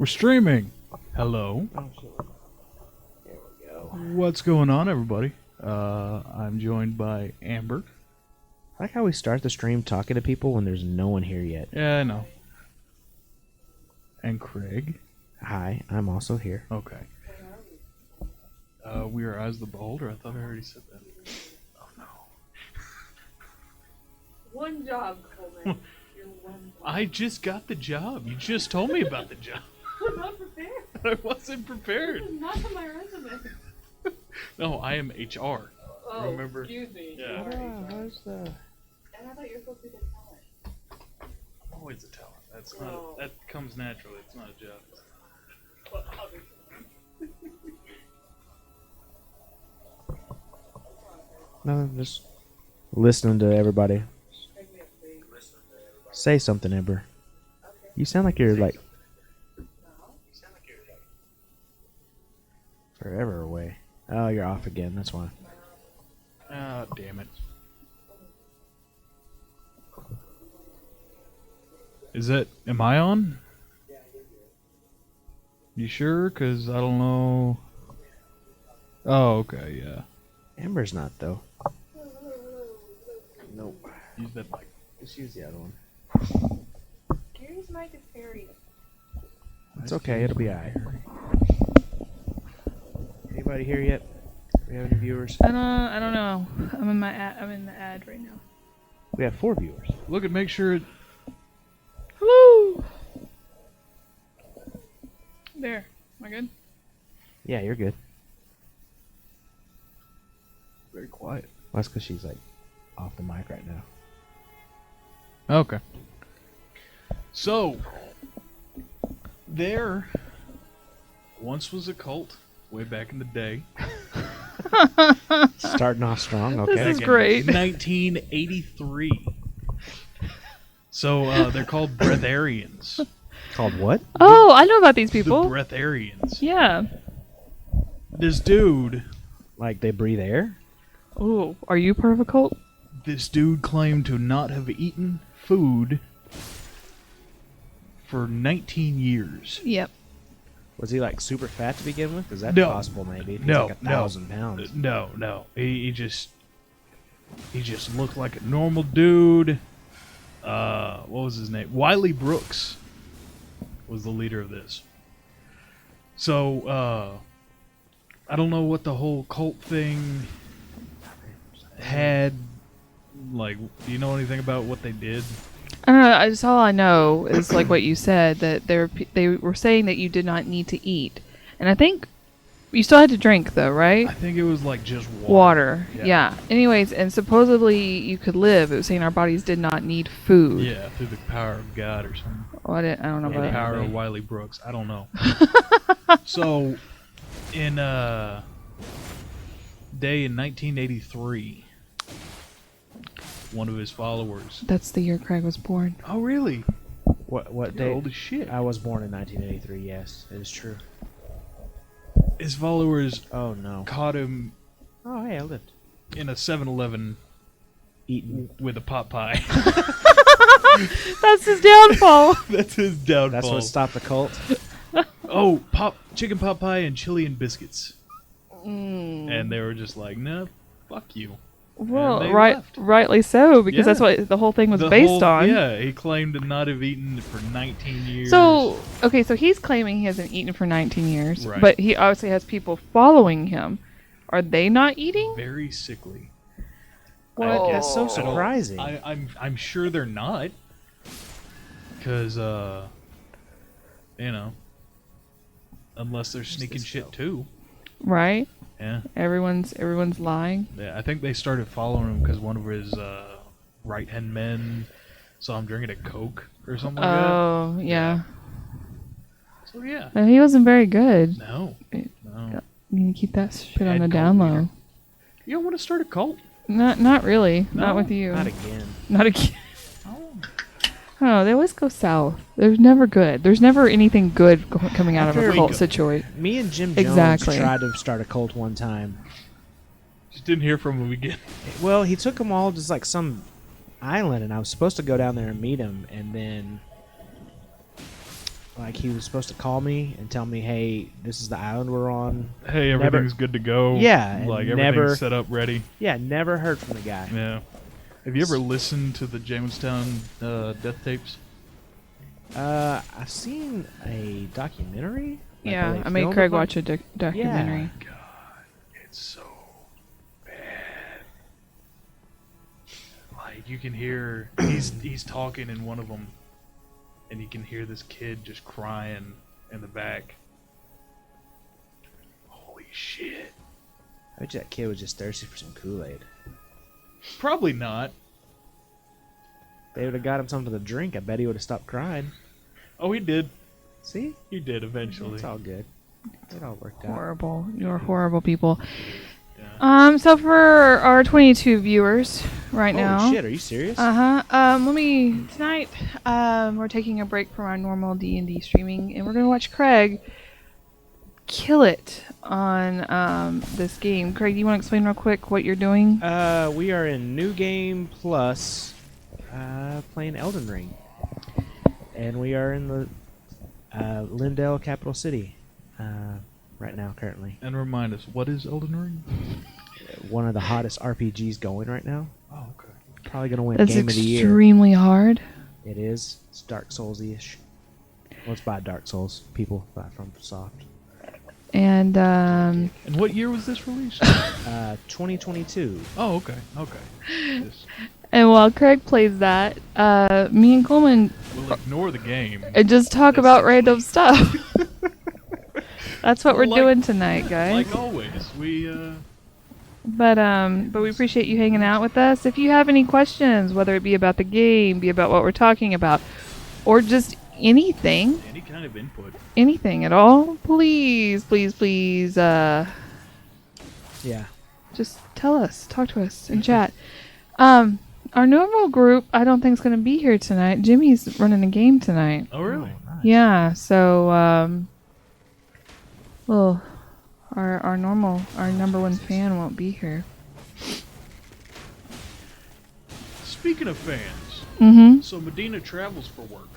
We're streaming. Hello. Oh, shit. There we go. What's going on, everybody? I'm joined by Amber. I like how we start the stream talking to people when there's no one here yet. Yeah, I know. And Craig. Hi, I'm also here. Okay. We are As the Beholder. I thought I already said that. Oh, no. One job, Coleman. You're one job. I just got the job. You just told me about the job. I'm not prepared. I wasn't prepared. This is not on my resume. No, I am HR. Oh, Remember? excuse me. Yeah. Sorry. How's the... And I thought you were supposed to be the talent. Always a talent. That's No. not. That comes naturally. It's not a job. Well, obviously. No, just listening to everybody. Make me a please. Say something, Amber. Okay. You sound like you're like No. forever away. Oh, you're off again. That's why. Ah, damn it. Am I on? You sure? Because I don't know. Oh, okay, yeah. Amber's not though. Nope. Use that mic. Just use the other one. Gary's mic is buried. It's okay. It'll be alright. Anybody here yet? We have any viewers? I don't know. I'm in the ad right now. We have 4 viewers. Look at make sure it. Hello. There. Am I good? Yeah, you're good. Very quiet. Well, that's because she's like off the mic right now. Okay. So, there once was a cult way back in the day. Starting off strong. This Okay. is great. 1983. So they're called breatharians. Called what? Oh, I know about these The people. breatharians. Yeah. This dude Like they breathe air? Ooh, are you part of a cult? This dude claimed to not have eaten food for 19 years. Yep. Was he like super fat to begin with? Is that No. possible? Maybe. If he's No, like no. 1,000 pounds. No. He just looked like a normal dude. What was his name? Wiley Brooks was the leader of this. So, I don't know what the whole cult thing had. Like, do you know anything about what they did? I don't know. Just all I know is like what you said, that they were saying that you did not need to eat, and I think you still had to drink though, right? I think it was like just Water. Yeah. Yeah. Anyways, and supposedly you could live. It was saying our bodies did not need food. Yeah, through the power of God or something. Oh, I don't know The about that. power of Wiley Brooks. I don't know. So, in day in 1983, one of his followers. That's the year Craig was born. Oh, really? What You're day? old as shit. I was born in 1983. Yes, it is true. His followers Oh no. caught him Oh hey, I lived. in a 7-Eleven Eating. with a pot pie. That's his downfall. That's his downfall. That's what stopped the cult. Oh, chicken pot pie and chili and biscuits. Mm. And they were just like, no, fuck you. Well, they right, left. rightly so, because Yeah. that's what the whole thing was The based whole- on. Yeah, he claimed to not have eaten for 19 years. So, okay, so he's claiming he hasn't eaten for 19 years, Right. but he obviously has people following him. Are they not eating? Very sickly. What? That's so I don't- surprising. I'm sure they're not, because unless they're sneaking shit too. Right? Yeah, Everyone's lying. yeah. I think they started following him because one of his right hand men saw him drinking a Coke or something like Oh, yeah. that. So yeah, And he wasn't very good. no. Yeah. You You need to keep that shit on Head the cult down leader. low. don't want to start a cult? Not really. No? Not with you. Not again. Not again. Oh. Oh, they always go south. There's never good. There's never anything good coming out of After a we cult go- situation. Me and Jim Jones Exactly. tried to start a cult one time. Just didn't hear from him again. Well, he took them all to just like some island, and I was supposed to go down there and meet him, and then Like he was supposed to call me and tell me, "Hey, this is the island we're on." Hey, Never- everything's good to go. Yeah, and like never- everything's set up, ready. Yeah, never heard from the guy. Yeah. Have you ever listened to the Jamestown death tapes? I've seen a documentary. Like, Yeah, where they I made filmed Craig a bunch- watch a documentary. God, it's so bad. Like you can hear he's talking in one of them, and you can hear this kid just crying in the back. Holy shit! I bet you that kid was just thirsty for some Kool-Aid. Probably not. They would have got him something to drink. I bet he would have stopped crying. Oh, he did. See, He did eventually. it's all good. It all worked out. Horrible. You're horrible people. Yeah. So for our 22 viewers right Holy now. shit! Are you serious? Tonight, we're taking a break from our normal D&D streaming, and we're gonna watch Craig kill it on this game. Craig, do you want to explain real quick what you're doing? We are in New Game Plus, playing Elden Ring, and we are in the Lindell, capital city, right now. Currently, And remind us, what is Elden Ring? one of the hottest RPGs going right now. Oh, okay. Probably gonna win That's Game of the Year. extremely hard. It is. It's Dark Souls-ish. Well, it's by Dark Souls people, from Soft. And And what year was this released? 2022. Oh, okay. Okay. Just, and while Craig plays that, me and Coleman we'll ignore the game. just talk about random stuff. That's what we're Like- doing tonight, guys. Like always, we But we appreciate you hanging out with us. If you have any questions, whether it be about the game, be about what we're talking about, or just anything any kind of input. at all, please, Yeah. just tell us, talk to us, and chat. Our normal group, I don't think is going to be here tonight. Jimmy's running a game tonight. Oh, really? Nice. Yeah, so well, our number one fan won't be here. Speaking of fans, Mm-hmm. so Medina travels for work.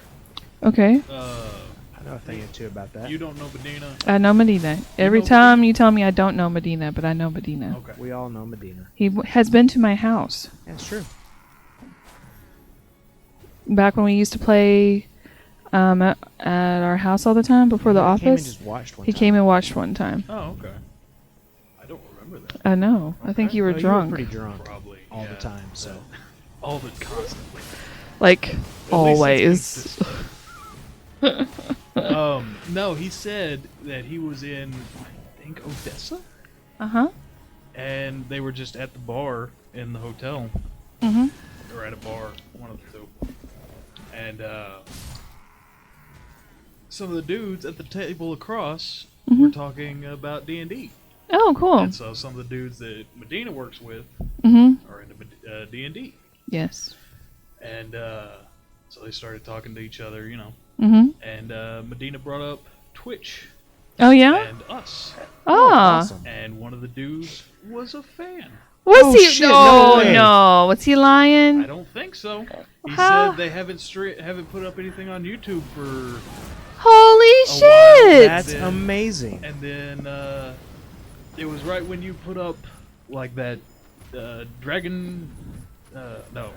Okay. I know a thing or two about that. You don't know Medina? I know Medina. Every know time Medina? you tell me I don't know Medina, but I know Medina. Okay. We all know Medina. He has been to my house That's true. back when we used to play at our house all the time before the He came and office. just watched one He time. came and watched one time. Oh, okay. I don't remember that. I know. I think Okay. you were Oh, drunk. pretty drunk Probably. all yeah. the time. So All the constantly. Like At least it's always. consistent. No, he said that he was in, I think, Odessa, Uh-huh. and they were just at the bar in the hotel, Mhm. or at a bar, one of the two. And some of the dudes at the table across were talking about D&D. Oh, cool. And so some of the dudes that Medina works with Mhm. are into D&D. Yes. And so they started talking to each other, Mhm. and Medina brought up Twitch Oh yeah. and us. Ah. awesome. And one of the dudes was a fan. Was Oh, he? shit, no, no way. no. Was he lying? I don't think so. He How? said they haven't put up anything on YouTube for, Holy while. shit! That's Then- amazing. and then it was right when you put up like that Dragon, no,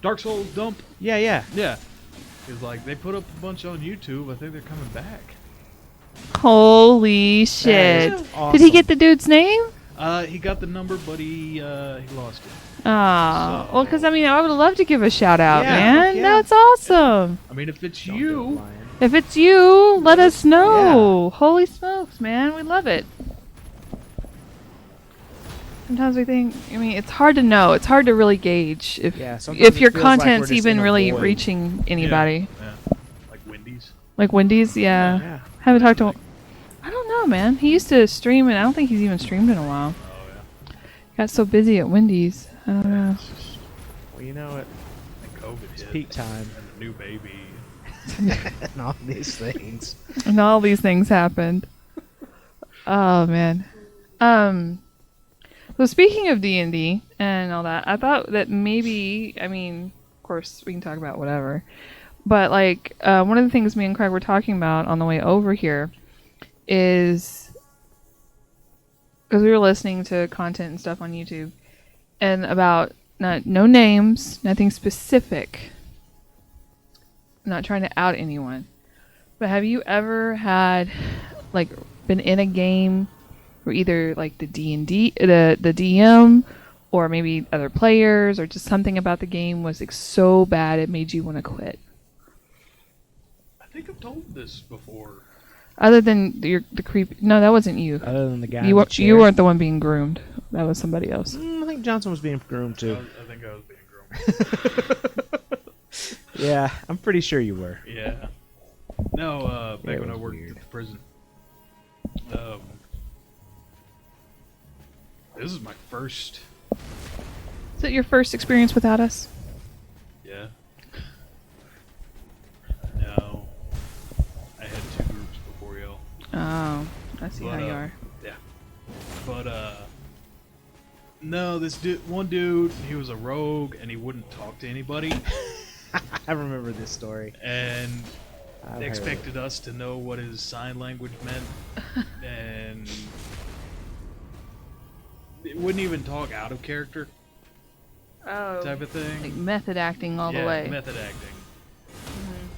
Dark Souls dump. Yeah, yeah. Yeah, it's like they put up a bunch on YouTube. I think they're coming back. Holy shit! That is Did he awesome. get the dude's name? He got the number, but he lost it. Ah, So- well, because I mean, I would love to give a shout out, Yeah, man. yeah. That's awesome. I mean, if it's Don't do it, you, Lion. If it's you, let us know. Holy smokes, man, we love it. Sometimes we think, I mean, it's hard to know. It's hard to really gauge Yeah, sometimes if it your feels like content's we're just even in a really void. reaching anybody. yeah, like Wendy's. Like Wendy's, yeah. Yeah. Haven't talked to him. I don't know, man. He used to stream, and I don't think he's even streamed in a while. Oh yeah. Got so busy at Wendy's. I don't know. It's just, Well, you know what? and COVID It's hit, peak time. and the new baby. and all these things. And all these things happened. Oh man. So speaking of D&D and all that, I thought that maybe, I mean, of course we can talk about whatever, But like one of the things me and Craig were talking about on the way over here is because we were listening to content and stuff on YouTube and about no names, nothing specific. I'm not trying to out anyone. But have you ever had like been in a game where either like the D&D the DM or maybe other players or just something about the game was like so bad it made you want to quit? I think I've told this before. Other than the creep. No, that wasn't you. Other than the guy You in the chair. you weren't the one being groomed. That was somebody else. I think Johnson was being groomed too. I think I was being groomed. Yeah, I'm pretty sure you were. Yeah. No, back It when I was worked weird. at the prison. This is my first. Is it your first experience without us? Yeah. No. I had 2 groups before y'all. Oh, I see how But, you are. Yeah. But, no, this one dude, he was a rogue and he wouldn't talk to anybody. I remember this story. And I've heard they it. expected us to know what his sign language meant. And it wouldn't even talk out of character Oh, type of thing. like method acting all yeah, the way. method acting.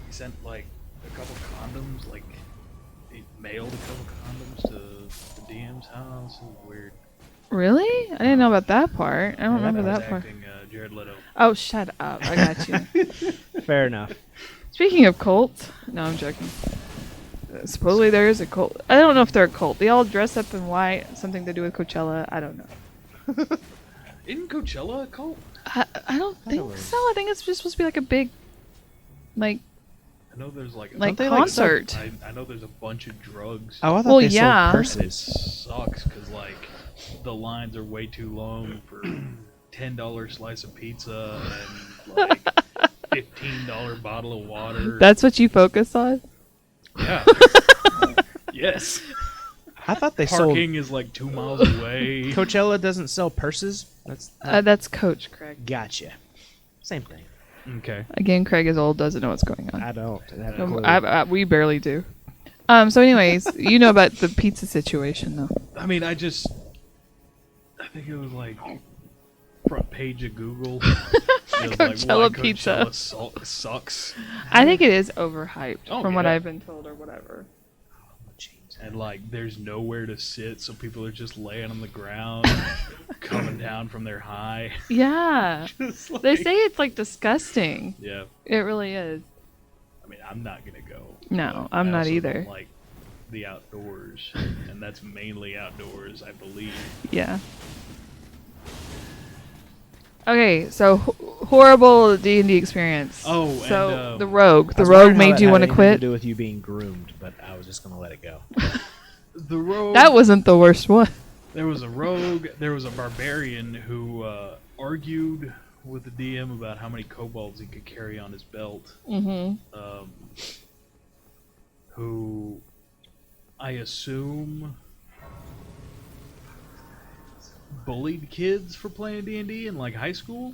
He sent like a couple condoms, like he mailed a couple condoms to the DM's house. It was weird. Really? I didn't know about that part. I don't Yeah, remember I was that part. acting Jared Leto. Oh, shut up. I got you. Fair enough. Speaking of cults, no, I'm joking. Supposedly there is a cult. I don't know if they're a cult. They all dress up in white, something to do with Coachella. I don't know. Isn't Coachella a cult? I don't it think was. so. I think it's just supposed to be like a big, like I know there's like like they, like, concert. I know there's a bunch of drugs. Oh, I thought Well, they yeah. sold It purses. sucks because like the lines are way too long for $10 slice of pizza and like $15 bottle of water. That's what you focus on. Yeah. Yes. I thought they sold. Parking is like 2 miles away. Coachella doesn't sell purses. That's Coach Craig. Gotcha. Same thing. Okay. Again, Craig is old, doesn't know what's going on. I don't. have a clue. We barely do. So, anyways, you know about the pizza situation, though. I mean, I think it was like front page of Google. It was Coachella why pizza. Coachella sucks. I think it is overhyped, Oh, from what yeah. I've been told or whatever. And like, there's nowhere to sit, so people are just laying on the ground, coming down from their high. Yeah, Just like- they say it's like disgusting. Yeah. It really is. I mean, I'm not gonna go. No, but I'm I not also either. don't like the outdoors, and that's mainly outdoors, I believe. Yeah. Okay, so horrible D&D experience. Oh, so and, the rogue I was rogue wondering how made that you had want to anything quit. To do with you being groomed, but I was just gonna let it go. The rogue. That wasn't the worst one. There was a rogue. There was a barbarian who argued with the DM about how many kobolds he could carry on his belt. Mm-hmm. Who I assume bullied kids for playing D&D in like high school,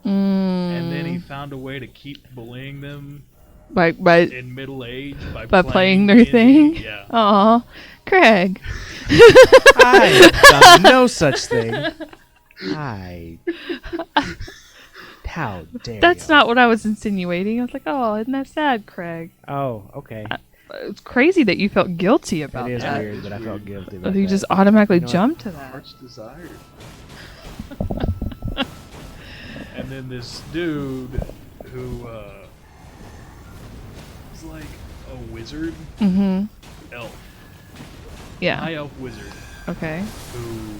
and then he found a way to keep bullying them By in middle age by playing their D&D. thing. Yeah. Aw, Craig. I have done no such thing. How dare That's you? not what I was insinuating. I was like, oh, isn't that sad, Craig? Oh, okay. It's crazy that you felt guilty about It is that. weird that I felt guilty about You that. just automatically You know what? jumped to that. Heart's desire. And then this dude who was like a wizard, Mm-hmm. elf, Yeah. high elf wizard, Okay. who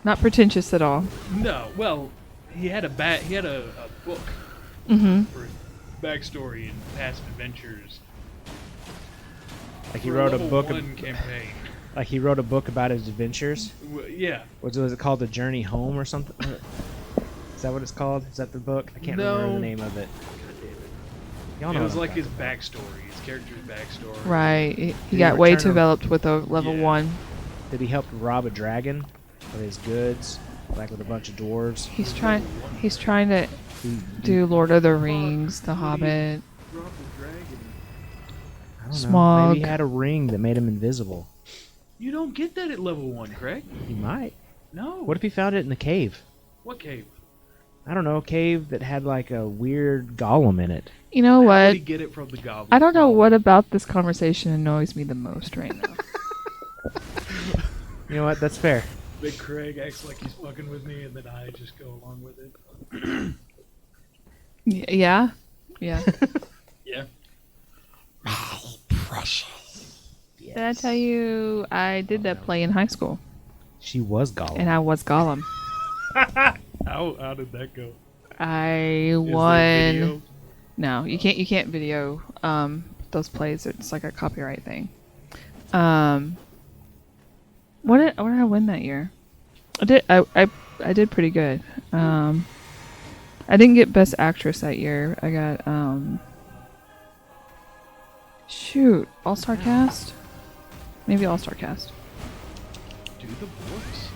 Not pretentious at all. no, well, he had a book Mm-hmm. for his backstory and past adventures. Like he for wrote a level book. 1 campaign. Like he wrote a book about his adventures. Yeah. Was it called The Journey Home or something? Is that what it's called? Is that the book? I can't remember No. the name of it. Y'all know It was what I'm like his talking about. backstory, his character's backstory. Right. He he got way return 'em? developed with a level Yeah. 1. Did he help rob a dragon of his goods, like with a bunch of dwarves? He's trying to He- do Lord of the Rings, The Hobbit. brought the dragon? I don't know. Smog. Maybe he had a ring that made him invisible. You don't get that at level 1, Craig. He might. No. What if he found it in the cave? What cave? I don't know, a cave that had like a weird golem in it. You know How what? did he get it from the goblin? I don't know what about this conversation annoys me the most right now. You know what? That's fair. Big Craig acts like he's fucking with me, and then I just go along with it. Yeah. Yeah. Yeah. Did I tell you I did that play in high school? She was golem. And I was Gollum. How did that go? I Is there won. video? No, you can't video those plays. It's like a copyright thing. What did I win that year? I did pretty good. I didn't get best actress that year. I got All-Star cast? Maybe All-Star cast. Do the voice.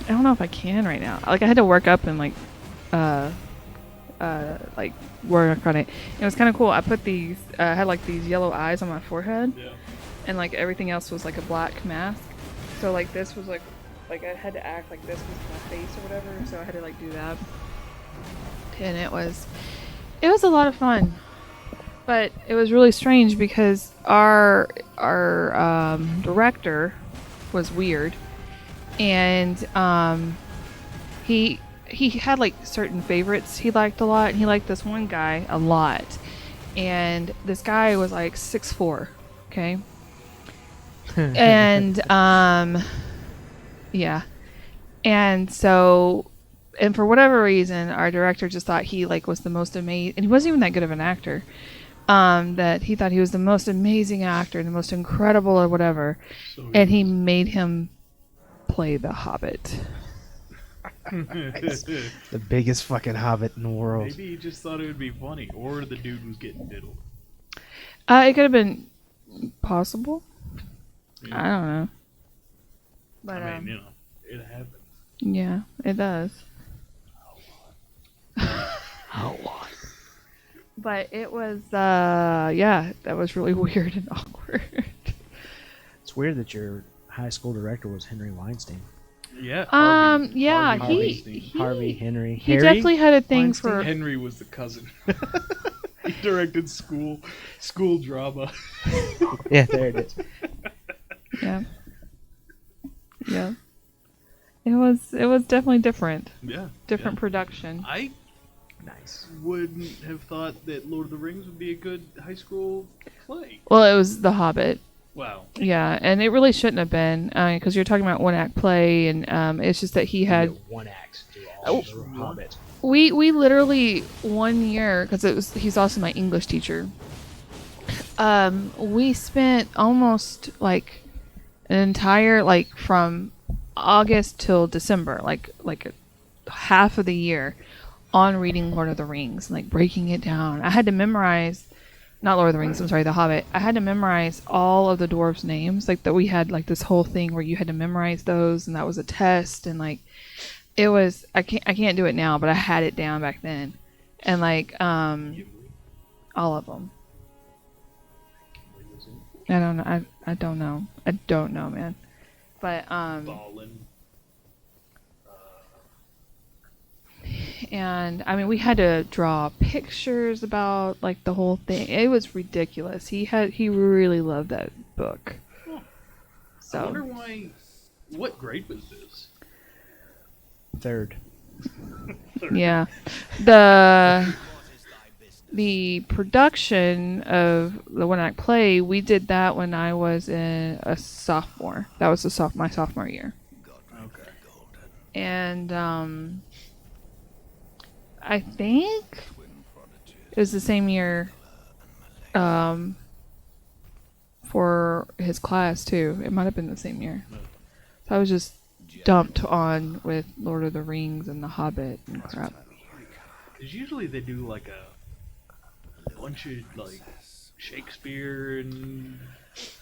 I don't know if I can right now. Like, I had to work up and like work on it. It was kind of cool. I put these had like these yellow eyes on my forehead, Yeah. and like everything else was like a black mask. So like this was like I had to act like this was my face or whatever. So I had to like do that, and it was a lot of fun. But it was really strange because our director was weird, and he had like certain favorites he liked a lot, and he liked this one guy a lot, and this guy was like 6'4", okay, and yeah, and so. And for whatever reason, our director just thought he like was the most amazing, and he wasn't even that good of an actor. That he thought he was the most amazing actor, the most incredible or whatever, So and he made him play the Hobbit. The biggest fucking hobbit in the world. Maybe he just thought it would be funny, or the dude was getting diddled. It could have been possible. Yeah. I don't know. But I mean, you know, it happens. yeah, it does. But it was, yeah, that was really weird and awkward. It's weird that your high school director was Henry Weinstein. Yeah. Yeah, Harvey he Harvey, Henry. he Harry? definitely had a thing Weinstein? for. Henry was the cousin. He directed school drama. Yeah, there it is. Yeah. Yeah. It was definitely different. Yeah. Different production. I Nice. wouldn't have thought that Lord of the Rings would be a good high school play. Well, it was The Hobbit. Wow. Yeah, and it really shouldn't have been because you're talking about one act play, and it's just that he had. One act do all the Hobbit. We literally 1 year because he's also my English teacher. We spent almost like an entire like from August till December, like half of the year on reading Lord of the Rings, like breaking it down. I had to memorize, not Lord of the Rings, I'm sorry, The Hobbit. I had to memorize all of the dwarves' names, like that we had like this whole thing where you had to memorize those, and that was a test, and like it was. I can't do it now, but I had it down back then, and like all of them. I don't know. I don't know. I don't know, man. But Ballin. and I mean, we had to draw pictures about like the whole thing. It was ridiculous. He really loved that book. I So wonder why. What grade was this? Third. yeah, the production of the one act play, we did that when I was a sophomore. That was my sophomore year. Okay. And I think it was the same year for his class too. It might have been the same year. So I was just dumped on with Lord of the Rings and The Hobbit and crap. Because usually they do like a bunch of like Shakespeare and.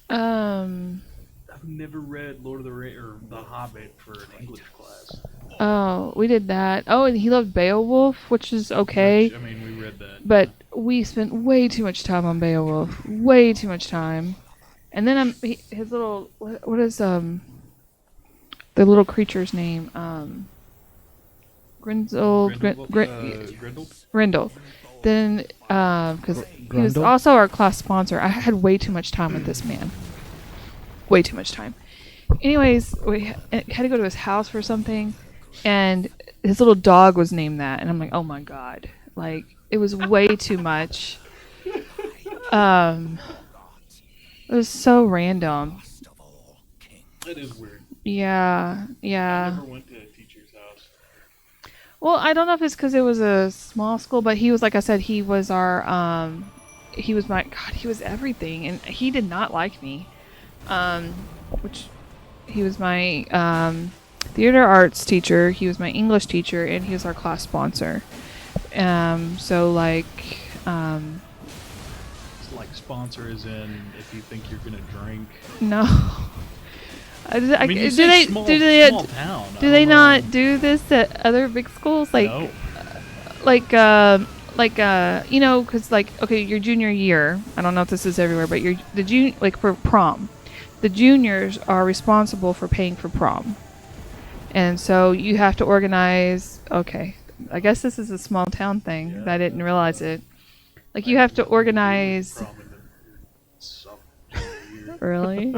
I've never read Lord of the Rings or The Hobbit for an English class. Oh, we did that. Oh, and he loved Beowulf, which is okay. Which, I mean, we read that. But we spent way too much time on Beowulf. Way too much time. And then his little what is the little creature's name? Grindel. Grindel. Then because he was Grundle? also our class sponsor, I had way too much time with this man. Way too much time. Anyways, we had to go to his house for something, and his little dog was named that, and I'm like, oh my god, like it was way too much. It was so random. It is weird. Yeah. I never went to a teacher's house. Well, I don't know if it's because it was a small school, but he was, like I said, he was our, he was my, God, he was everything, and he did not like me. Which, he was my, theater arts teacher, he was my English teacher, and he was our class sponsor. So, like, It's like sponsor is in if you think you're gonna drink. no. I mean, you do say they small, do they small town. do they not do this at other big schools like No. you know, because like okay, your junior year, I don't know if this is everywhere, but like for prom, the juniors are responsible for paying for prom, and so you have to organize. Okay, I guess this is a small town thing. I didn't realize it. Like you have to organize. Really?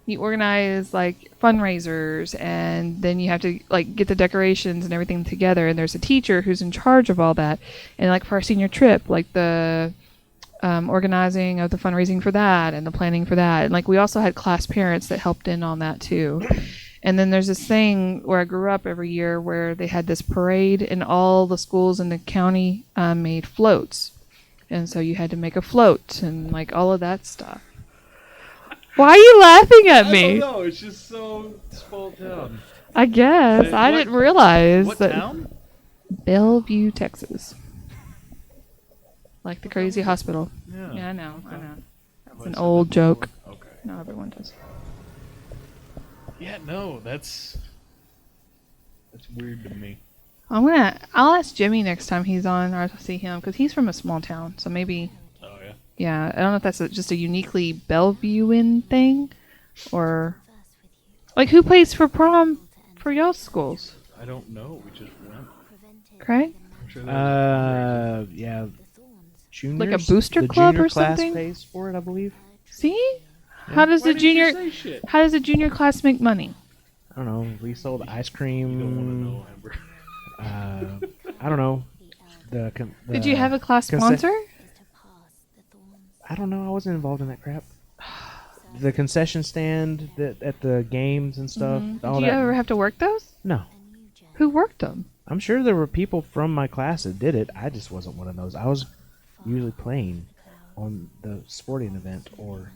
You organize like fundraisers, and then you have to like get the decorations and everything together, and there's a teacher who's in charge of all that. And like for our senior trip, like the organizing of the fundraising for that and the planning for that, and like we also had class parents that helped in on that too. And then there's this thing where I grew up every year where they had this parade, and all the schools in the county made floats, and so you had to make a float and like all of that stuff. Why are you laughing at me? I don't know. It's just so small town. I guess. I didn't realize What that. town? Bellevue, Texas. Like the crazy hospital. Yeah. Yeah, I know. That's an old joke. Okay. No, everyone does. Yeah, no, that's weird to me. I'll ask Jimmy next time he's on, or I'll see him, because he's from a small town, so maybe. Oh yeah. Yeah, I don't know if that's just a uniquely Bellevuean thing, or like who plays for prom for y'all's schools? I don't know. We just went. Craig? I'm sure there's Yeah. Juniors? Like a booster the club junior or class something? pays for it, I believe. See? How does Why the didn't you junior say shit? how does the junior class make money? I don't know. We sold ice You don't want to cream. know, Amber. I don't know. Did you have a class conce- sponsor? I don't know. I wasn't involved in that crap. The concession stand at the games and stuff. All Did you that. ever have to work those? No. Who worked them? I'm sure there were people from my class that did it. I just wasn't one of those. I was usually playing on the sporting event or.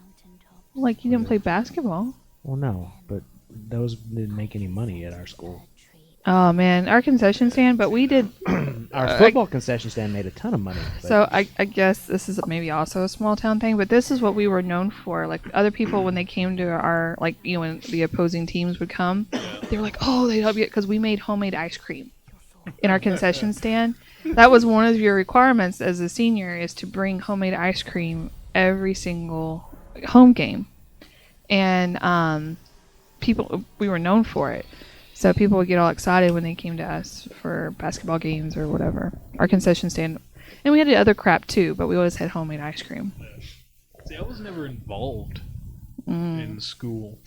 Like you didn't play basketball. Well, no, but those didn't make any money at our school. Oh man, our concession stand, but we did. Our football concession stand made a ton of money. But So I guess this is maybe also a small town thing, but this is what we were known for. Like other people, when they came to our when the opposing teams would come, they were like, "Oh, they'd help you," because we made homemade ice cream in our concession stand. That was one of your requirements as a senior, is to bring homemade ice cream every single home game, and we were known for it. So people would get all excited when they came to us for basketball games or whatever. Our concession stand. And we had the other crap too, but we always had homemade ice cream. See, I was never involved in school.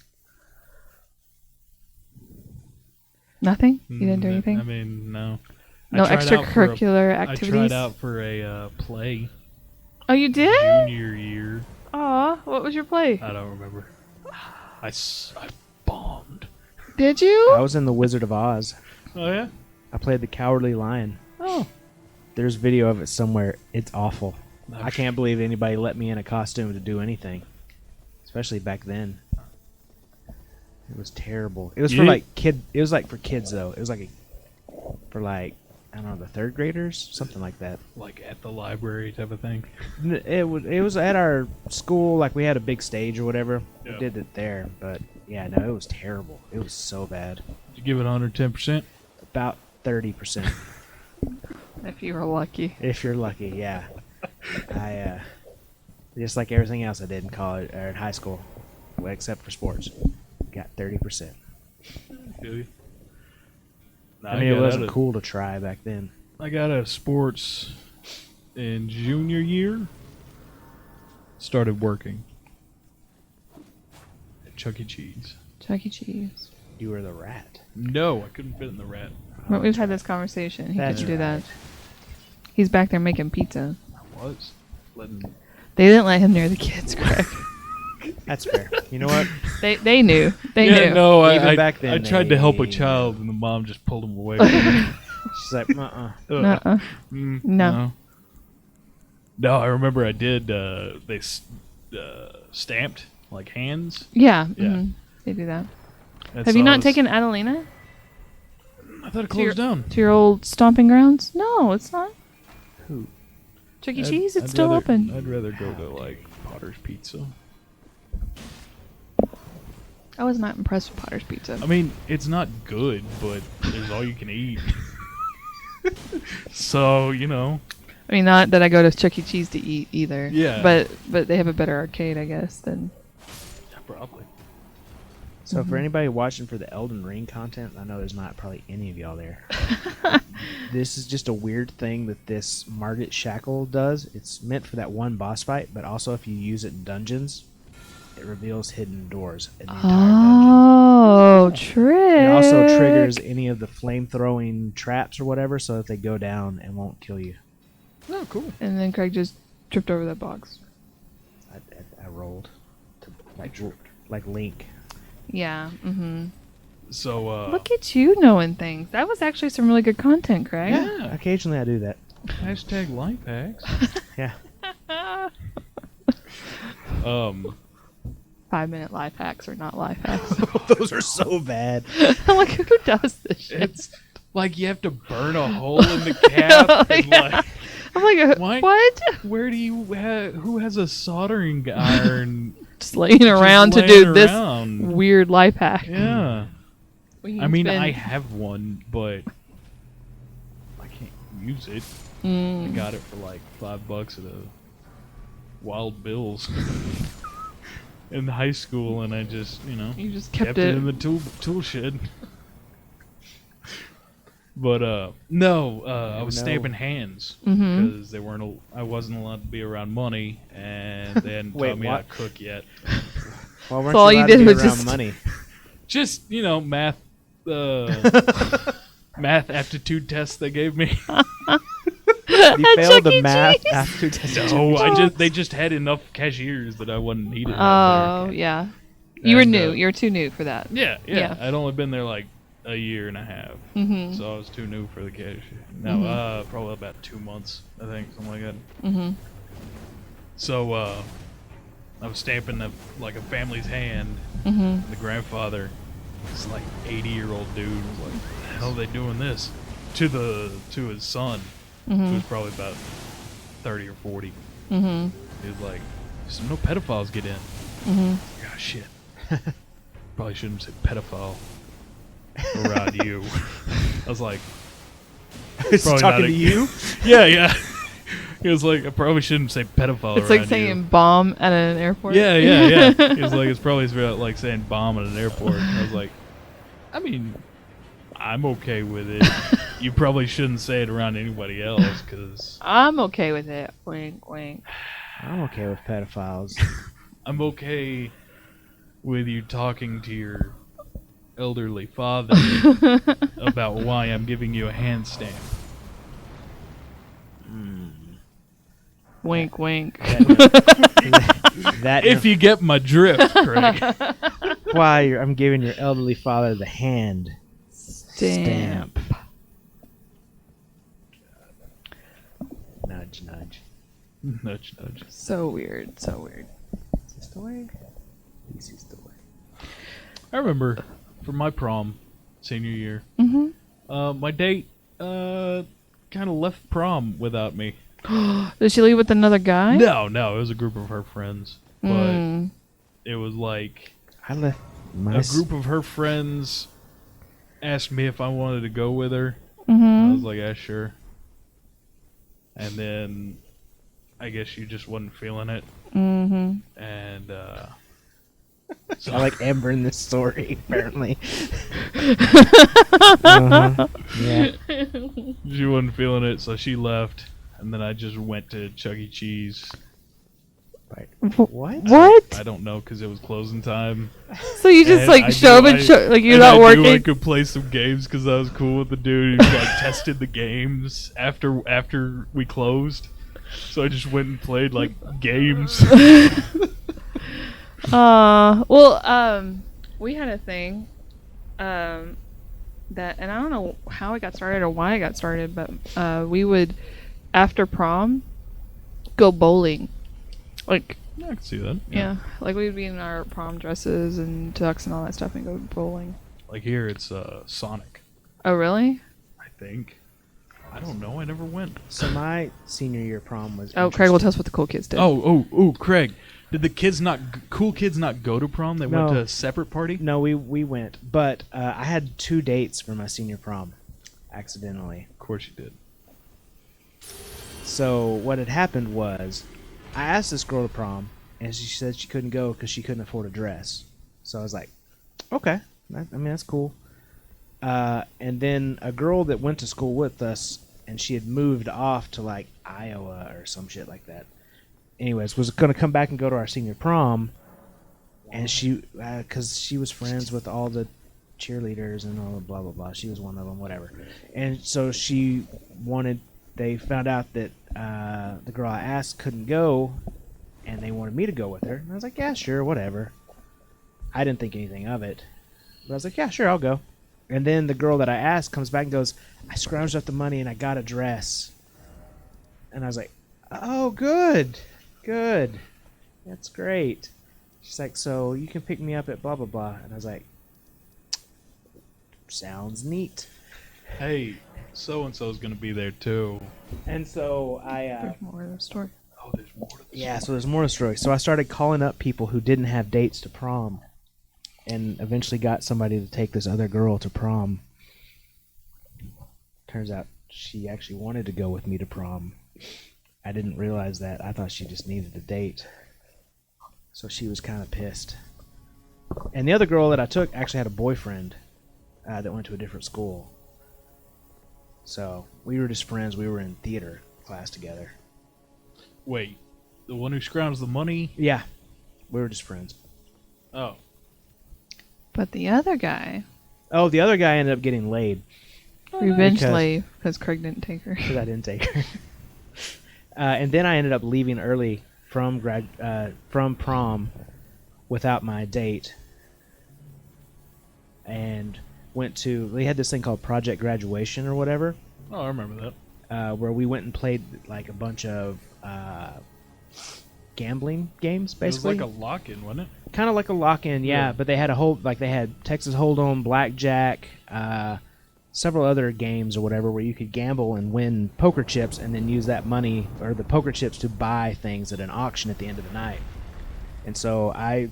Nothing? You didn't do anything? I mean, no. No I tried out for extracurricular I activities? tried out for a play Oh, you did? junior year. Aw, what was your play? I don't remember. I bombed. Did you? I was in the Wizard of Oz. Oh yeah. I played the Cowardly Lion. Oh. There's video of it somewhere. It's awful. No I can't believe anybody let me in a costume to do anything, especially back then. It was terrible. It was for You- like kid. It was like for kids though. It was like for like I don't know, the third graders, something like that. Like at the library type of thing. It was at our school. Like we had a big stage or whatever. Yeah. We did it there, but yeah, no, it was terrible. It was so bad. Did you give it 110%? About 30%. If you were lucky. If you're lucky, yeah. I just like everything else I did in college or in high school, well, except for sports, got 30%. Feel you? Nah, I mean, it got wasn't out of- cool to try back then. I got out of sports in junior year. Started working at Chuck E. Cheese. Chuck E. Cheese. You were the rat. No, I couldn't fit in the rat. Well, we've had this conversation. He That's couldn't do right. that. He's back there making pizza. I was letting. They didn't let him near the kids, Greg. That's fair. You know what? They knew. They Yeah, knew. no, Even I back then, I tried to help a they- child, and the mom just pulled him away. From me. She's like, uh-uh. Nuh-uh. Mm, No. No, I remember I did. They stamped like hands. Yeah. Yeah. mhm. They do that. That's Have you all not was- taken Adelina I thought it to your- closed down. to your old stomping grounds? No, it's not. Who? Chuck E. I'd- Cheese? It's I'd still rather- open. I'd rather go to like Potter's Pizza. I was not impressed with Potter's Pizza. I mean, it's not good, but it's all you can eat. So I mean, not that I go to Chuck E. Cheese to eat either. Yeah. But they have a better arcade, I guess, than. probably. So for anybody watching for the Elden Ring content, I know there's not probably any of y'all there. This is just a weird thing that this Margit Shackle does. It's meant for that one boss fight, but also if you use it in dungeons, it reveals hidden doors in the entire dungeon. Oh, trick! It also triggers any of the flame-throwing traps or whatever, so that they go down and won't kill you. Oh, cool. And then Craig just tripped over that box. I rolled to, like Link. Yeah. Mm-hmm. So Look at you knowing things. That was actually some really good content, Craig. yeah. Occasionally I do that. Hashtag life hacks. Yeah. 5-minute life hacks or not life hacks. Those are so bad. I'm like, who does this shit? It's like you have to burn a hole in the cap. And Yeah. like, I'm like, Why- what? where do you who has a soldering iron Just laying just around to laying do this around? weird life hack. Yeah. When you I mean, spend- I have one, but I can't use it. I Mm. got it for like $5 at a Wild Bill's in high school, and I just, You just kept kept it it. in the tool shed. But no, I was No. stamping hands Mhm. because they weren't. I wasn't allowed to be around money, and they hadn't Wait, taught me how to what? cook yet. Well, weren't So all you allowed did to be was around just- money. Just math, math aptitude test they gave me. You failed the Chuck E. math Cheese. after test. No, they just had enough cashiers that I wasn't needed. Oh, out there. yeah. You were And, new. You were too new for that. Yeah, Yeah. I'd only been there like a year and a half, Mm-hmm. so I was too new for the cashier. No, Mhm. probably about 2 months, I think, something like that. Mm-hmm. So I was stamping a family's hand. Mm-hmm. And the grandfather, this like 80-year-old dude, was like, "The hell are they doing this?" To his son, who Mm-hmm. was probably about 30 or 40. Mm-hmm. He was like, "So no pedophiles get in." Mm-hmm. Ah, shit. Probably shouldn't say pedophile around you. I was like, He's Probably talking not to a- you. yeah. He was like, I probably shouldn't say pedophile It's around like saying you. bomb at an airport. Yeah. He was like, it's probably like saying bomb at an airport. And I was like, I mean, I'm okay with it. You probably shouldn't say it around anybody else, because I'm okay with it. Wink, wink. I'm okay with pedophiles. I'm okay with you talking to your elderly father about why I'm giving you a hand stamp. Wink, wink. That If you get my drift, Craig. why I'm giving your elderly father the hand Stamp. Nudge, nudge. Nudge, nudge. So weird. So weird. Is this the way? This is the way. I remember for my prom, senior year, Mm-hmm. my date kind of left prom without me. Did she leave with another guy? No, it was a group of her friends, but Mm. it was like I left my a group of her friends asked me if I wanted to go with her. I Mm-hmm. was like, yeah, sure. and then I guess you just wasn't feeling it, Mm-hmm. and so I like Amber in this story, apparently. Uh-huh. Yeah. she wasn't feeling it, so she left, and then I just went to Chuck E. Cheese. Right. What? What? I don't know because it was closing time. So you just And like I show up knew and show like you're and not I working. knew I could play some games because I was cool with the dude who like tested the games after we closed. So I just went and played like games. We had a thing, that, and I don't know how it got started or why it got started, but we would, after prom, go bowling. Like, I can see that. yeah, like we would be in our prom dresses and tux and all that stuff and go bowling. Like here, it's Sonic. Oh, really? I think. I don't know. I never went. So my senior year prom was. Oh, Craig will tell us what the cool kids did. Oh, Craig. Did the cool kids not go to prom? They went No. to a separate party? No, we went, but I had 2 dates for my senior prom, accidentally. Of course you did. So what had happened was, I asked this girl to prom, and she said she couldn't go because she couldn't afford a dress. So I was like, okay, that's cool. And then a girl that went to school with us, and she had moved off to like Iowa or some shit like that. Anyways, was going to come back and go to our senior prom, and she, because she was friends with all the cheerleaders and all the blah blah blah. She was one of them, whatever. And so she wanted. They found out that the girl I asked couldn't go, and they wanted me to go with her. And I was like, yeah, sure, whatever. I didn't think anything of it, but I was like, yeah, sure, I'll go. And then the girl that I asked comes back and goes, I scrounged up the money and I got a dress. And I was like, oh, good. That's great. She's like, so you can pick me up at blah, blah, blah. And I was like, sounds neat. Hey, so-and-so's going to be there too. And so There's more of the story. Oh, there's more to this. yeah, so there's more to the story. So I started calling up people who didn't have dates to prom, and eventually got somebody to take this other girl to prom. Turns out she actually wanted to go with me to prom. I didn't realize that. I thought she just needed a date. So she was kind of pissed. And the other girl that I took actually had a boyfriend that went to a different school. So we were just friends. We were in theater class together. Wait, the one who scrounges the money? Yeah, we were just friends. Oh. But the other guy, Oh, the other guy ended up getting laid revenge Because- slave, because Craig didn't take her. because I didn't take her. And then I ended up leaving early from prom without my date, and went to. They had this thing called Project Graduation or whatever, Oh, I remember that. where we went and played like a bunch of gambling games, basically. It was like a lock-in, wasn't it? Kind of like a lock-in, yeah. Yeah. But they had a whole, like they had Texas Hold'em, blackjack, several other games or whatever where you could gamble and win poker chips and then use that money or the poker chips to buy things at an auction at the end of the night. And so I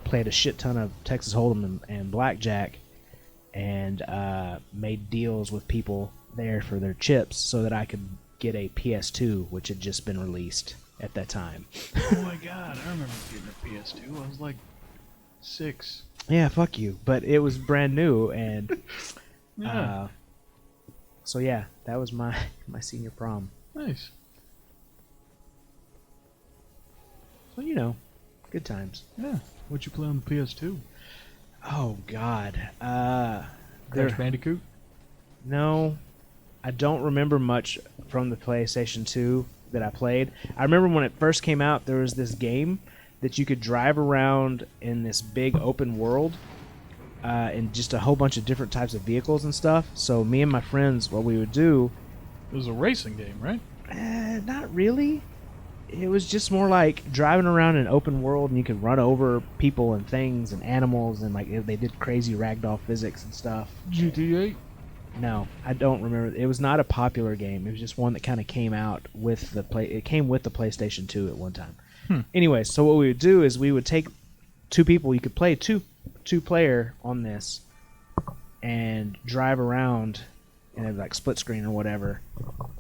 played a shit ton of Texas Hold'em and blackjack, and made deals with people there for their chips so that I could get a PS2, which had just been released at that time. Oh my god, I remember getting a PS2. I was like 6. Yeah, fuck you. But it was brand new, and Yeah. so yeah, that was my senior prom. Nice. So you know, good times. Yeah. What'd you play on the PS2? Oh God, Crash there. Bandicoot? No, I don't remember much from the PlayStation 2 that I played. I remember when it first came out, there was this game that you could drive around in this big open world, in just a whole bunch of different types of vehicles and stuff. So me and my friends, what we would do, It was a racing game, right? not really. It was just more like driving around in an open world, and you could run over people and things and animals, and like they did crazy ragdoll physics and stuff. GTA? No, I don't remember. It was not a popular game. It was just one that kind of came out with the play. It came with the PlayStation 2 at one time. Anyway, so what we would do is we would take 2 people. You could play two player on this, and drive around and it'd like split screen or whatever.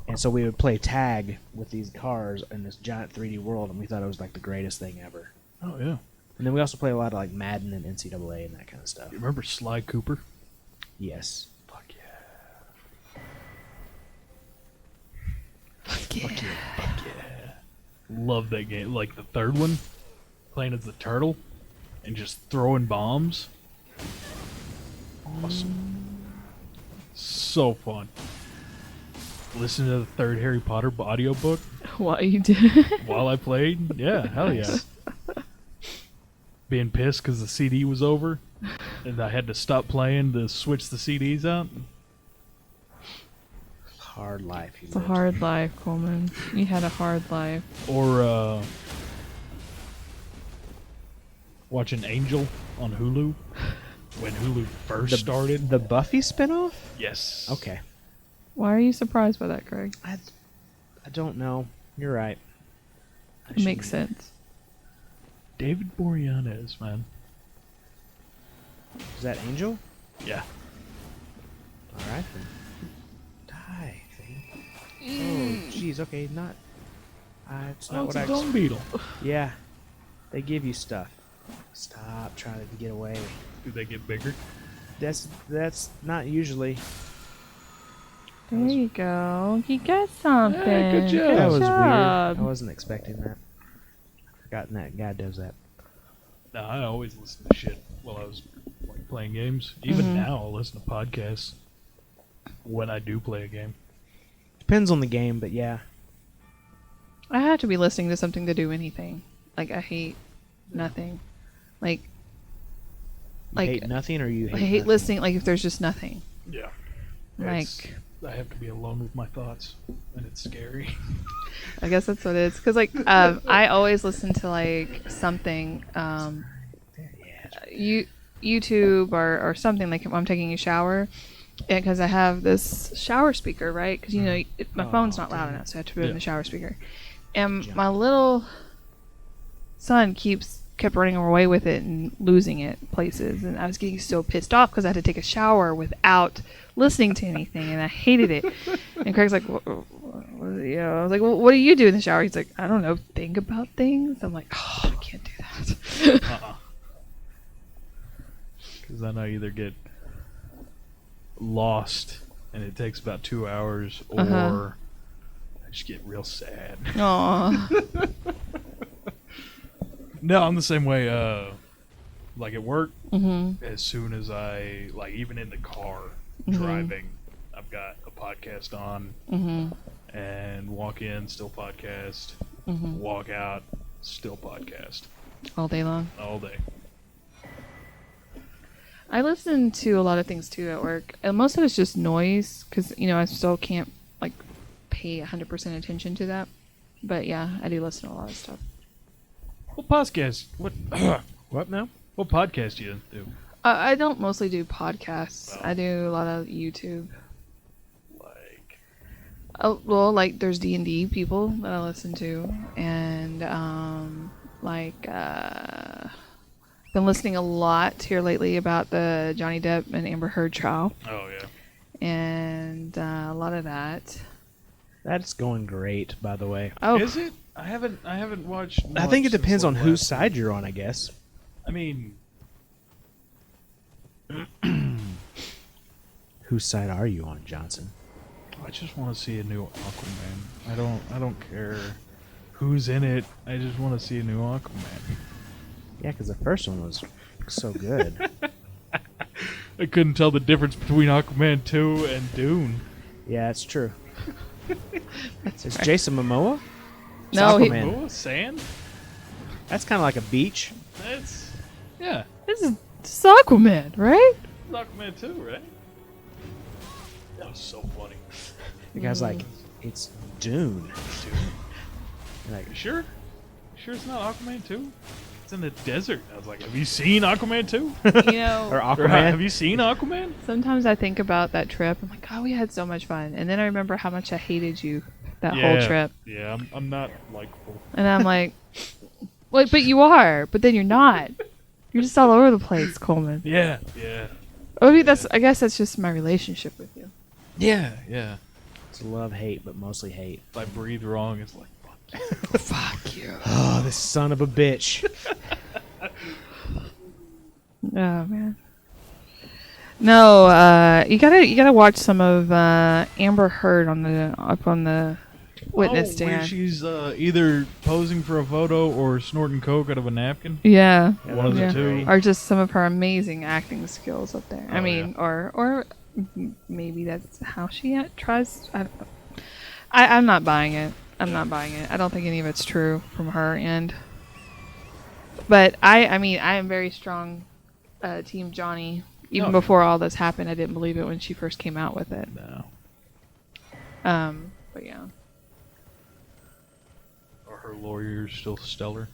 And so we would play tag with these cars in this giant 3D world, and we thought it was like the greatest thing ever. Oh yeah. And then we also play a lot of like Madden and NCAA and that kind of stuff. You remember Sly Cooper? Yes. Fuck yeah. Fuck yeah. Fuck yeah. Fuck yeah. Love that game. Like the third one, playing as the turtle and just throwing bombs. Awesome. So fun. Listen to the third Harry Potter audiobook What you did? while I played. Yeah, hell yeah. Being pissed because the CD was over and I had to stop playing to switch the CDs out. Hard life. It's a hard life, Coleman. You had a hard life. Or watching Angel on Hulu when Hulu first started. The Buffy spinoff? Yes. Okay. Why are you surprised by that, Craig? I don't know. You're right. It makes sense. David Boreanaz, man. Is that Angel? Yeah. All right then. Die. Oh, jeez. Okay, not. It's not it's what a I. dung beetle. Yeah. They give you stuff. Stop trying to get away. Do they get bigger? That's not usually. There you go. You got something. Yeah, good job. That was job. weird. I wasn't expecting that. Forgotten that guy does that. No, I always listen to shit while I was like playing games. Even Mhm. now, I'll listen to podcasts when I do play a game. Depends on the game, but yeah. I have to be listening to something to do anything. Like, I hate nothing. Like, You Like, hate nothing, or you hate. I hate nothing? listening, like, if there's just nothing. Yeah. Like, I have to be alone with my thoughts, and it's scary. I guess that's what it is. Because, like, I always listen to, like, something, YouTube or something, like, if I'm taking a shower. Because I have this shower speaker, right? Because, you know, my phone's not loud enough, so I have to put it in the shower speaker. And my little son kept running away with it and losing it places. And I was getting so pissed off because I had to take a shower without listening to anything, and I hated it. And Craig's like, I was like, well, what do you do in the shower? He's like, I don't know, think about things. I'm like, oh, I can't do that. Because then I either get lost, and it takes about 2 hours, or I just get real sad. Aw. No, I'm the same way. Like at work, Mm-hmm. as soon as I, like, even in the car Mhm. driving, I've got a podcast on, Mm-hmm. and walk in, still podcast, Mm-hmm. walk out, still podcast, All day long. all day. I listen to a lot of things too at work, and most of it's just noise because I still can't like pay 100% attention to that. But yeah, I do listen to a lot of stuff. What podcast? What now? What podcast do you do? I don't mostly do podcasts. Oh. I do a lot of YouTube. Like, Oh, well, like there's D&D people that I listen to, and been listening a lot here lately about the Johnny Depp and Amber Heard trial, oh yeah. and a lot of that. That's going great, by the way. Oh, Is it? I haven't watched. I think it much depends since, on like, whose last side week. you're on, I guess. I mean, Whose side are you on, Johnson? I just want to see a new Aquaman. I don't care who's in it. I just want to see a new Aquaman. Yeah, because the first one was so good. I couldn't tell the difference between Aquaman 2 and Dune. Yeah, it's true. that's It's right. Jason Momoa? It's No, he- Aquaman. Oh, sand? That's kind of like a beach. That's yeah. This is Aquaman, right? It's Aquaman 2, right? That was so funny. The guy's like, it's Dune. Dude, You're like, you sure? You sure it's not Aquaman 2? It's in the desert. I was like, have you seen Aquaman 2? You know, or Or Aquaman? have you seen Aquaman? sometimes I think about that trip. I'm like, oh, we had so much fun. And then I remember how much I hated you that whole trip. Yeah, I'm not likable. And I'm like, wait, but you are. But then you're not. You're just all over the place, Coleman. Yeah, yeah. I guess that's just my relationship with you. Yeah, yeah. It's love hate, but mostly hate. If I breathe wrong, it's like, fuck. Fuck you. Oh, this son of a bitch. Oh man. No, you gotta watch some of Amber Heard on the witness Where stand. she's either posing for a photo or snorting coke out of a napkin. Yeah. One of the Yeah. two. Or just some of her amazing acting skills up there. I Oh, mean, or maybe that's how she tries. I don't know. I'm not buying it. I'm not buying it. I don't think any of it's true from her end. But I mean, I am very strong Team Johnny. Even No. before all this happened, I didn't believe it when she first came out with it. No. But yeah, Are her lawyers still stellar?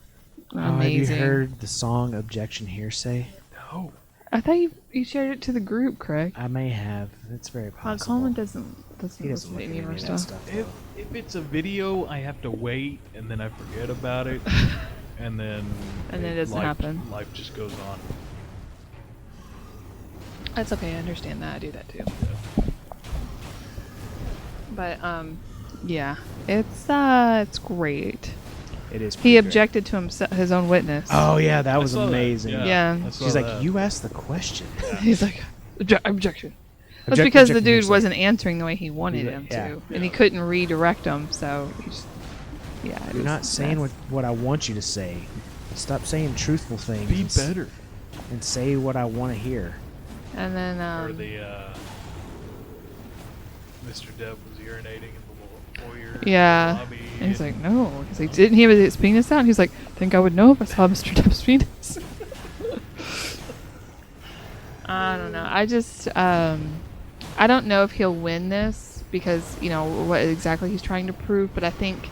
Have amazing. you heard the song Objection Hearsay? No. I thought you shared it to the group, Craig. I may have. It's very possible. Coleman doesn't He listen doesn't to look at any of our any of that stuff. stuff. If it's a video, I have to wait, and then I forget about it, and then And it doesn't happen. Life just goes on. That's okay. I understand that. I do that too. But yeah, it's great. It is. He pretty great. objected to his own witness. Oh yeah, that was I saw that, amazing. Yeah. I saw She's like, that. you asked the question. He's like, objection. That's Object- because the objection dude hearsay. wasn't answering the way he wanted Yeah, him yeah. to, and he couldn't redirect him. So he's, yeah. it You're was not saying mess. what I want you to say. Stop saying truthful things. Be and better. and say what I want to hear. And then Or the Mr. Depp was urinating in the foyer. yeah, Lobby, and he's like, no. He's like, didn't he have his penis out? And he's like, think I would know if I saw Mr. Depp's penis. I don't know. I just I don't know if he'll win this because what exactly he's trying to prove, but I think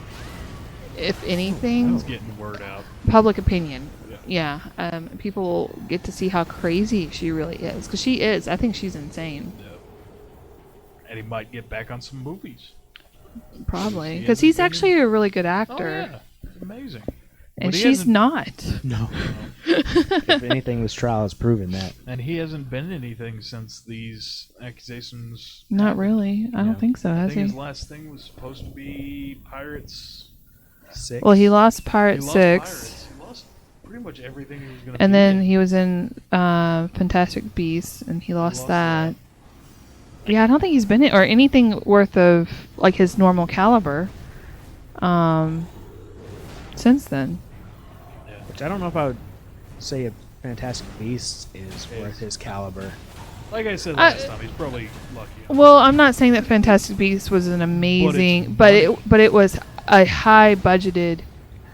if anything, He's getting word out. public opinion. Yeah. Yeah, people get to see how crazy she really is because she is. I think she's insane. Yeah. And he might get back on some movies. Probably He because hasn't he's been actually a really good Oh actor, yeah, it's amazing. and But he she's hasn't- not. No. If anything, this trial has proven that. And he hasn't been in anything since these accusations. Not happened. really. I Yeah. don't think so. I Has think his he? last thing was supposed to be Pirates. 6. Well, he lost He Pirate lost 6, Pirates. He lost pretty much everything he was going to. and then he was in Fantastic Beasts, and he lost lost that. Yeah, I don't think he's been in or anything worth of like his normal caliber. Since then. Which I don't know if I would say a Fantastic Beasts is worth his caliber. Like I said last time, he's probably lucky. Well, I'm not saying that Fantastic Beasts was an amazing, but it was a high budgeted.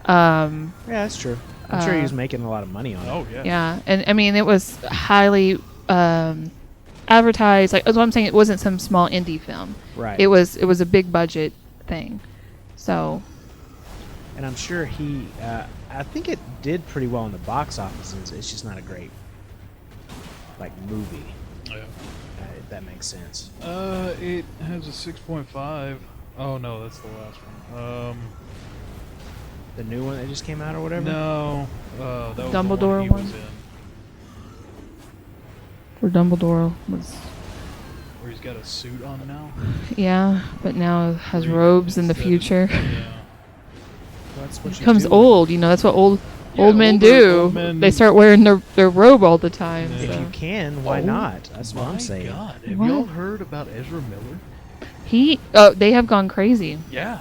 Yeah, that's true. I'm sure he was Uh, making a lot of money on it. Oh yeah. Yeah, and I mean it was highly advertised. Like that's what I'm saying. It wasn't some small indie film. Right. It was a big budget thing. So And I'm sure he, I think it did pretty well in the box offices. It's just not a great, movie. Yeah. If that makes sense. It has a 6.5. Oh no, that's the last one. The new one that just came out or whatever? No, that was Dumbledore the one he one? was in, for Dumbledore was where he's got a suit on now. yeah, but now has Where he- robes in the instead of- future. Yeah. That's what you Becomes do. old. That's what old Yeah, men older- do. old men- They start wearing their robe all the time. Yeah. If So. you can, why Oh, not? That's what I'm My saying. God, have What? y'all heard about Ezra Miller? They have gone crazy. Yeah.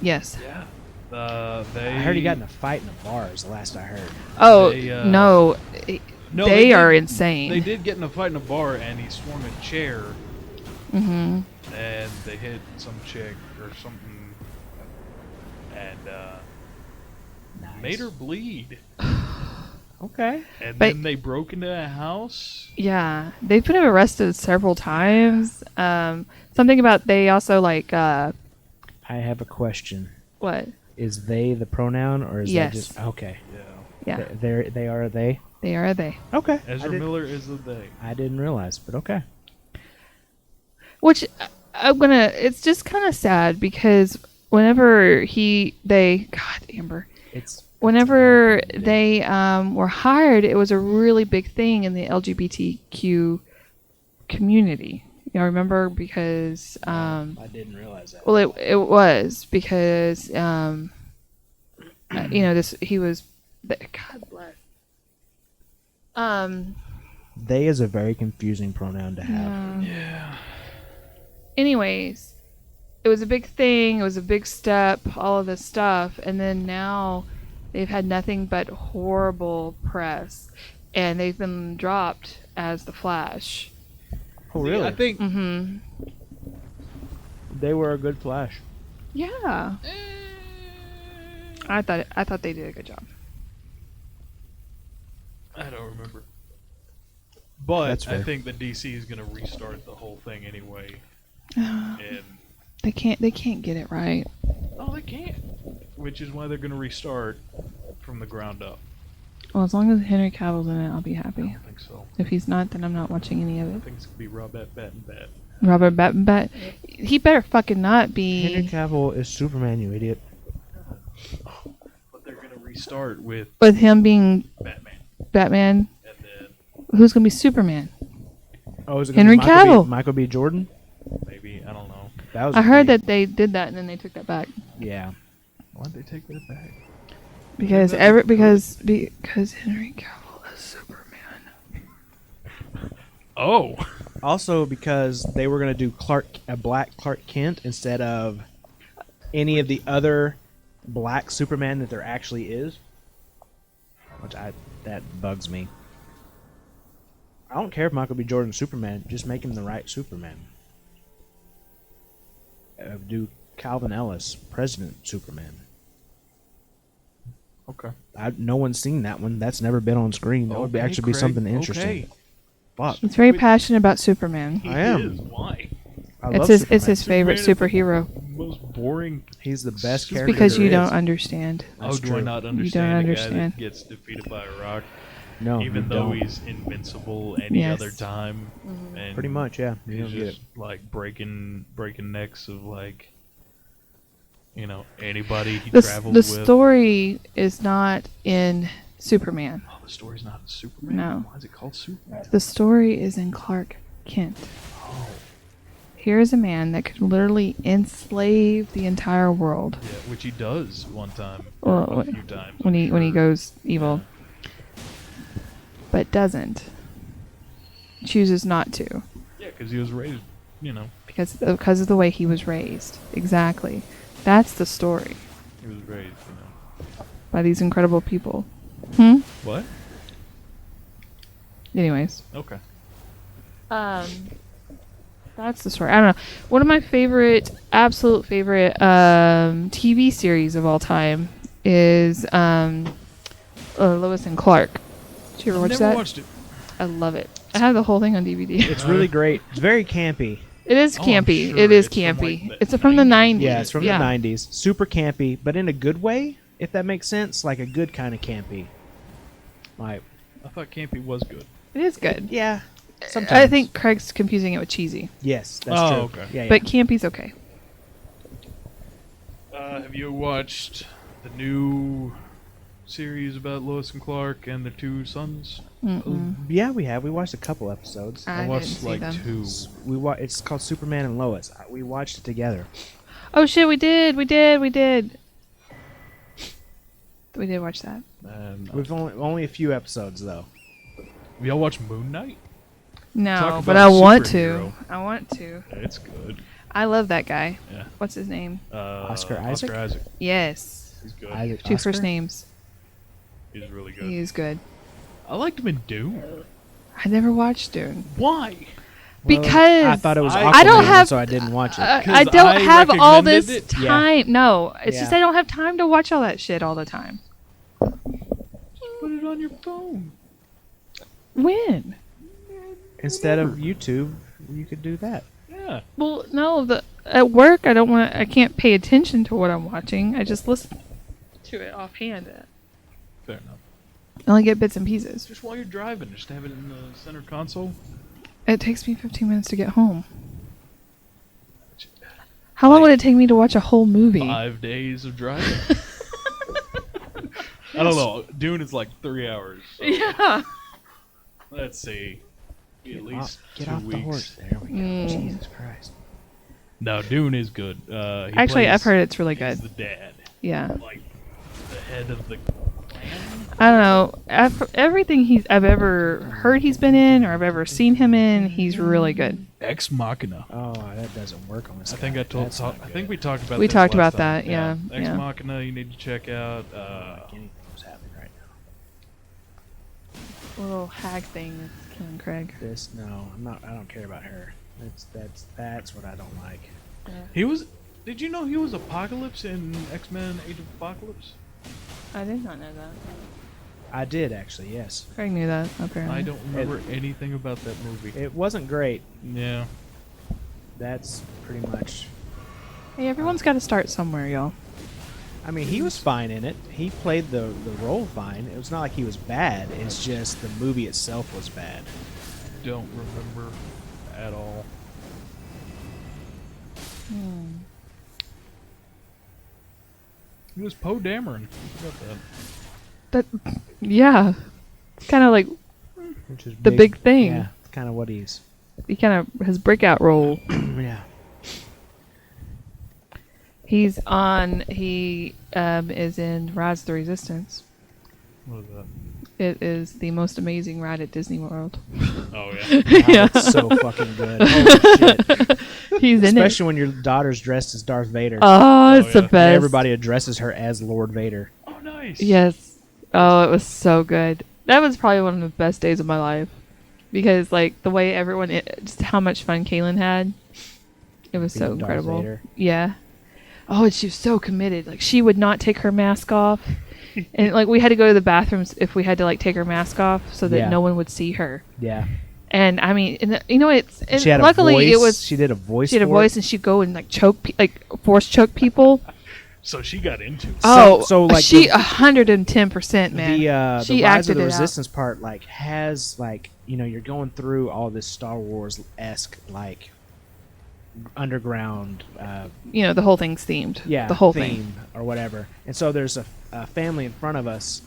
Yes. Yeah. I heard he got in a fight in a bar. Is the last I heard. Oh They, no, No, they are did- insane. They did get in a fight in a bar, and he swung a chair, Mm-hmm. and they hit some chick or something, and Nice. made her bleed. Okay. And But- then they broke into a house. Yeah, they've been arrested several times. Something about they also I have a question. what? Is they the pronoun or is Yes. that just okay? Yeah. Yeah, They are they. they are they. Okay. Ezra Miller is the they. I didn't realize, but okay. Which I'm gonna. It's just kind of sad because whenever God, Amber. It's Whenever they were hired, it was a really big thing in the LGBTQ community. Y'all remember because I didn't realize that. well it was because you know this he was God bless. They is a very confusing pronoun to have. Yeah. Anyways, it was a big thing. It was a big step. All of this stuff, and then now they've had nothing but horrible press, and they've been dropped as the Flash. Oh, really? I think Mm-hmm. They were a good Flash. Yeah. I thought they did a good job. I don't remember. But That's fair. I think that DC is going to restart the whole thing anyway. And They can't get it right. oh, they can't. Which is why they're going to restart from the ground up. Well, as long as Henry Cavill's in it, I'll be I happy. don't think so. If he's not, then I'm not watching any of I it. think it's going to be Robert Bat. Robert Bat, he better fucking not be. Henry Cavill is Superman, you idiot. But they're going to restart with With him being Batman. Batman, And then who's gonna be Superman? Oh, is it Henry gonna be Michael Cavill. Michael B. Jordan? maybe, I don't know. That was I a heard thing. that they did that and then they took that back Yeah. Why'd they take that back? because Maybe that was because Henry Cavill is Superman. Oh. Also, because they were gonna do a black Clark Kent instead of any of the other black Superman that there actually is, that bugs me. I don't care if Michael B. Jordan's Superman, just make him the right Superman. Do Calvin Ellis, President Superman. Okay. No one's seen that one. That's never been on screen. That would Okay, actually be Craig, something interesting. okay. Fuck. He's very passionate about Superman. He I am. is. Why? I It's love his Superman. it's his favorite Superman superhero. Most boring. He's the best It's character. Because you there don't is. understand. That's Oh, do I true. not You understand don't a guy understand. that gets defeated by a rock, No, even you though don't. he's invincible any Yes. other time? And Pretty much, yeah. You he's don't get just like breaking necks of like, you know, anybody he travels The with. story is not in Superman. Oh, the story's not in Superman. No. Why is it called Superman? The story is in Clark Kent. Oh, Here is a man that could literally enslave the entire world yeah, which he does one time, Well, or a wh- few times. when I'm he sure. goes evil, but doesn't. Chooses not to Yeah, because he was raised, you know, because of the way he was raised. Exactly. That's the story he was raised, you know. by these incredible people. Hmm. What? Anyways, Okay. that's the story. I don't know. One of my absolute favorite TV series of all time is Lois and Clark. Did you ever watch Never that? watched it. I love it. I have the whole thing on DVD. It's really great. It's very campy. It is Oh, I'm campy. sure. It is It's from, campy. like, the It's from the 90s. Yeah, it's from the 90s. Super campy, but in a good way, if that makes sense. Like a good kind of campy. Like, I thought Campy was good. It is good. yeah. Sometimes. I think Craig's confusing it with cheesy. Yes, that's Oh, true. okay. Yeah, yeah. But campy's okay. Have you watched the new series about Lois and Clark and their two sons? Yeah, we have. We watched a couple episodes. I watched didn't see like them. two. It's called Superman and Lois. We watched it together. Oh shit, we did watch that. And We've only a few episodes though. have y'all watched Moon Knight? No, Talk but about I a want to. superhero. I want to. It's good. I love that guy. Yeah. What's his name? Oscar Isaac? Oscar Isaac. Yes. He's good. Isaac Two Oscar? first names. He's really good. He is good. I liked him in Dune. I never watched Dune. Why? Well, Because I thought it was I- Aquaman, I don't have- so I didn't watch it. I 'Cause don't I have all recommended this it. Yeah. time. No, it's just Yeah. I don't have time to watch all that shit all the time. Put it on your phone. When? Instead of YouTube, you could do that. Yeah. Well, no. At work, I can't pay attention to what I'm watching. I just listen to it offhand. Fair enough. I only get bits and pieces. Just while you're driving, just have it in the center console. It takes me 15 minutes to get home. How long would it take me to watch a whole movie? 5 days of driving. I don't know. Dune is like 3 hours. So Yeah. let's see. at least Get 2 off weeks. the horse. There we go. Mm. Jesus Christ. No, Dune is good. Actually, I've heard it's really He's good. the dad, Yeah. like the head of the clan. I don't know. Everything I've ever heard he's been in or I've ever seen him in, he's really good. Ex Machina. Oh, that doesn't work on this I guy. think I told. That's not I think we good. talked about. We this talked last about time. that, yeah, Ex yeah. Machina. You need to check out. I can't even know what's happening right now. Little hag thing that's killing Craig. This no, I'm not. I don't care about her. That's what I don't like. He was. Did you know he was Apocalypse in X-Men: Age of Apocalypse? I did not know that. I did actually. Yes, Craig knew that, apparently. I don't remember anything about that movie. it wasn't great. Yeah. That's pretty much. Hey, everyone's got to start somewhere, y'all. I mean, he was fine in it. He played the role fine. It was not like he was bad. It's just the movie itself was bad. Don't remember at all. He was Poe Dameron. What about that? That, yeah. It's kind of like Which is the big thing. Yeah, kind of what he's. He kind of his breakout role. Yeah. He is in Rise of the Resistance. What is that? It is the most amazing ride at Disney World. Oh yeah. Wow, that's so fucking good. Holy shit. He's in it. Especially when your daughter's dressed as Darth Vader. Oh, it's Oh, the yeah. best. Everybody addresses her as Lord Vader. Oh nice. Yes. Oh, it was so good. That was probably one of the best days of my life. Because, like, the way just how much fun Kaylin had. It was so Being Darth incredible. Vader. Yeah. Oh, and she was so committed. Like, she would not take her mask off. And, like, we had to go to the bathrooms if we had to, like, take her mask off so that Yeah. no one would see her. Yeah. And, I mean, you know, and She had luckily a voice. it was, She did a voice. she had a for voice it. and she'd go and, like, force choke people. So she got into it. So, like, she the- 110%, man. The She Rise of acted the it out. Resistance part has you're going through all this Star Wars esque underground You know, the whole thing's themed. the whole theme thing. or whatever. And so there's a family in front of us,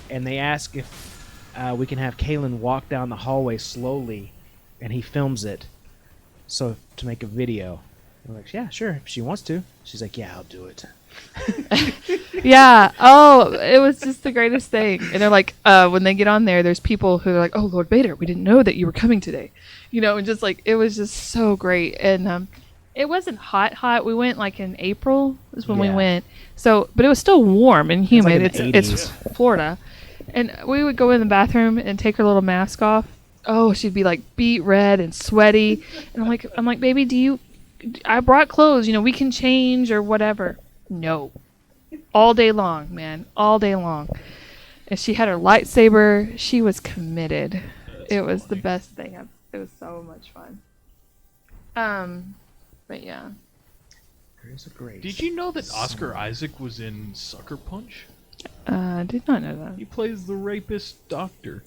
and they ask if we can have Kaylin walk down the hallway slowly, and he films it, so to make a video. We're like, yeah, sure, if she wants to. She's like, yeah, I'll do it. Yeah. Oh, it was just the greatest thing. And they're like, when they get on there, there's people who are like, "Oh, Lord Vader, we didn't know that you were coming today," you know, and just like it was just so great. And it wasn't hot. We went like in April is when we Yeah. went. So, but it was still warm and like humid. in the It's 80s. Florida, and we would go in the bathroom and take her little mask off. Oh, she'd be like beet red and sweaty, and I'm like, baby, I brought clothes. You know, we can change or whatever. No. All day long, man. All day long. And she had her lightsaber. She was committed. It was the best thing. It was so much fun. But yeah. There's a grace. Did you know that Oscar Isaac was in Sucker Punch? I did not know that. He plays the rapist doctor.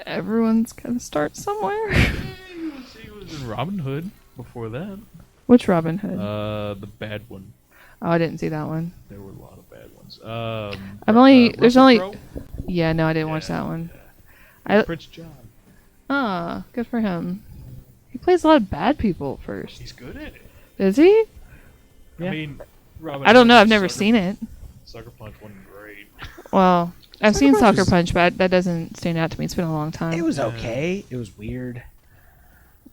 Everyone's gonna start somewhere. He was in Robin Hood before that. Which Robin Hood? The bad one. Oh, I didn't see that one. There were a lot of bad ones. There's Russell only- Crowe? Yeah, no, I didn't watch that one. Prince John. Good for him. He plays a lot of bad people first. He's good at it. Is he? Yeah. I mean, Robin I don't Hood know. I've and never Sucker- seen it. Sucker Punch wasn't great. Well, I've Sucker seen Punch Soccer was- Punch, but that doesn't stand out to me. It's been a long time. It was okay. It was weird.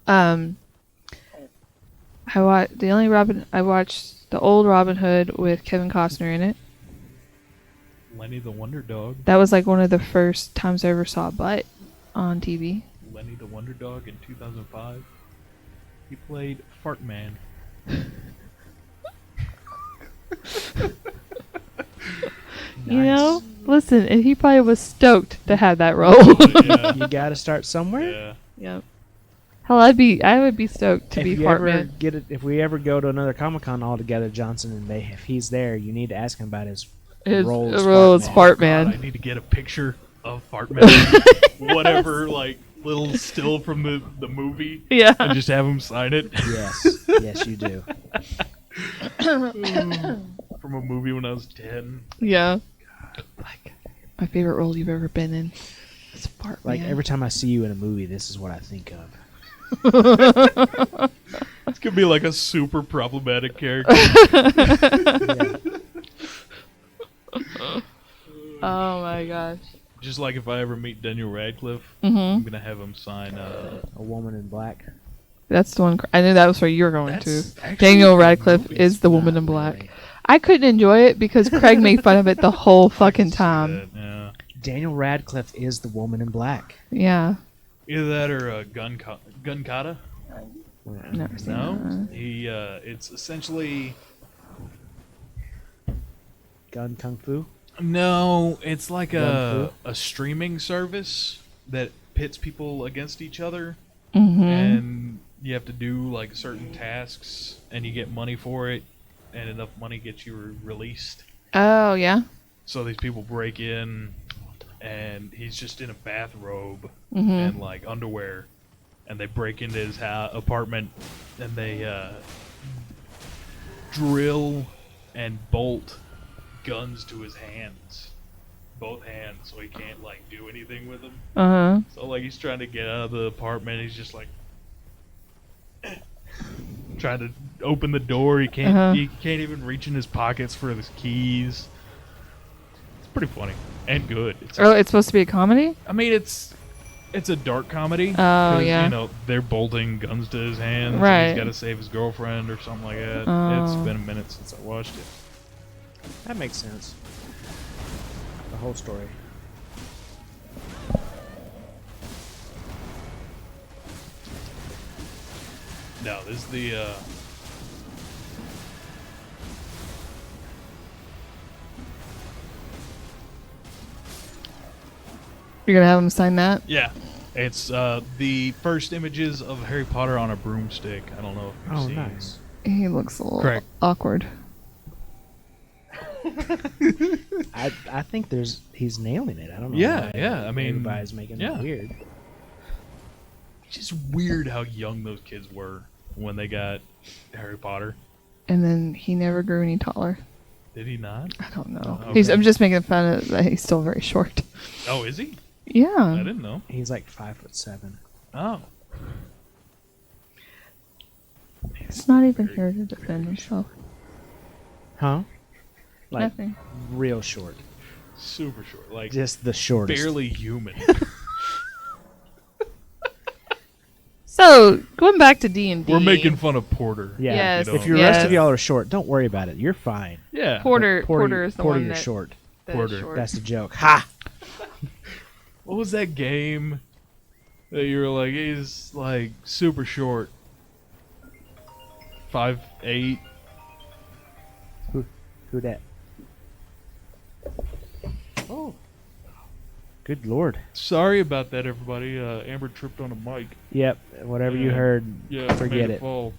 I watched the old Robin Hood with Kevin Costner in it. Lenny the Wonder Dog. That was like one of the first times I ever saw a butt on TV. Lenny the Wonder Dog in 2005. He played Fart Man. You know, listen, and he probably was stoked to have that role. Yeah. You got to start somewhere. Yeah. Yep. Hell, I would be stoked to be If you Fart ever Man. get it, if we ever go to another Comic Con all together, Johnson, and if he's there, you need to ask him about his His role as role as Fart Fart God, I Man. need to get a picture of Fart Man. Whatever, like, little still from the movie. Yeah. And just have him sign it. Yes, yes, you do. From a movie when I was 10. Yeah. My favorite role you've ever been in. Smart Like man. every time I see you in a movie, this is what I think of. It's gonna be like a super problematic character. Yeah. Oh my gosh. Just like if I ever meet Daniel Radcliffe, Mm-hmm. I'm gonna have him sign. A woman in black. That's the one. I knew that was where you were going to. That's actually Daniel a good Radcliffe movie. is the Woman Not in Black. really. I couldn't enjoy it because Craig made fun of it the whole fucking time. Yeah. Daniel Radcliffe is the woman in black. Yeah. Either that or Gun Kata. Never seen No, that. he. It's essentially. Gun Kung Fu. No, it's like Gun a streaming service that pits people against each other, Mm-hmm. and you have to do like certain tasks, and you get money for it, and enough money gets you released. Oh yeah. So these people break in, and he's just in a bathrobe Mm-hmm. and like underwear, and they break into his apartment, and they drill and bolt guns to his hands, both hands, so he can't like do anything with them. Uh huh. So like he's trying to get out of the apartment, he's just like trying to open the door. He can't. Uh-huh. He can't even reach in his pockets for his keys. It's pretty funny and good. Oh, it's supposed to be a comedy. I mean, it's a dark comedy. Oh, 'cause, yeah. You know, they're bolting guns to his hands. And Right. he's got to save his girlfriend or something like that. Oh. It's been a minute since I watched it. That makes sense. The whole story. No, this is the. You're gonna have him sign that. Yeah, it's the first images of Harry Potter on a broomstick. I don't know if you've Oh, seen. nice. He looks a little Correct. awkward. I think he's nailing it. I don't know. Yeah, why yeah, I mean, everybody's making yeah. it weird. It's just weird how young those kids were when they got Harry Potter. And then he never grew any taller. Did he not? I don't know. Oh, okay. I'm just making fun of that. He's still very short. Oh, is he? I Yeah. didn't know. He's like 5'7". Oh, He's not even here to defend himself. Huh? Like Nothing. real short. super short, like Just the shortest. barely human. So going back to D&D. We're making fun of Porter. Yeah. Yes. You know. If your Yes. rest of y'all are short, don't worry about it. You're fine. Yeah. Porter. But Porter is the Porter, one you're that, short. that is Porter. short. That's the joke. Ha! What was that game that you were like? He's like super short, 5'8". Who that? Oh. Good lord. Sorry about that, everybody. Amber tripped on a mic. Yep. Whatever you Yeah. heard, Yeah, forget made it. Fall.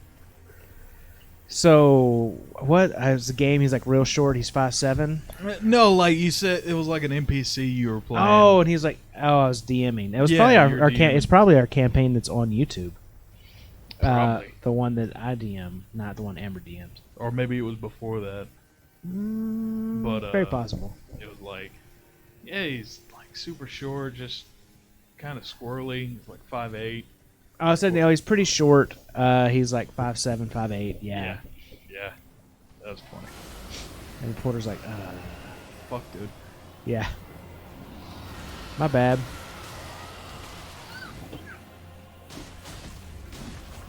So, what? It's a game. He's like real short. He's 5'7". No, like you said, it was like an NPC you were playing. Oh, and he's like, oh, I was DMing. It was Yeah, probably you were our DMing. it's probably our campaign that's on YouTube. Probably. The one that I DM, not the one Amber DM'd. Or maybe it was before that. But, Very possible. It was like, yeah, he's like super short, just kind of squirrely. He's like 5'8". Oh, I said no. He's pretty short. He's like 5'7", 5'8". Yeah. Yeah. That was funny. And Porter's like, Fuck, dude. yeah. My bad.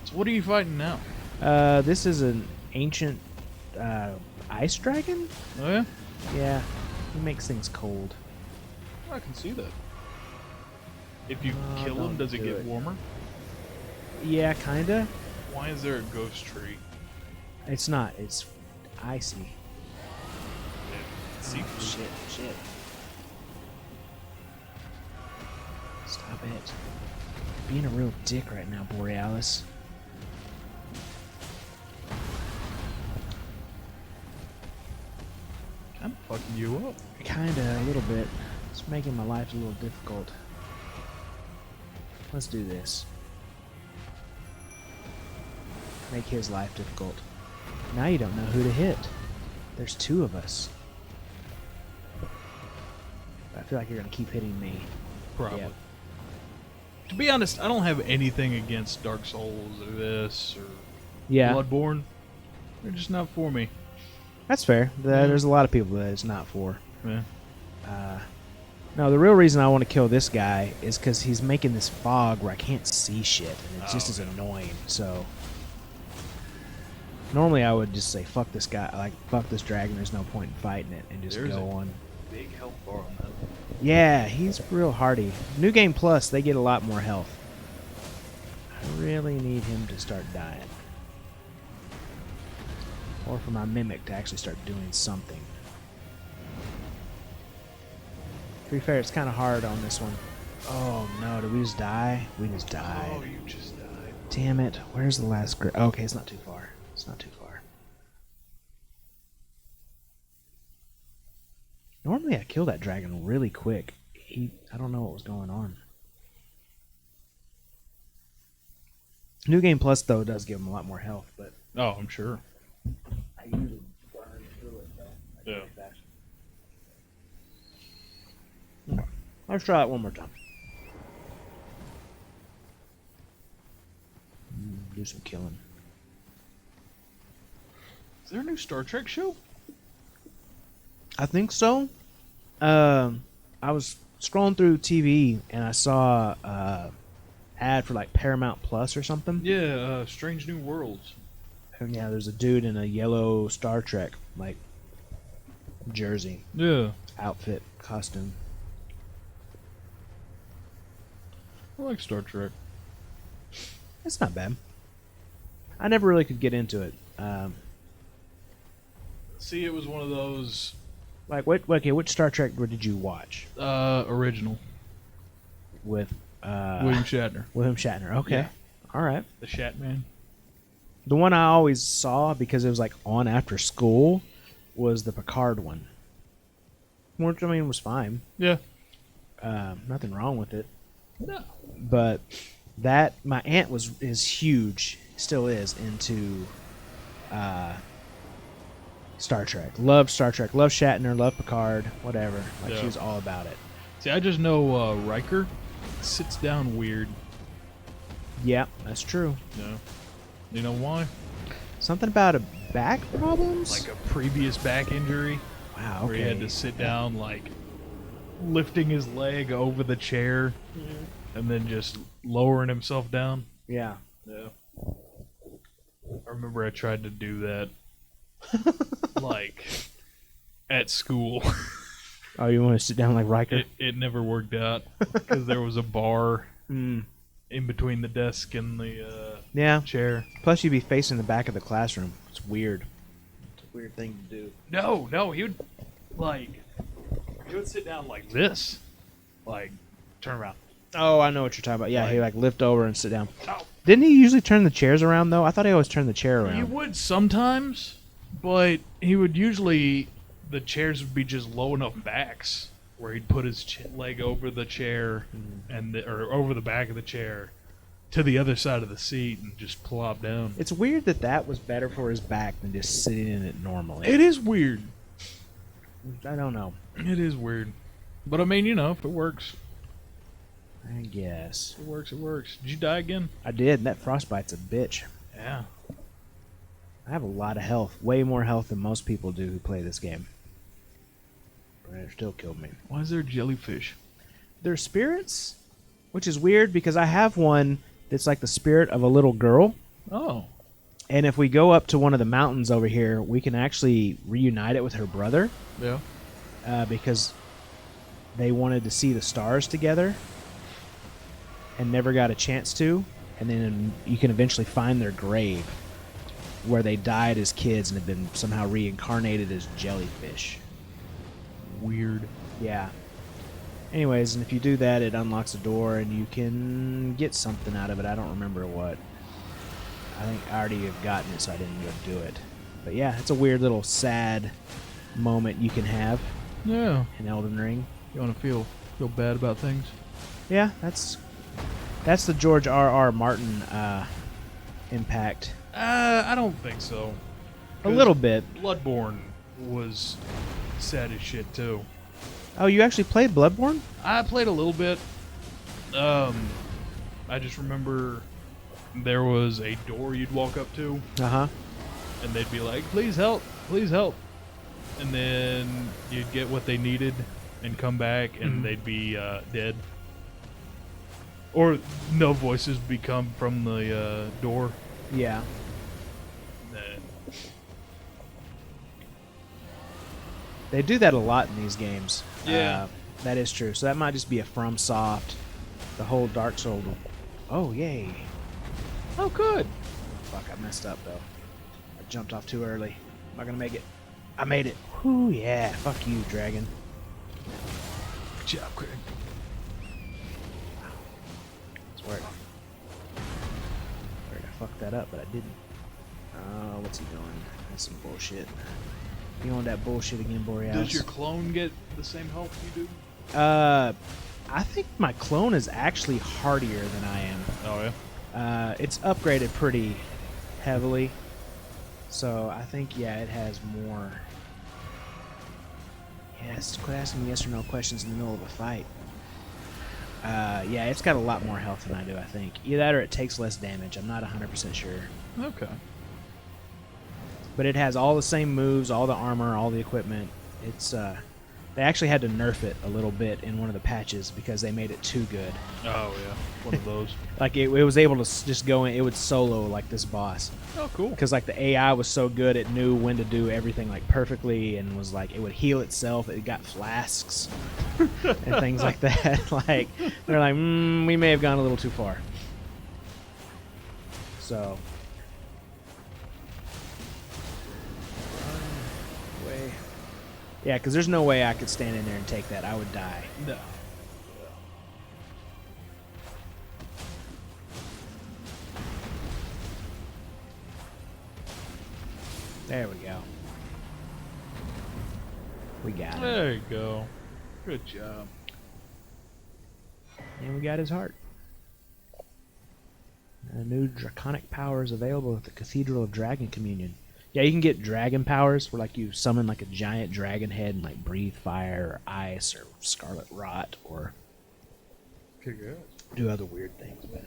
So what are you fighting now? This is an ancient ice dragon. Oh yeah, Yeah, he makes things cold. I can see that. If you No, kill him, don't does it do get it. warmer? Yeah, kinda. Why is there a ghost tree? It's not. It's icy. See, Shit. Stop it. Being a real dick right now, Borealis. kind of fucking you up. Kinda, a little bit. It's making my life a little difficult. Let's do this. Make his life difficult. Now you don't know who to hit. There's two of us. I feel like you're gonna keep hitting me. Probably. Yeah. To be honest, I don't have anything against Dark Souls or this or Yeah, Bloodborne. They're just not for me. that's fair. There's a lot of people that it's not for. Yeah. No, the real reason I want to kill this guy is because he's making this fog where I can't see shit, and it just is annoying. So normally I would just say fuck this guy, like fuck this dragon. There's no point in fighting it, and just There's go a- on. Big health bar on that. Yeah, he's real hardy. New Game Plus, they get a lot more health. I really need him to start dying, or for my mimic to actually start doing something. To be fair, it's kind of hard on this one. Oh no, did we just die? We just died. Oh, you just died. Damn it. Where's the last okay, it's not too far. It's not too far. Normally I kill that dragon really quick. I don't know what was going on. New Game Plus, though, does give him a lot more health, but Oh, I'm sure. I usually burn through it, though. Yeah. Let's try it one more time. Do some killing. Is there a new Star Trek show? I think so. I was scrolling through TV and I saw ad for like Paramount Plus or something. Yeah, Strange New Worlds. And yeah, there's a dude in a yellow Star Trek like jersey, Yeah. outfit, costume. I like Star Trek. It's not bad. I never really could get into it. See, it was one of those Like what? Okay, which Star Trek did you watch original with William Shatner. William Shatner? Okay, Yeah. all right. The Shatman. The one I always saw because it was like on after school was the Picard one, which I mean was fine. Yeah. Nothing wrong with it. No. But that my aunt is huge, still is into Star Trek. Loved Star Trek. Loved Shatner. Loved Picard. Whatever. Like Yeah. she was all about it. See, I just know Riker sits down weird. Yeah, that's true. Yeah. You know why? Something about a back problems. Like a previous back injury wow. Okay. where he had to sit down, like lifting his leg over the chair and then just lowering himself down. Yeah. Yeah. I remember I tried to do that, like, at school. Oh, you want to sit down like Riker? It never worked out because there was a bar Mm. in between the desk and the Yeah. chair. Plus, you'd be facing the back of the classroom. It's weird. It's a weird thing to do. No, he would, like, he would sit down like this. Like, turn around. Oh, I know what you're talking about. Yeah, he like lift over and sit down. Oh. Didn't he usually turn the chairs around though? I thought he always turned the chair around. He would sometimes, but he would usually, the chairs would be just low enough backs where he'd put his leg over the chair and or over the back of the chair to the other side of the seat and just plop down. It's weird that was better for his back than just sitting in it normally. It is weird. I don't know. It is weird. But I mean, you know, if it works, I guess. it works, it works. Did you die again? I did. And that frostbite's a bitch. Yeah. I have a lot of health. Way more health than most people do who play this game. But it still killed me. Why is there jellyfish? They're spirits, which is weird because I have one that's like the spirit of a little girl. Oh. And if we go up to one of the mountains over here, we can actually reunite it with her brother Yeah. because they wanted to see the stars together and never got a chance to. And then you can eventually find their grave where they died as kids and have been somehow reincarnated as jellyfish. Weird. Yeah. Anyways, and if you do that, it unlocks a door and you can get something out of it. I don't remember what. I think I already have gotten it, so I didn't go do it. But yeah, it's a weird little sad moment you can have Yeah. in Elden Ring. You want to feel bad about things? Yeah, that's the George R.R. Martin impact. I don't think so. A little bit. Bloodborne was sad as shit too. Oh, you actually played Bloodborne? I played a little bit. I just remember there was a door you'd walk up to, Uh-huh. and they'd be like, "Please help, please help," and then you'd get what they needed and come back, and they'd be dead, or no voices become from the door. Yeah. Then They do that a lot in these games. Yeah. That is true. So that might just be a FromSoft, the whole Dark Souls. Oh, yay. oh, good. Fuck, I messed up, though. I jumped off too early. Am I going to make it? I made it. Whoo, yeah. Fuck you, dragon. Good job, Craig. Swear. I fucked that up, but I didn't. Oh, what's he doing? That's some bullshit. You want that bullshit again, Borealis? Does your clone get the same health you do? I think my clone is actually hardier than I am. Oh yeah. It's upgraded pretty heavily, so I think it has more. Yes, quit asking me yes or no questions in the middle of a fight. It's got a lot more health than I do. I think either that or it takes less damage. I'm not 100% sure, Okay. but it has all the same moves, all the armor, all the equipment. It's they actually had to nerf it a little bit in one of the patches because they made it too good. Oh yeah. One of those. Like it was able to just go in. It would solo like this boss. Oh cool. Because like the AI was so good, it knew when to do everything like perfectly, and was like it would heal itself. It got flasks and things like that. Like they're like, we may have gone a little too far. So, way, yeah, because there's no way I could stand in there and take that. I would die. No. There we go. We got him. There you go. Good job. And we got his heart. New draconic powers available at the Cathedral of Dragon Communion. Yeah, you can get dragon powers where like you summon like a giant dragon head and like breathe fire or ice or scarlet rot or Good. do other weird things. But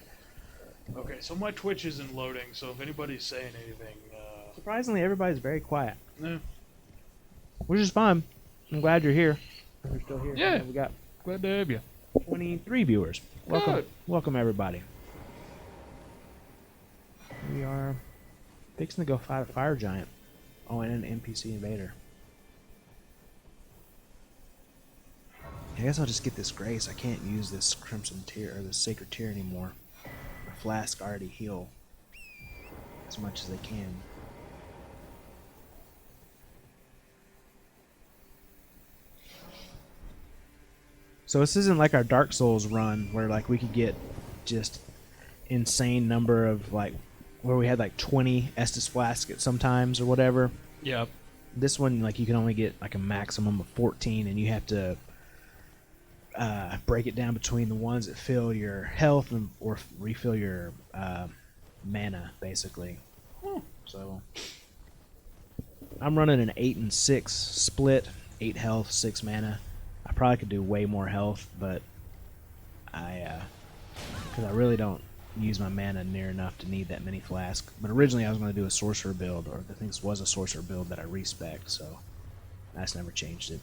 Okay, so my Twitch isn't loading, so if anybody's saying anything, surprisingly, everybody's very quiet, eh, which is fine. I'm glad you're here. You're still here. Yeah. We got glad to have you. 23 viewers. Welcome, Good. welcome everybody. We are fixing to go fight a fire giant. Oh, and an NPC invader. I guess I'll just get this grace. I can't use this crimson tear or this sacred tear anymore. The flask already heal as much as they can. So this isn't like our Dark Souls run where like we could get just insane number of like where we had like 20 Estus flasks at sometimes or whatever. Yep. This one like you can only get like a maximum of 14 and you have to break it down between the ones that fill your health and, or refill your mana basically. So I'm running an 8 and 6 split, 8 health, 6 mana. I probably could do way more health, but because I really don't use my mana near enough to need that many flasks. But originally I was going to do a sorcerer build, or I think this was a sorcerer build that I respec, so that's never changed it.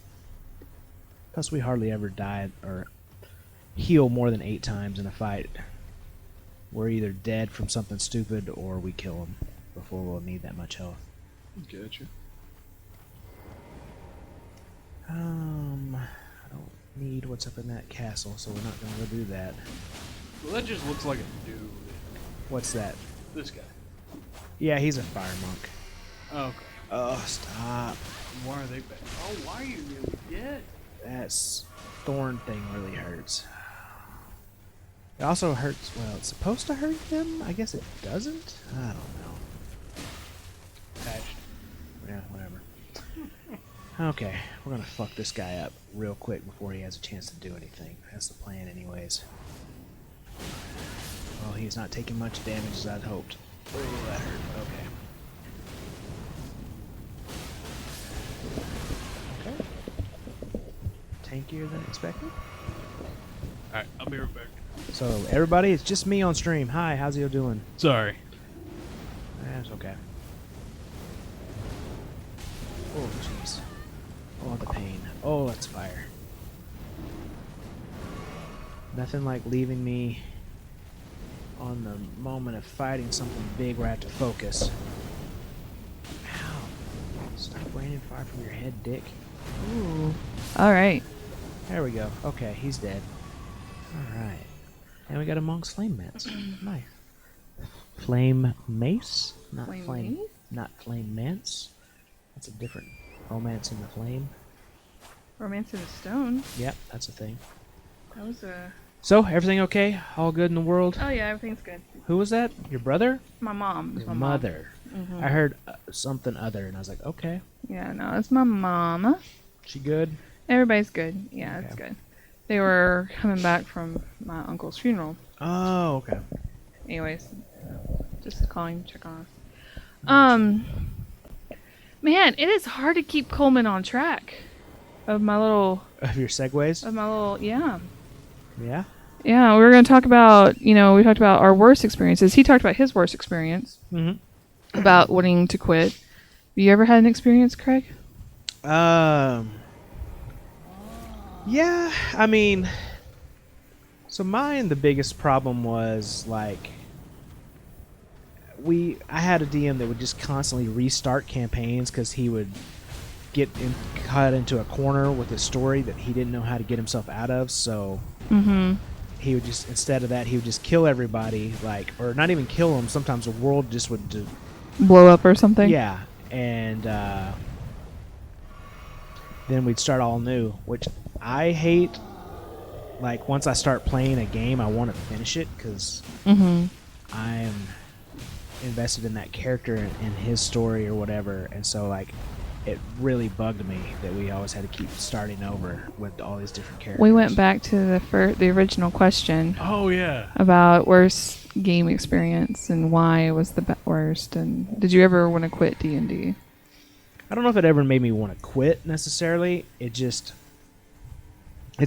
Plus we hardly ever die or heal more than 8 times in a fight. We're either dead from something stupid or we kill them before we'll need that much health. Gotcha. I don't need what's up in that castle, so we're not going to go do that. Well, that just looks like a dude. What's that? This guy. Yeah, he's a fire monk. Okay. Oh, stop. Why are they bad? Oh, why are you really dead? That thorn thing really hurts. It also hurts, well, it's supposed to hurt them? I guess it doesn't? I don't know. Patched. Yeah, whatever. Okay, we're gonna fuck this guy up real quick before he has a chance to do anything. That's the plan anyways. Well, he's not taking much damage as I'd hoped. Oh, that hurt. Okay. Tankier than expected. Alright, I'll be right back. So everybody, it's just me on stream. Hi, how's you doing? Sorry. That's okay. Oh jeez. Oh the pain. Oh, that's fire. Nothing like leaving me on the moment of fighting something big where I have to focus. Ow. Stop raining fire from your head, dick. Ooh. All right. There we go. Okay, he's dead. Alright. And we got a monk's flame mace. Nice. Flame mace? Not Flame flame. mace? Not flame mance. That's a different romance in the flame. Romance in the Stone. Yep, that's a thing. That was a. So, everything okay? All good in the world? Oh yeah, everything's good. Who was that? Your brother? My mom. It's Your my mom. mother. Mhm. I heard something other, and I was like, okay. Yeah, no, it's my mama. She good? Everybody's good. Yeah, it's Okay. good. They were coming back from my uncle's funeral. Oh, okay. Anyways, just calling to check on us. Man, it is hard to keep Coleman on track. Of my little, Of your segues? yeah. Yeah? Yeah, we were going to talk about, we talked about our worst experiences. He talked about his worst experience Mm-hmm. about wanting to quit. Have you ever had an experience, Craig? Yeah, I mean, so mine, the biggest problem was like, I had a DM that would just constantly restart campaigns because he would cut into a corner with a story that he didn't know how to get himself out of. So Mm-hmm. he would just, instead of that, he would just kill everybody, like, or not even kill them. Sometimes the world just would Blow up or something? yeah, and then we'd start all new, which I hate. Like, once I start playing a game, I want to finish it because Mm-hmm. I'm invested in that character and his story or whatever, and so like it really bugged me that we always had to keep starting over with all these different characters. We went back to the original question Oh yeah. about worst game experience and why it was the worst. And did you ever want to quit D&D? I don't know if it ever made me want to quit necessarily. It's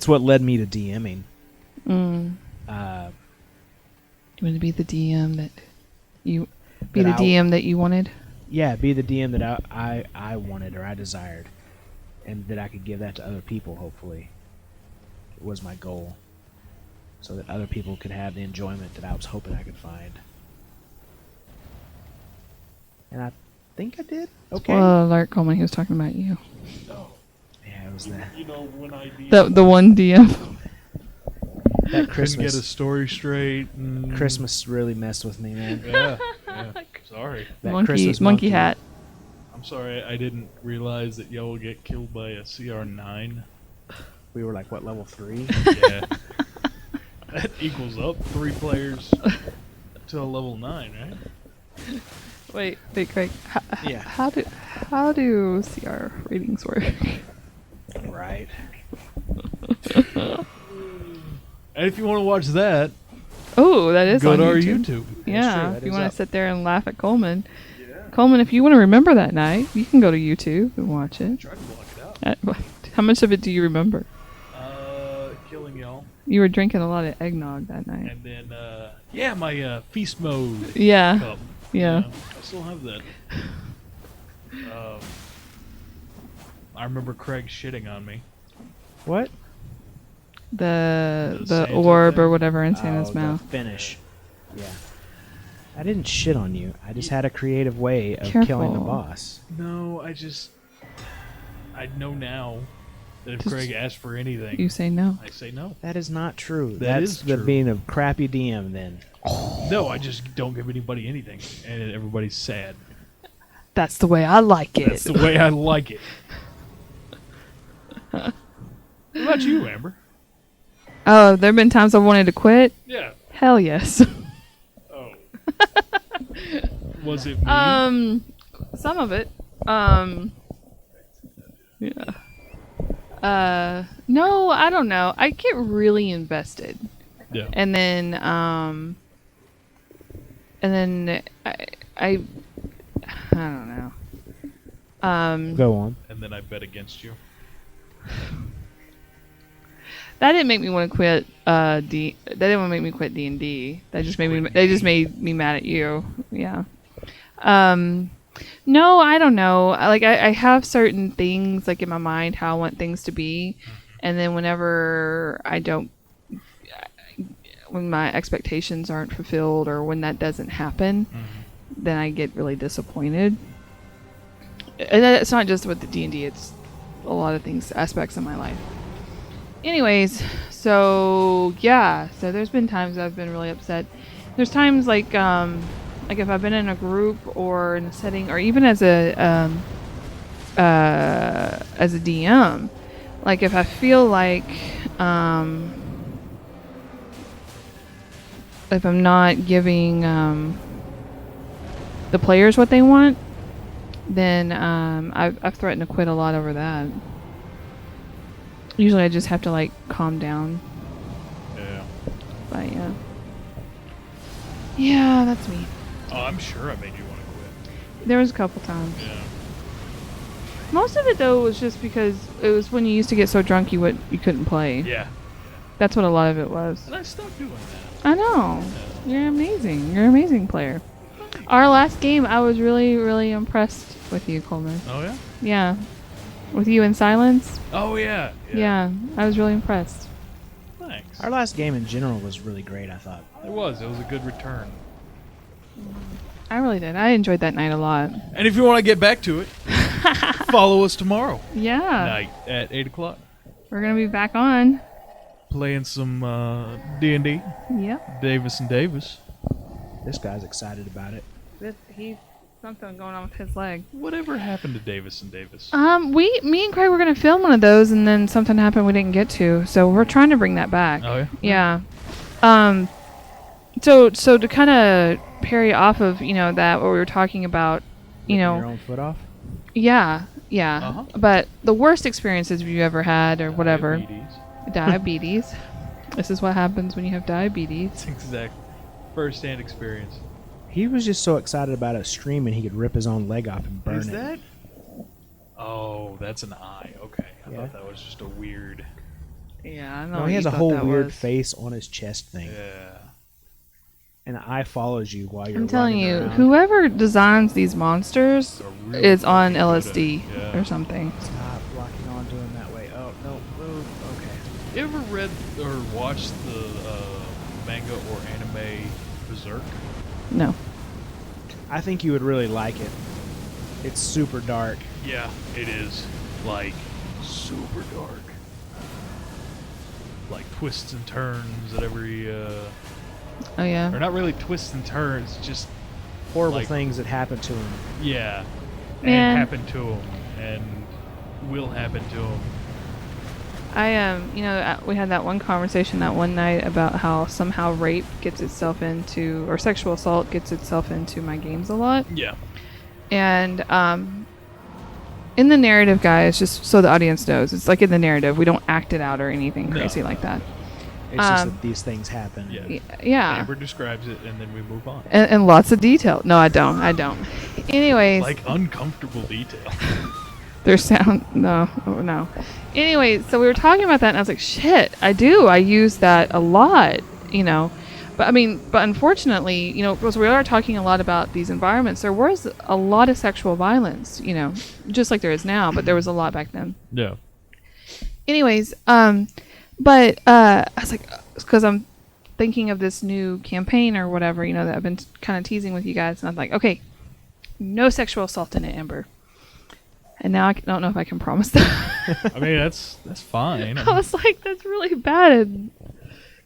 what led me to DMing. Mm. Uh, You want to be the DM that you wanted? yeah, be the DM that I wanted or I desired, and that I could give that to other people. Hopefully, was my goal, so that other people could have the enjoyment that I was hoping I could find. And I think I did. Okay. Spoiler alert, Coleman, he was talking about you. Yeah, it was that. You know when I The one DM. That couldn't Christmas. get a story straight. And Christmas really messed with me, man. Yeah. Sorry. That Christmas monkey hat. I'm sorry. I didn't realize that y'all will get killed by a CR9. We were like, what, level 3? Yeah. That equals up 3 players to a level 9, right? Wait, Craig. Yeah. How do CR ratings work? Right. And if you want to watch that, Oh, that is go on to our YouTube. YouTube. Yeah, true, that if you is want up. to sit there and laugh at Coleman. Coleman, if you want to remember that night, you can go to YouTube and watch it. Try to block it out. How much of it do you remember? Killing y'all. You were drinking a lot of eggnog that night. And then, my feast mode Yeah. cup. Yeah. I still have that. I remember Craig shitting on me. What? The Santa orb thing? or whatever in Santa's the mouth. finish. Yeah. I didn't shit on you. I just had a creative way of killing the Careful. boss. No, I know now that if Just- Craig asks for anything, You say no. I say no. That is not true. That That's is the true. being a crappy DM then. No, I just don't give anybody anything, and everybody's sad. That's the way I like it. That's the way I like it. What about you, Amber? Oh, there have been times I wanted to quit. Yeah. Hell yes. Oh. Was it me? Some of it. Yeah. No, I don't know. I get really invested, Yeah. and then I don't know. Go on. And then I bet against you. That didn't make me want to quit. That didn't want to make me quit D&D. That just made me. They just made me mad at you. Yeah. No, I don't know. I have certain things like in my mind how I want things to be, and then whenever I don't, when my expectations aren't fulfilled or when that doesn't happen, then I get really disappointed. And it's not just with the D&D; it's a lot of things, aspects of my life. Anyways, so yeah, so there's been times I've been really upset. There's times like if I've been in a group or in a setting, or even as a DM, like if I feel like if I'm not giving the players what they want, then I've threatened to quit a lot over that. Usually I just have to like calm down. Yeah. But yeah. Yeah, that's me. Oh, I'm sure I made you want to quit. There was a couple times. Yeah. Most of it though was just because it was when you used to get so drunk you couldn't play. Yeah. That's what a lot of it was. And I stopped doing that. I know. You're amazing. You're an amazing player. Our last game, I was really, really impressed with you, Coleman. Oh yeah. Yeah. With you in silence. Oh yeah. Yeah, I was really impressed. Thanks. Our last game in general was really great, I thought. It was a good return. I really did. I enjoyed that night a lot. And if you want to get back to it, follow us tomorrow Yeah. night at 8:00. We're going to be back on. Playing some D&D. Yep. Davis and Davis. This guy's excited about it. He's something going on with his leg. Whatever happened to Davis and Davis? Me and Craig were going to film one of those, and then something happened we didn't get to. So we're trying to bring that back. Oh yeah. Yeah. So to kind of parry off of that what we were talking about, Ripping your own foot off? Yeah. Uh-huh. But the worst experiences you ever had or whatever. Diabetes. This is what happens when you have diabetes. Exactly. First-hand experience. He was just so excited about us streaming he could rip his own leg off and burn Is it. that? Oh, that's an eye. Okay. I Yeah. thought that was just a weird. Yeah, I know. No, what he has you a thought whole that weird was. face on his chest thing. Yeah. And the eye follows you while you're I'm telling running you, around. whoever designs these monsters A really is on fucking good LSD yeah. or something. Stop walking onto him that way. Oh, no, move. Okay. You ever read or watched the manga or anime Berserk? No. I think you would really like it. It's super dark. Yeah, it is. Like, super dark. Like, twists and turns at every, Oh yeah. or not really twists and turns, just, Horrible Like- things that happen to him. yeah. Man. And happen to him. And will happen to him. We had that one conversation that one night about how somehow rape gets itself into, or sexual assault gets itself into my games a lot. Yeah. And in the narrative, guys, just so the audience knows, it's like in the narrative, we don't act it out or anything No. crazy like that. It's just that these things happen. Yeah. Yeah. Amber describes it, and then we move on. And lots of detail. No, I don't. Anyways. Like, uncomfortable detail. Their sound, no. Anyway, so we were talking about that, and I was like, shit, I do. I use that a lot, But unfortunately, because we are talking a lot about these environments, there was a lot of sexual violence, just like there is now, but there was a lot back then. Yeah. Anyways, but I was like, because I'm thinking of this new campaign or whatever, that I've been kind of teasing with you guys, and I'm like, okay, no sexual assault in it, Amber. And now I don't know if I can promise that. I mean, that's fine. I was like, that's really bad.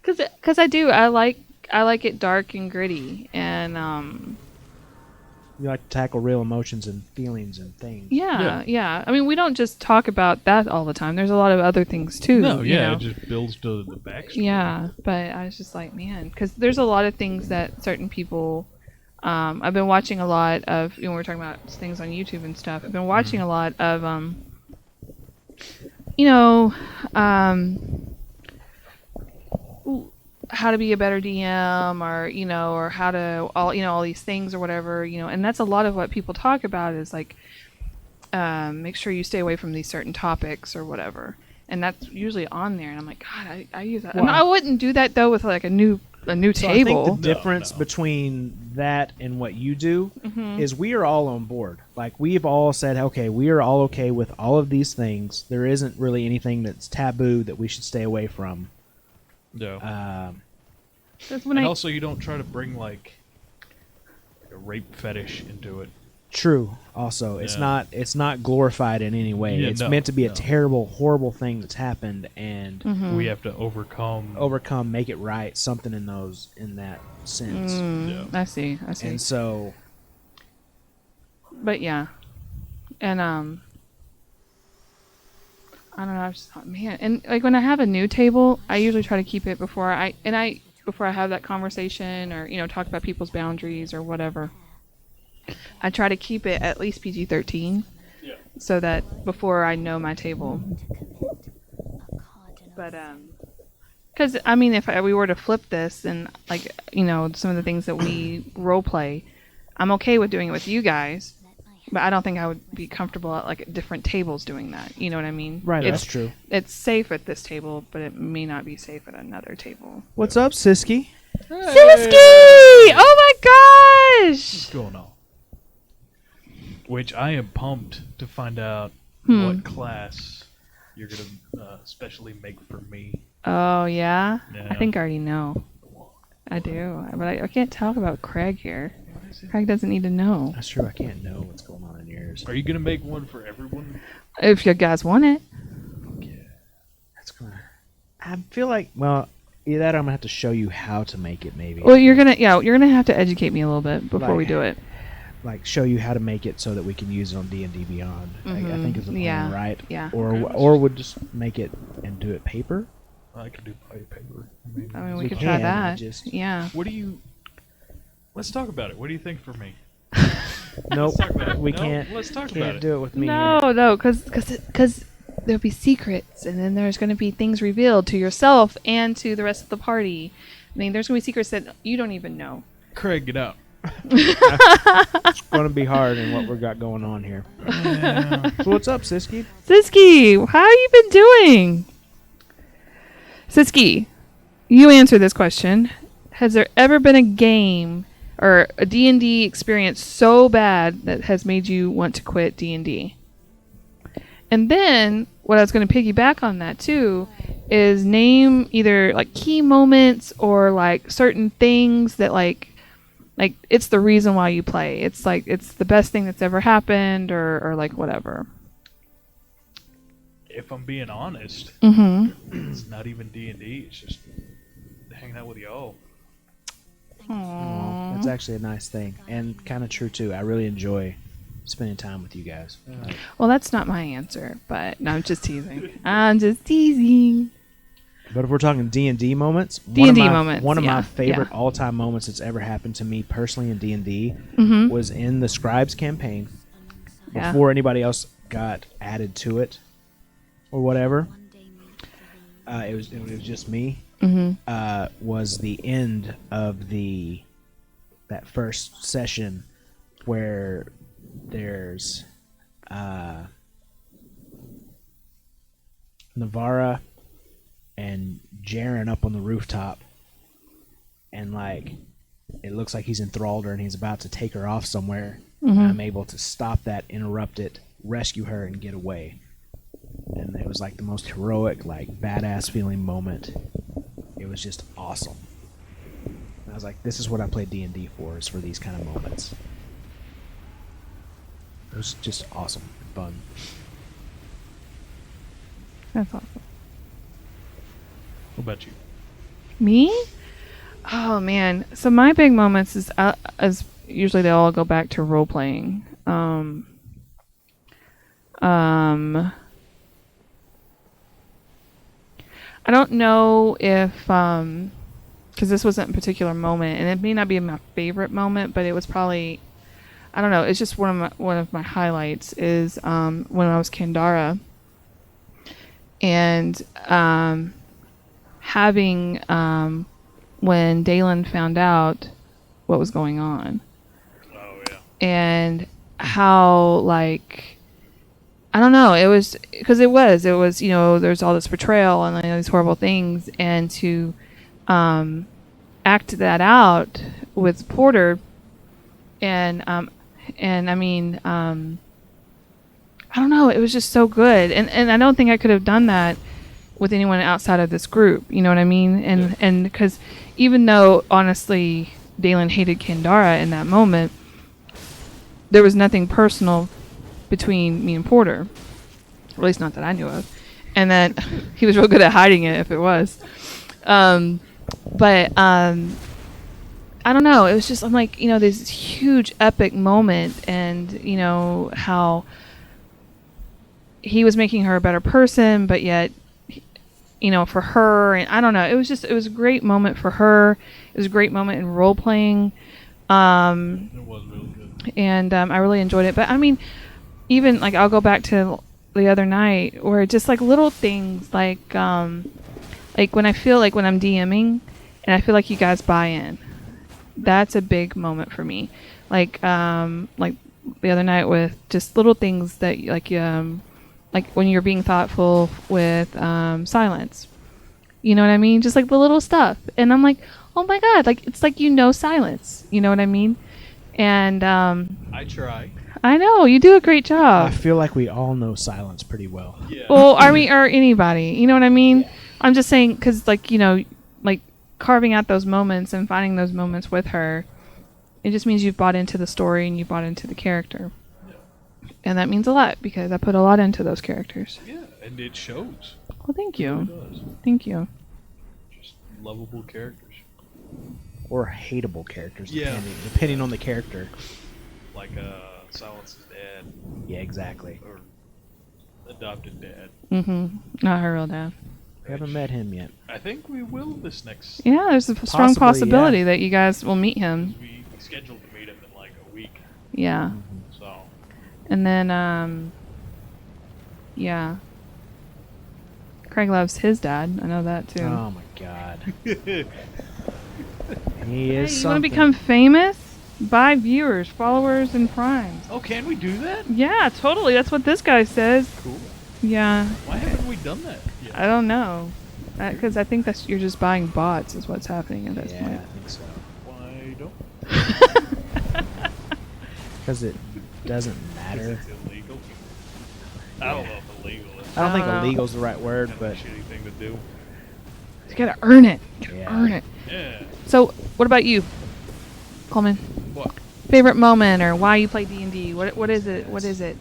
Cause I do. I like it dark and gritty, and You like to tackle real emotions and feelings and things. yeah. I mean, we don't just talk about that all the time. There's a lot of other things too. No, you yeah, know? it just builds to the backstory. Yeah, but I was just like, man, because there's a lot of things that certain people. I've been watching a lot of. We were talking about things on YouTube and stuff. I've been watching a lot of, how to be a better DM, or how to all these things or whatever, and that's a lot of what people talk about is like, make sure you stay away from these certain topics or whatever. and that's usually on there. And I'm like, God, I use that. Well, And I wouldn't do that though with like a new So I think table. the difference No. between that and what you do Mhm. is we are all on board. Like we've all said, okay, we are all okay with all of these things. There isn't really anything that's taboo that we should stay away from. No. That's when And I, also, you don't try to bring like a rape fetish into it. True. Also, it's Yeah. not glorified in any way. Yeah, It's no, meant to be a no. terrible, horrible thing that's happened, and Mhm. We have to overcome. overcome, make it right, something in that sense. Yeah. I see. And so, But yeah, and I don't know. I just thought, man, and like when I have a new table, I usually try to keep it before I have that conversation or talk about people's boundaries or whatever. I try to keep it at least PG-13, Yeah. so that before I know my table. But because I mean, if we were to flip this and like some of the things that we role play, I'm okay with doing it with you guys. But I don't think I would be comfortable at like different tables doing that. You know what I mean? right, It's, that's true. It's safe at this table, but it may not be safe at another table. What's up, Siski? Siski! Oh my What's gosh! going on? Which I am pumped to find out Hmm. what class you're gonna specially make for me. Oh yeah? Yeah. I think I already know. I do, but I can't talk about Craig here. Craig doesn't need to know. That's true. I can't know what's going on in yours. Are you gonna make one for everyone? If you guys want it. That's gonna. I feel like either that or I'm gonna have to show you how to make it. Maybe. Well, you're gonna have to educate me a little bit before we do it. Like show you how to make it so that we can use it on D&D Beyond. I think is the plan, Yeah. right? Yeah. Or would just make it and do it paper. I could do paper. I mean, we We could try can, that. just- Yeah. What do you? Let's talk about it. What do you think for me? Nope. Let's talk about it. We No, can't. Let's talk about Can't it. do it with me. here. No, because there'll be secrets, and then there's going to be things revealed to yourself and to the rest of the party. I mean, there's going to be secrets that you don't even know. Craig, get out. It's going to be hard in what we got going on here. So what's up, Siski? Siski, how you been doing? Siski, you answer this question. Has there ever been a game or a D&D experience so bad that has made you want to quit D&D? And then, what I was going to piggyback on that too is name either like key moments or like certain things that like it's the reason why you play. It's like it's the best thing that's ever happened or like whatever. If I'm being honest, Mm-hmm. it's not even D&D. It's just hanging out with y'all. Oh, that's actually a nice thing and kind of true too. I really enjoy spending time with you guys. Well, that's not my answer, but no, I'm just teasing. I'm just teasing. But if we're talking D&D moments, D&D moments, one of yeah, my favorite yeah. all-time moments that's ever happened to me personally in D&D Mm-hmm. was in the Scribes campaign Yeah. before anybody else got added to it or whatever. It was just me. Mm-hmm. Was the end of that first session where there's Navarra and Jaren up on the rooftop, and like it looks like he's enthralled her and he's about to take her off somewhere. And I'm able to stop that, interrupt it, rescue her, and get away. And it was like the most heroic, like badass feeling moment. It was just awesome. And I was like, this is what I play D&D for, is for these kind of moments. It was just awesome and fun. That's awesome. What about you? Me? Oh man. So my big moments is as usually they all go back to role playing. I don't know if because this wasn't a particular moment, and it may not be my favorite moment, but it was probably I don't know. It's just one of my highlights is when I was Kandara, and having when Dalen found out what was going on, Oh yeah. and how like I don't know. It was because it was, there's all this betrayal and these horrible things, and to act that out with Porter, and I mean, I don't know. It was just so good, and I don't think I could have done that with anyone outside of this group. You know what I mean? And because even though honestly, Dalen hated Kendara in that moment, there was nothing personal between me and Porter, or at least not that I knew of, and that he was real good at hiding it if it was. But I don't know. It was just, I'm like, this huge epic moment, and how he was making her a better person, but yet, for her, and I don't know. It was a great moment for her. It was a great moment in role playing. It was really good. And I really enjoyed it. But I mean, even like I'll go back to the other night where just like little things like when I feel like when I'm DMing and I feel like you guys buy in, that's a big moment for me. Like the other night with just little things that like when you're being thoughtful with silence. You know what I mean? Just like the little stuff. And I'm like, oh my God, like it's like silence. You know what I mean? And I try. I know you do a great job. I feel like we all know silence pretty well. Yeah. Well, I mean, or anybody, you know what I mean? I'm just saying, because like like carving out those moments and finding those moments with her, it just means you've bought into the story and you bought into the character, and that means a lot because I put a lot into those characters. Yeah, and it shows. Well, thank It you, does. thank you. Just lovable characters. Or hateable characters, Yeah. depending on the character. Like Silence's dad. Yeah, exactly. Or adopted dad. Not her real dad. We haven't met him yet. I think we will this next. Yeah, there's a strong Possibly, possibility yeah. that you guys will meet him. We scheduled to meet him in like a week. Yeah, So. and then yeah. Craig loves his dad. I know that too. Oh my God. He Hey, is you want to something. become famous? Buy viewers, followers, and primes. Oh, can we do that? Yeah, totally. That's what this guy says. Cool. Yeah, Why haven't we done that yet? I don't know. Because I think you're just buying bots is what's happening at this Yeah, point. I think so. Why don't? Because it doesn't Because matter. it's illegal. I don't know if illegal is. I don't think I don't know. illegal's the right word, Kind but of a shitty thing to do. You gotta earn it. You gotta Yeah. earn it. Yeah. So, what about you, Coleman? What? Favorite moment or why you play D&D? What is it? What is it?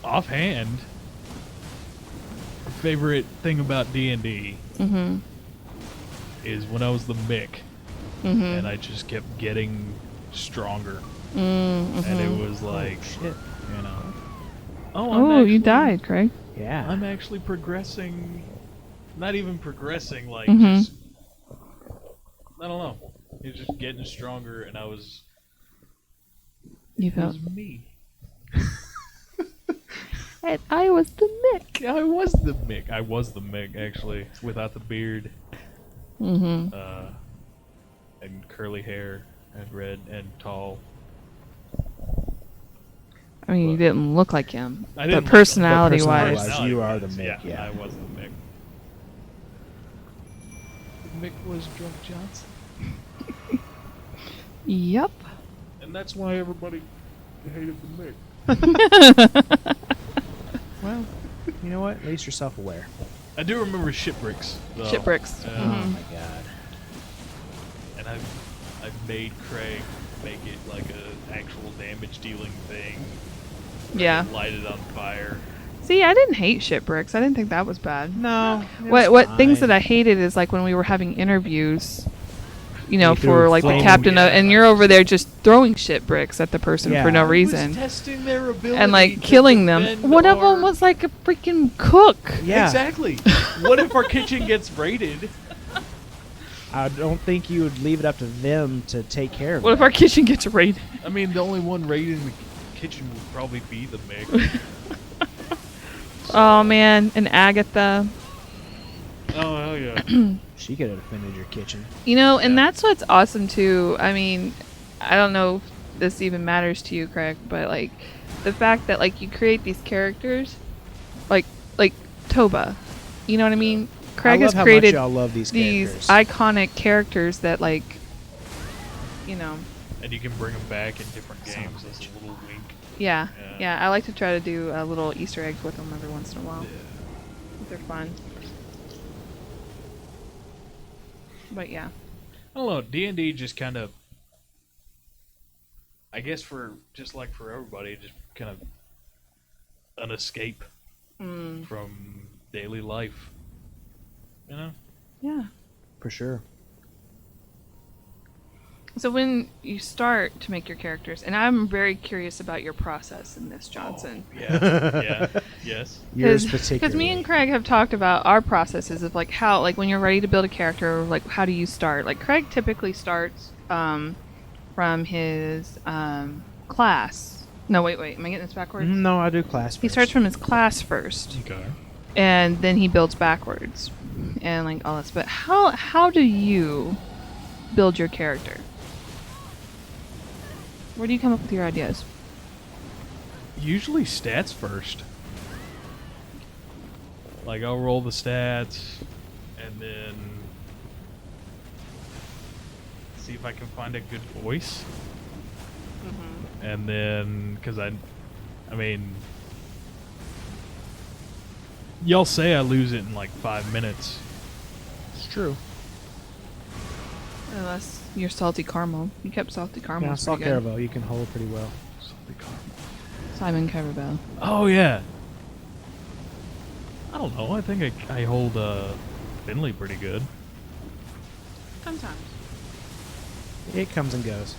Offhand, favorite thing about D&D Mm-hmm. is when I was the Mick, Mm-hmm. and I just kept getting stronger, Mm-hmm. and it was like, shit. you know, I'm Oh, you actually- died, Craig. Yeah. I'm actually progressing. Not even progressing, like Mhm. just I don't know. It's just getting stronger, and I was. You It felt. was me. And I was the Mick. I was the Mick. I was the Mick actually, without the beard, Mm-hmm. and curly hair, and red and tall. I mean, you What? didn't look like him. I But didn't look- personality-wise, personality-wise, you are the Mick, yeah. I was the Mick. Mick was Drunk Johnson, yep. and that's why everybody hated the Mick. Well, you know what? At least you're self-aware. I do remember Shipwrecks. Though. Shipwrecks. Yeah. Oh Mhm. my God. And I've made Craig make it like a actual damage dealing thing. Yeah. Light it on fire. See, I didn't hate shipwrecks. I didn't think that was bad. No. What things that I hated is like when we were having interviews, You for threw like the flaming- captain, yeah, and you're over there just throwing shit bricks at the person Yeah. for no I reason, testing their ability and like to killing them. defend One of our- them was like a freaking cook. Yeah. Exactly. What if our kitchen gets raided? I don't think you would leave it up to them to take care of What it. if our kitchen gets raided? I mean, the only one raiding the kitchen would probably be the Mick. Oh man, and Agatha. Oh hell yeah! She could have defended your kitchen. You know, and Yeah. that's what's awesome too. I mean, I don't know if this even matters to you, Craig, but like the fact that like you create these characters, like like Toba, you know what I mean? Craig I love has how created much y'all love these these characters. iconic characters that like, you know, And you can bring them back in different Son of games a as bitch. a little wink. yeah, Yeah. yeah. I like to try to do little Easter eggs with them every once in a while. They're fun. But yeah. I don't know. D&D just kind of, I guess for just like for everybody, just kind of an escape Mm, from daily life. You know? yeah. For sure. So when you start to make your characters, and I'm very curious about your process in this, Johnson. Yeah. Yeah. Yes. Yours particularly. Because me and Craig have talked about our processes of like how, like when you're ready to build a character, like how do you start? Like Craig typically starts from his class. No, wait. Am I getting this backwards? No, I do class. He First. starts from his class first, Okay. and then he builds backwards, and like all this. But how do you build your character? Where do you come up with your ideas? Usually stats first. Like I'll roll the stats, and then see if I can find a good voice. And then, because I mean, y'all say I lose it in like 5 minutes. It's true. Unless you're salty caramel. You kept salty caramel. Now, Salt Caravel, you can hold pretty well. Simon Caravel. Oh yeah. I don't know. I think I hold Finley pretty good. Sometimes. It comes and goes.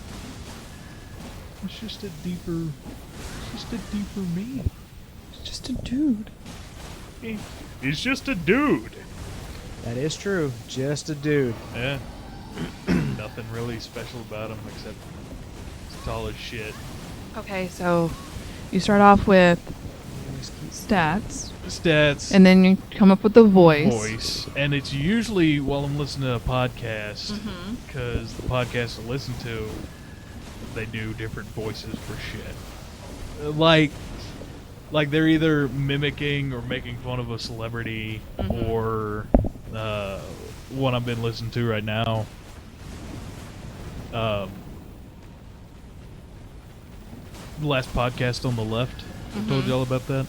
It's just a deeper me. It's just a dude. He's just a dude. That is true. Just a dude. Yeah. Nothing really special about him except he's tall as shit. Okay, so you start off with stats, Stats. and then you come up with the voice. And it's usually while I'm listening to a podcast, Mm-hmm. because the podcast I listen to, they do different voices for shit. Like they're either mimicking or making fun of a celebrity, Mhm. or one I've been listening to right now. The last podcast on the left, I told Mhm. y'all about that.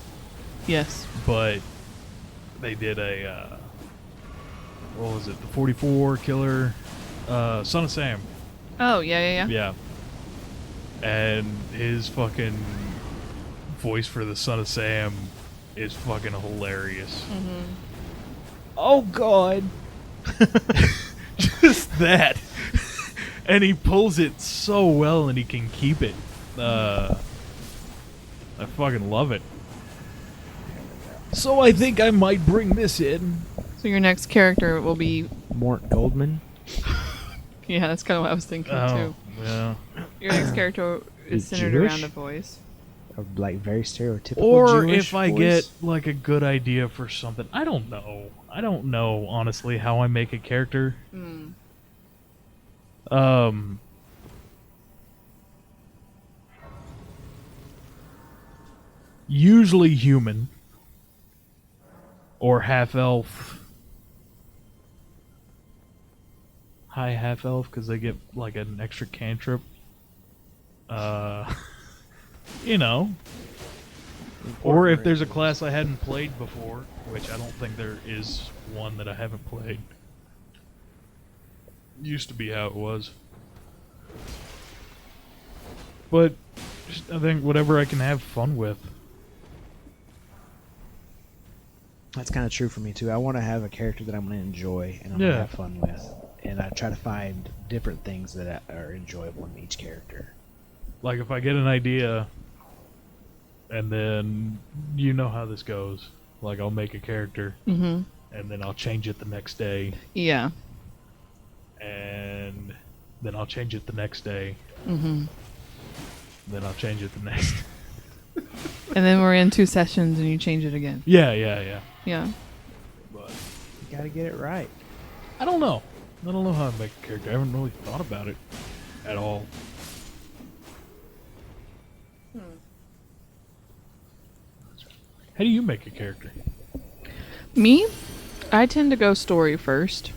Yes. But they did a what was it? The 44 killer, Son of Sam. Oh, yeah. Yeah. And his fucking voice for the Son of Sam is fucking hilarious. Mm-hmm. Oh God. Just that. And he pulls it so well, and he can keep it. I fucking love it. So I think I might bring this in. So your next character will be... Mort Goldman. Yeah, that's kind of what I was thinking, Oh, too. yeah. Your next character is Is centered Jewish? around the voice. A, like very stereotypical Or Jewish if I voice. get like a good idea for something. I don't know honestly how I make a character. Mm. Usually human or half elf. High half elf because they get like an extra cantrip. You know. Or if there's a class I hadn't played before, which I don't think there is one that I haven't played. Used to be how it was. But just, I think whatever I can have fun with. That's kind of true for me too. I want to have a character that I'm going to enjoy and I'm going Yeah. to have fun with, and I try to find different things that are enjoyable in each character. Like if I get an idea, and then you know how this goes. Like I'll make a character, Mm-hmm. and then I'll change it the next day, Yeah. and then I'll change it the next day, Mm-hmm. then I'll change it the next. And then we're in 2 sessions and you change it again. Yeah. Yeah. But You gotta get it right. I don't know. I don't know how to make a character. I haven't really thought about it at all. How do you make a character? Me, I tend to go story first.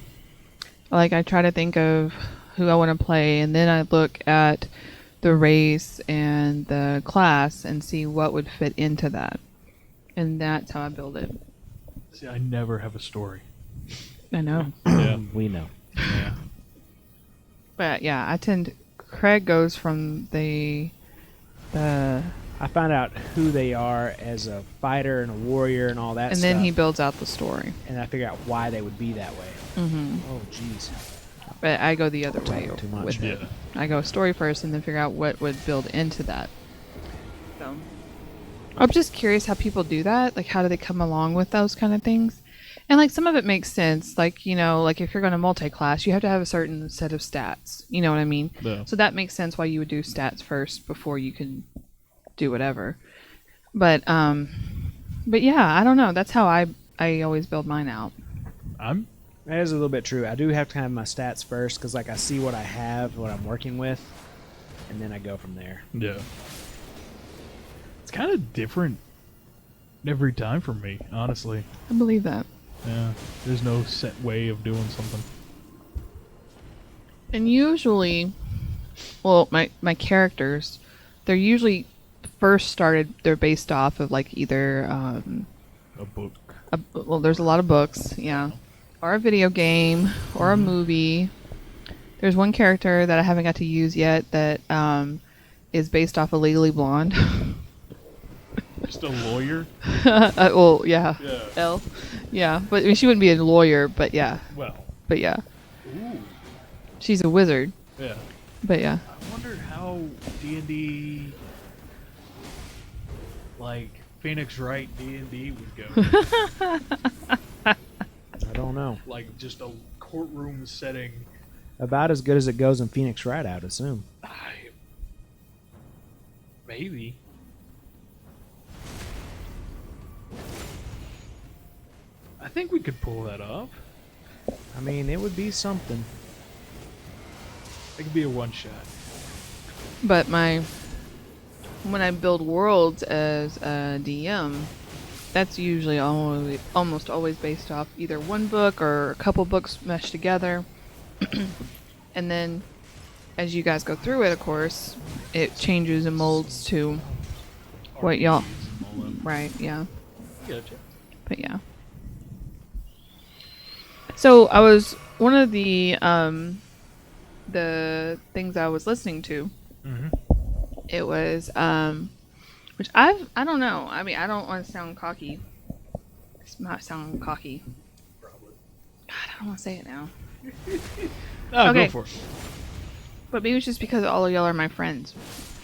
Like, I try to think of who I want to play, and then I look at the race and the class and see what would fit into that. And that's how I build it. See, I never have a story. I know. Yeah. We know. Yeah. But yeah, Craig goes from the I find out who they are as a fighter and a warrior and all that and stuff. then he builds out the story. and I figure out why they would be that way. Mm-hmm. Oh, jeez. But I go the other way Too much. with it. Yeah. I go story first and then figure out what would build into that. So I'm just curious how people do that. Like, how do they come along with those kind of things? And like, some of it makes sense. Like, you know, like if you're going to multi-class, you have to have a certain set of stats. You know what I mean? Yeah. So that makes sense why you would do stats first before you can do whatever. But yeah, I don't know. That's how I always build mine out. That is a little bit true. I do have to have my stats first because, like, I see what I have, what I'm working with, and then I go from there. Yeah. It's kind of different every time for me, honestly. I believe that. Yeah. There's no set way of doing something. And usually, well, my characters, they're usually first started. They're based off of like either A book. well, there's a lot of books, yeah, or a video game or a movie. There's one character that I haven't got to use yet that is based off of Legally Blonde. Just a lawyer? Well, yeah, Yeah. Elle, yeah, but I mean, she wouldn't be a lawyer, but yeah, Well. but yeah, Ooh. she's a wizard, Yeah. but yeah. I wonder how D&D, like Phoenix Wright D&D would go. I don't know. Like just a courtroom setting. About as good as it goes in Phoenix Wright, I would assume. Maybe. I think we could pull that off. I mean, it would be something. It could be a one shot. But when I build worlds as a DM, that's usually almost always based off either one book or a couple books meshed together. And then as you guys go through it, of course, it changes and molds to what y'all... Right, yeah. Gotcha. But yeah. So I was... One of the things I was listening to, Mm-hmm. it was which I don't know. I mean, I don't want to sound cocky. It's not sound cocky. Probably. God, I don't want to say it now. Oh, Okay. go for it. But maybe it's just because all of y'all are my friends.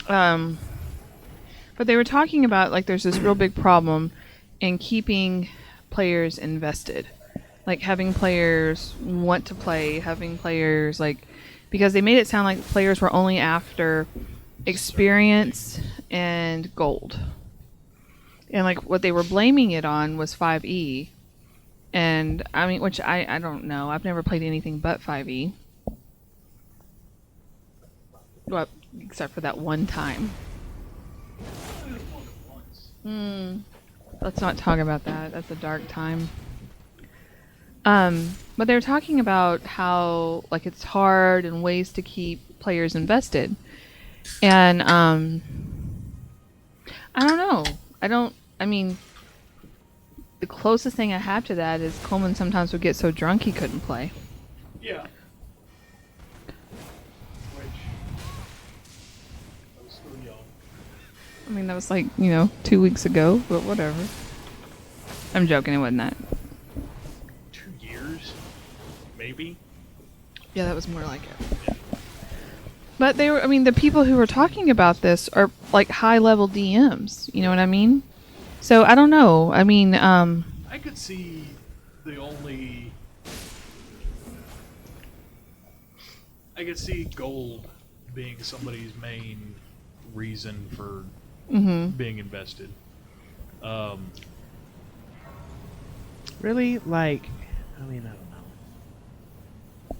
But they were talking about like there's this real big problem in keeping players invested. Like having players want to play, having players like, because they made it sound like players were only after experience and gold. And like what they were blaming it on was 5e. And I mean, which I don't know. I've never played anything but 5e. Well, except for that one time. Let's not talk about that. That's a dark time. But they were talking about how like it's hard and ways to keep players invested. And I don't know. I mean, the closest thing I have to that is Coleman sometimes would get so drunk he couldn't play. Yeah. Which I was still young. I mean, that was like, 2 weeks ago, but whatever. I'm joking, it wasn't that. 2 years, maybe. Yeah, that was more like it. But the people who were talking about this are like high level DMs. You know what I mean? So I don't know. I mean, I could see I could see gold being somebody's main reason for being invested. Really? Like, I mean, I don't know.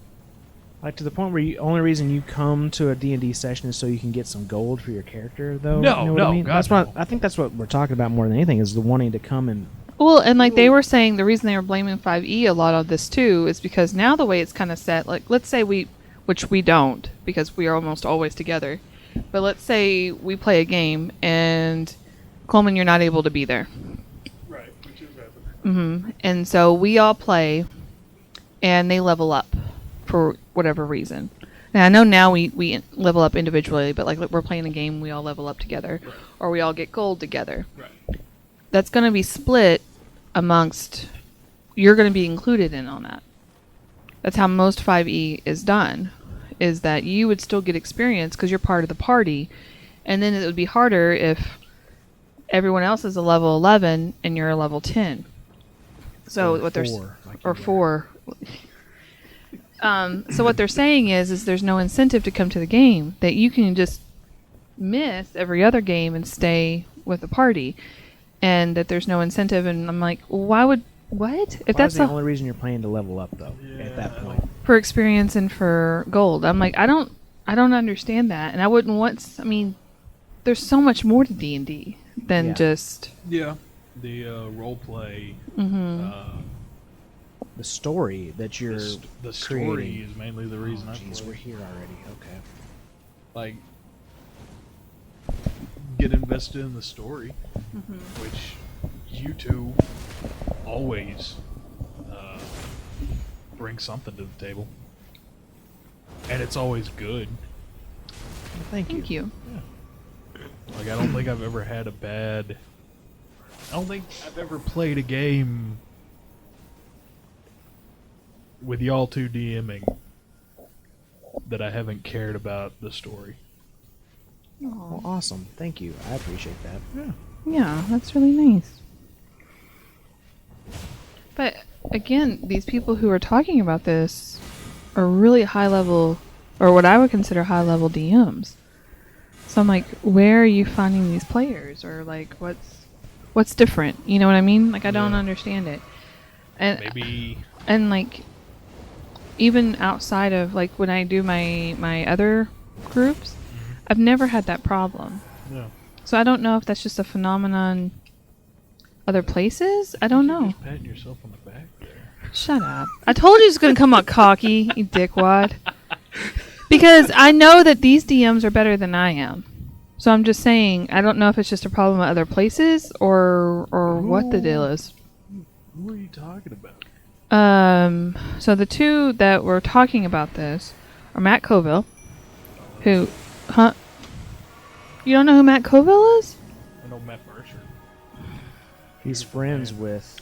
Like to the point where only reason you come to a D&D session is so you can get some gold for your character, though. No, you know what no, I mean? God, That's what no. I think. That's what we're talking about more than anything is the wanting to come and. Well, and like they were saying, the reason they were blaming 5e a lot of this too is because now the way it's kind of set, like let's say which we don't because we are almost always together, but let's say we play a game and Coleman, you're not able to be there. Right, which is happening. And so we all play, and they level up for whatever reason. And I know now we level up individually, but like we're playing a game, we all level up together, Right. or we all get gold together. Right. That's going to be split amongst. You're going to be included in on that. That's how most 5e is done. Is that you would still get experience because you're part of the party, and then it would be harder if everyone else is a level 11 and you're a level 10. So Or what they're 4, like or you were. 4. So what they're saying is there's no incentive to come to the game, that you can just miss every other game and stay with the party, and that there's no incentive. And I'm like, what? If Why that's is the only reason you're playing to level up though? At that Yeah. point, for experience and for gold, I'm like, I don't understand that, and I wouldn't want. I mean, there's so much more to D&D than Yeah. just. Yeah. The role play. the story that you're The story creating. is mainly the reason I Jeez, play. we're here already. Okay. Like, get invested in the story, which you two always bring something to the table, and it's always good. Well, thank you. Like, I don't think I've ever had a bad. I don't think I've ever played a game with y'all two DMing that I haven't cared about the story. Well, awesome. Thank you. I appreciate that. Yeah. Yeah, that's really nice. But again, these people who are talking about this are really high level, or what I would consider high level DMs. So I'm like, where are you finding these players, or like what's different? You know what I mean? Like I don't Yeah. understand it. And Maybe. and like even outside of like when I do my other groups, I've never had that problem. Yeah. So I don't know if that's just a phenomenon other places. I don't You're know. just patting yourself on the back there. Shut up. I told you it's going to come out cocky, you dickwad. Because I know that these DMs are better than I am. So I'm just saying, I don't know if it's just a problem at other places or what the deal is. Who are you talking about? So the two that were talking about this are Matt Coville, who, you don't know who Matt Coville is? I know Matt Mercer. He's friends with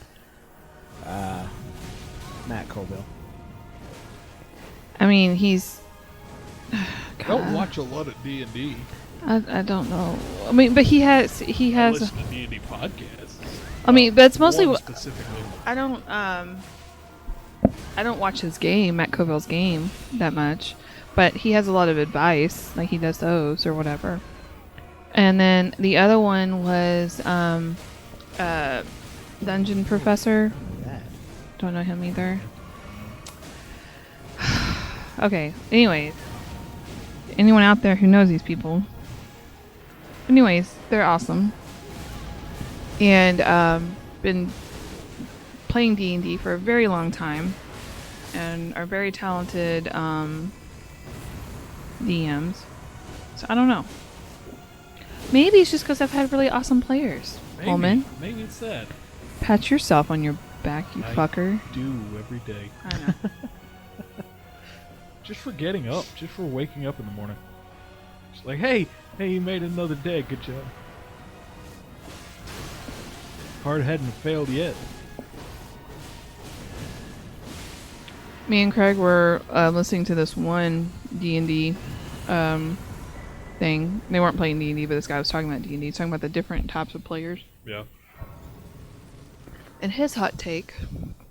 Matt Colville. I mean, he's. I don't watch a lot of D&D. I don't know. I mean, but he has. I listen to D&D podcasts. I mean, but it's mostly. One specifically. I don't watch his game, Matt Coville's game, that much. But he has a lot of advice, like he does those or whatever. And then the other one was Dungeon Professor. That. Don't know him either. Okay, anyways. Anyone out there who knows these people. Anyways, they're awesome. And been playing D&D for a very long time. And are very talented DMs. So I don't know. Maybe it's just because I've had really awesome players. Coleman, Maybe it's that. pat yourself on your back, you I fucker. do every day. I know. Just for getting up. Just for waking up in the morning. Just like, hey, you made another day. Good job. Hard hadn't failed yet. Me and Craig were listening to this one D&D thing. They weren't playing D&D, but this guy was talking about D&D. He's talking about the different types of players. Yeah. And his hot take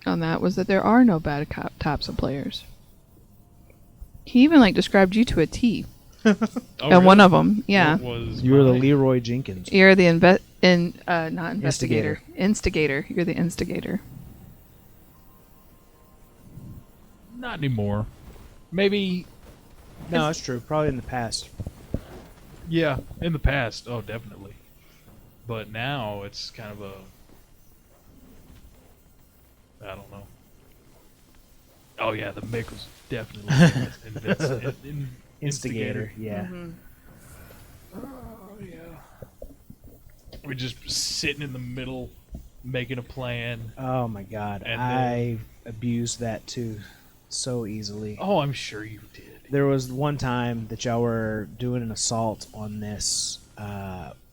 on that was that there are no bad types of players. He even like described you to a T. Oh, And one of them, yeah. What was You were the mine? Leroy Jenkins. You're the not investigator. Instigator. You're the instigator. Not anymore. Maybe, No, that's true. Probably in the past. yeah, in the past. Oh, definitely. But now it's kind of a, I don't know. Oh yeah, the Mick was definitely Instigator. Yeah. Oh yeah. We're just sitting in the middle, making a plan. Oh my God, And I abused that too, so easily. Oh, I'm sure you did. There was one time that y'all were doing an assault on this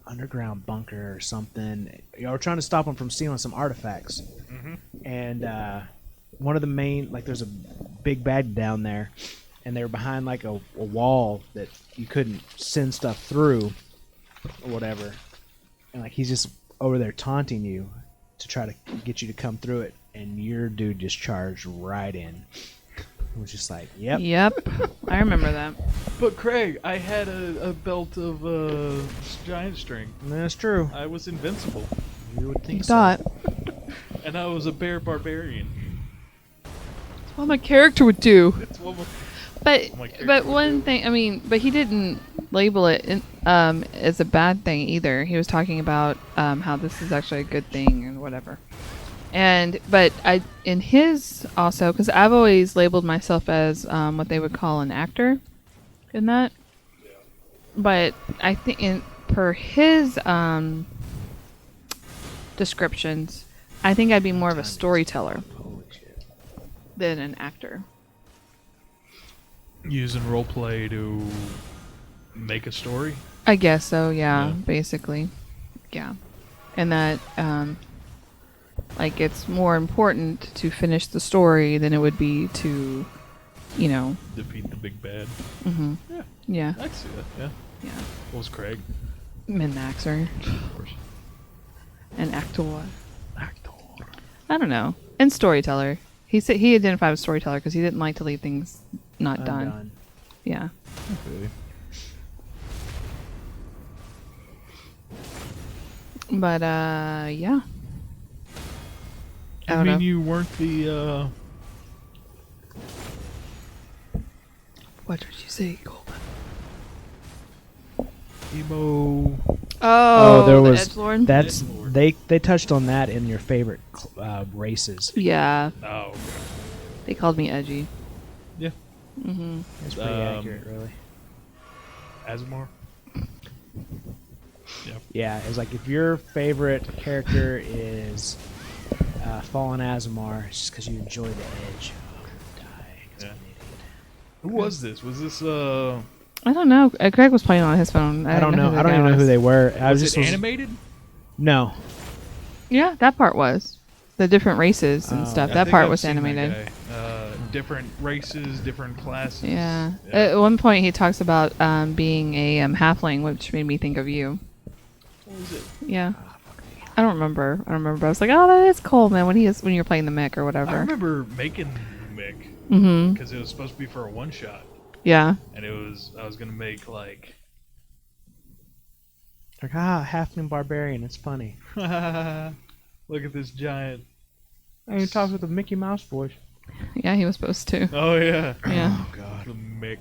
underground bunker or something. Y'all were trying to stop them from stealing some artifacts. Mm-hmm. And one of the main, like, there's a big bad down there, and they were behind like a wall that you couldn't send stuff through or whatever. And like he's just over there taunting you to try to get you to come through it, and your dude just charged right in. It was just like, yep. Yep. I remember that. But Craig, I had a belt of giant string. That's true. I was invincible, You would think You so. thought. and I was a bear barbarian. That's what my character would do. That's what. But My character but would one do. thing, I mean, but he didn't label it as a bad thing either. He was talking about how this is actually a good thing and whatever. But I in his also, because I've always labeled myself as what they would call an actor in that. But I think per his descriptions, I think I'd be more of a storyteller Holy shit. than an actor. Using roleplay to make a story. I guess so, yeah. Yeah. Basically. Yeah. And that, like, it's more important to finish the story than it would be to, Defeat the big bad. hmm Yeah, Yeah. I can see that. Yeah. Yeah. What was Craig? Min-maxer. Of course. An actor. Actor. I don't know. And storyteller. He said he identified as storyteller because he didn't like to leave things not done. Undone. Yeah. Okay. But, yeah. I I don't mean, know. you weren't the. What did you say, Colton? Emo. Oh, there the was edgelord? that's Edgelord. they touched on that in your favorite races. Yeah. Oh. Okay. They called me edgy. Yeah. Mm-hmm. It's pretty accurate, really. Asmar. Yep. Yeah, it was like if your favorite character is Fallen Azamar, it's just because you enjoy the edge. Oh, I'm gonna die 'cause I'm an idiot. Who was this? Was this I don't know. Craig was playing on his phone. I don't know. who I the don't guy even know was. who they were. I was just it was, animated? No. Yeah, that part was. The different races and Oh. stuff. I That think part I've was seen that animated. guy. Different races, different classes. Yeah. At one point, he talks about being a halfling, which made me think of you. What was it? Yeah. I don't remember. But I was like, oh, that is cool, man. When you're playing the mech or I whatever. remember making Mick Mm-hmm. because it was supposed to be for a one shot, Yeah. and I was gonna make like. Like, halfling barbarian. It's funny. Look at this giant. And you talk with the Mickey Mouse voice. Yeah, he was supposed to. Oh yeah. Yeah. Oh god. The Mick.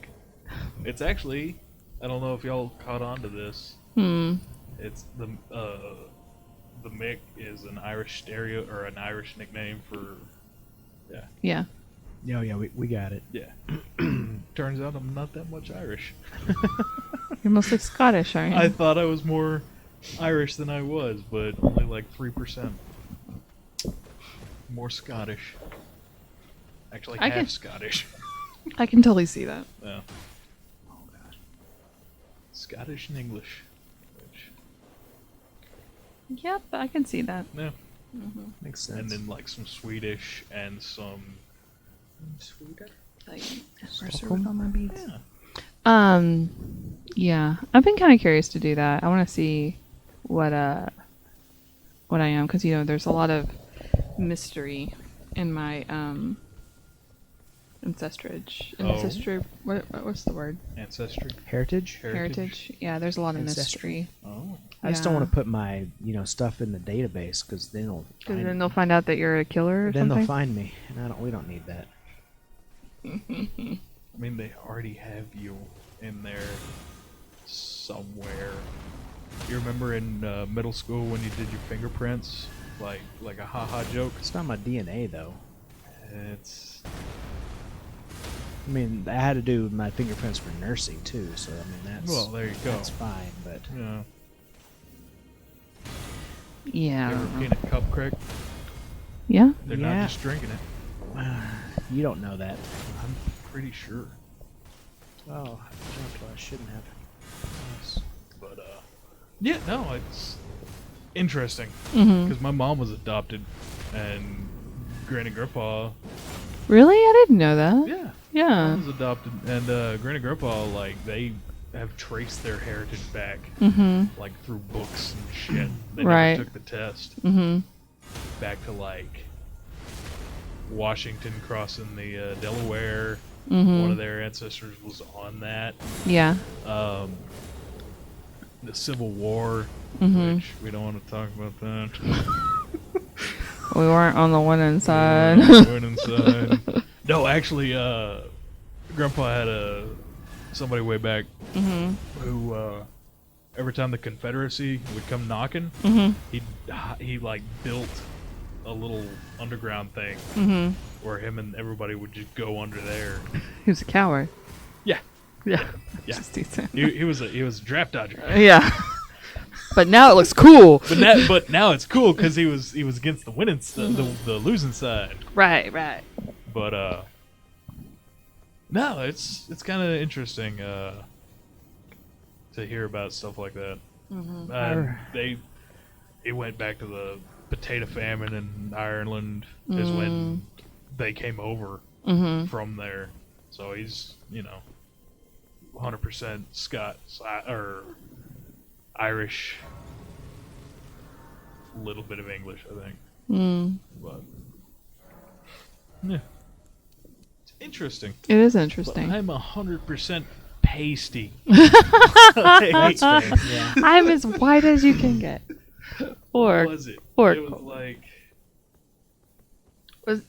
It's actually. I don't know if y'all caught on to this. Hmm. It's the Mick is an Irish stereo or an Irish nickname for. Yeah. Yeah, yeah, we got it. Yeah. Turns out I'm not that much Irish. You're mostly Scottish, aren't you? I thought I was more Irish than I was, but only like 3%. More Scottish. Actually, I half can- Scottish. I can totally see that. Yeah. Oh god. Scottish and English. Which, Yep, I can see that. yeah. Makes sense. And then like some Swedish and some. Like, Stockholm? on my beads. Yeah. Yeah, I've been kind of curious to do that. I want to see what I am, because there's a lot of mystery in my ancestry. What's the word? Ancestry. Heritage? Heritage. Yeah, there's a lot of Ancestry. mystery. Oh. I just don't Yeah. want to put my, stuff in the database because then Because then they'll find out that you're a killer or then something. they'll find me, and we don't need that. I mean, they already have you in there somewhere. You remember in middle school when you did your fingerprints, like a haha joke? It's not my DNA though. It's I mean, I had to do my fingerprints for nursing too, so I mean that's well, there you go. that's fine. But Yeah. Yeah. You ever peanut cup crack? Yeah. They're Yeah. not just drinking it. you don't know that. I'm pretty sure. Oh, I jumped where I shouldn't have. Yes. But yeah, no, it's interesting Mm-hmm. because my mom was adopted, and Granny Grandpa, Really? I didn't know that. yeah, Yeah. mom was adopted, and Granny Grandpa, like they have traced their heritage back, Mm-hmm. like through books and shit. They Right. never took the test. Mm-hmm. Back to like Washington crossing the Delaware. Mm-hmm. One of their ancestors was on that. Yeah. The Civil War, Mhm. which we don't want to talk about that. We weren't on the winning side. Winning side. No, actually, Grandpa had somebody way back Mm-hmm. who every time the Confederacy would come knocking, Mm-hmm. he like built a little underground thing Mm-hmm. where him and everybody would just go under there. He was a coward. Yeah, Yeah. Yeah. Just decent. he was a draft dodger. Yeah. But now it looks cool. But now it's cool because he was against the winning the losing side. Right. Right. But no, it's kind of interesting to hear about stuff like that. Mm-hmm. It went back to the potato famine in Ireland is when they came over Mm-hmm. from there. So he's 100% Scots or Irish, a little bit of English, I think. Mm. But yeah, it's interesting. It is But interesting. I'm 100% pasty. That's fair. Yeah. I'm as white as you can get. Or What was it? or- It was like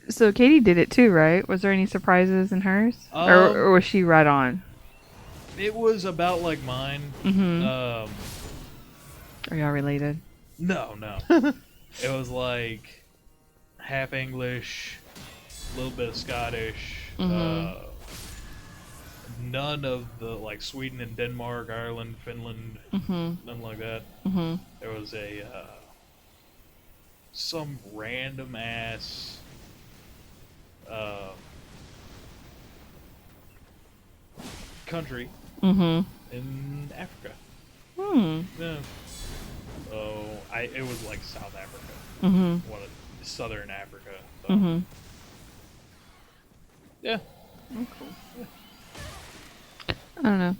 so Katie did it too, right? Was there any surprises in hers, or was she right on? it was about like mine. Mm-hmm. Um, Are y'all related? no. It was like half English, a little bit of Scottish. Mhm. None of the like Sweden and Denmark, Ireland, Finland, Mm-hmm. nothing like that. Mm-hmm. There was a some random ass country Mm-hmm. in Africa. Hmm. Yeah. So it was like South Africa, Mm-hmm. one of Southern Africa. So. Mm-hmm. Yeah. I don't know.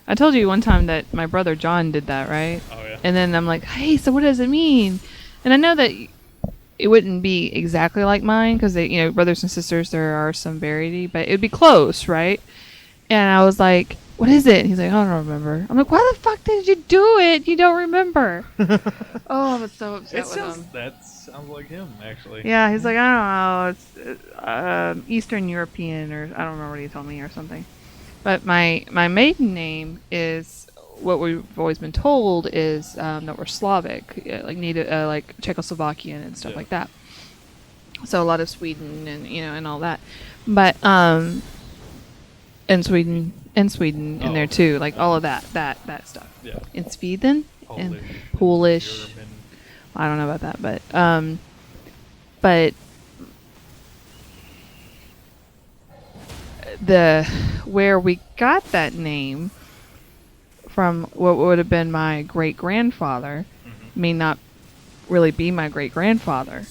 I told you one time that my brother John did that, right? Oh yeah. And then I'm like, hey, so what does it mean? And I know that it wouldn't be exactly like mine because brothers and sisters, there are some variety, but it would be close, right? And I was like, what is it? And he's like, I don't remember. I'm like, why the fuck did you do it? You don't remember. Oh, I was so upset with him. That sounds like him actually. Yeah, he's like, I don't know, it's Eastern European, or I don't remember what he told me or something. But my maiden name is what we've always been told is that we're Slavic, like native, like Czechoslovakian and stuff Yeah. like that. So a lot of Sweden and all that, but and Sweden in there too, like all of that stuff. Yeah. In Sweden Polish. and Polish. German. I don't know about that, but where we got that name from, what would have been my great grandfather, may not really be my great grandfather.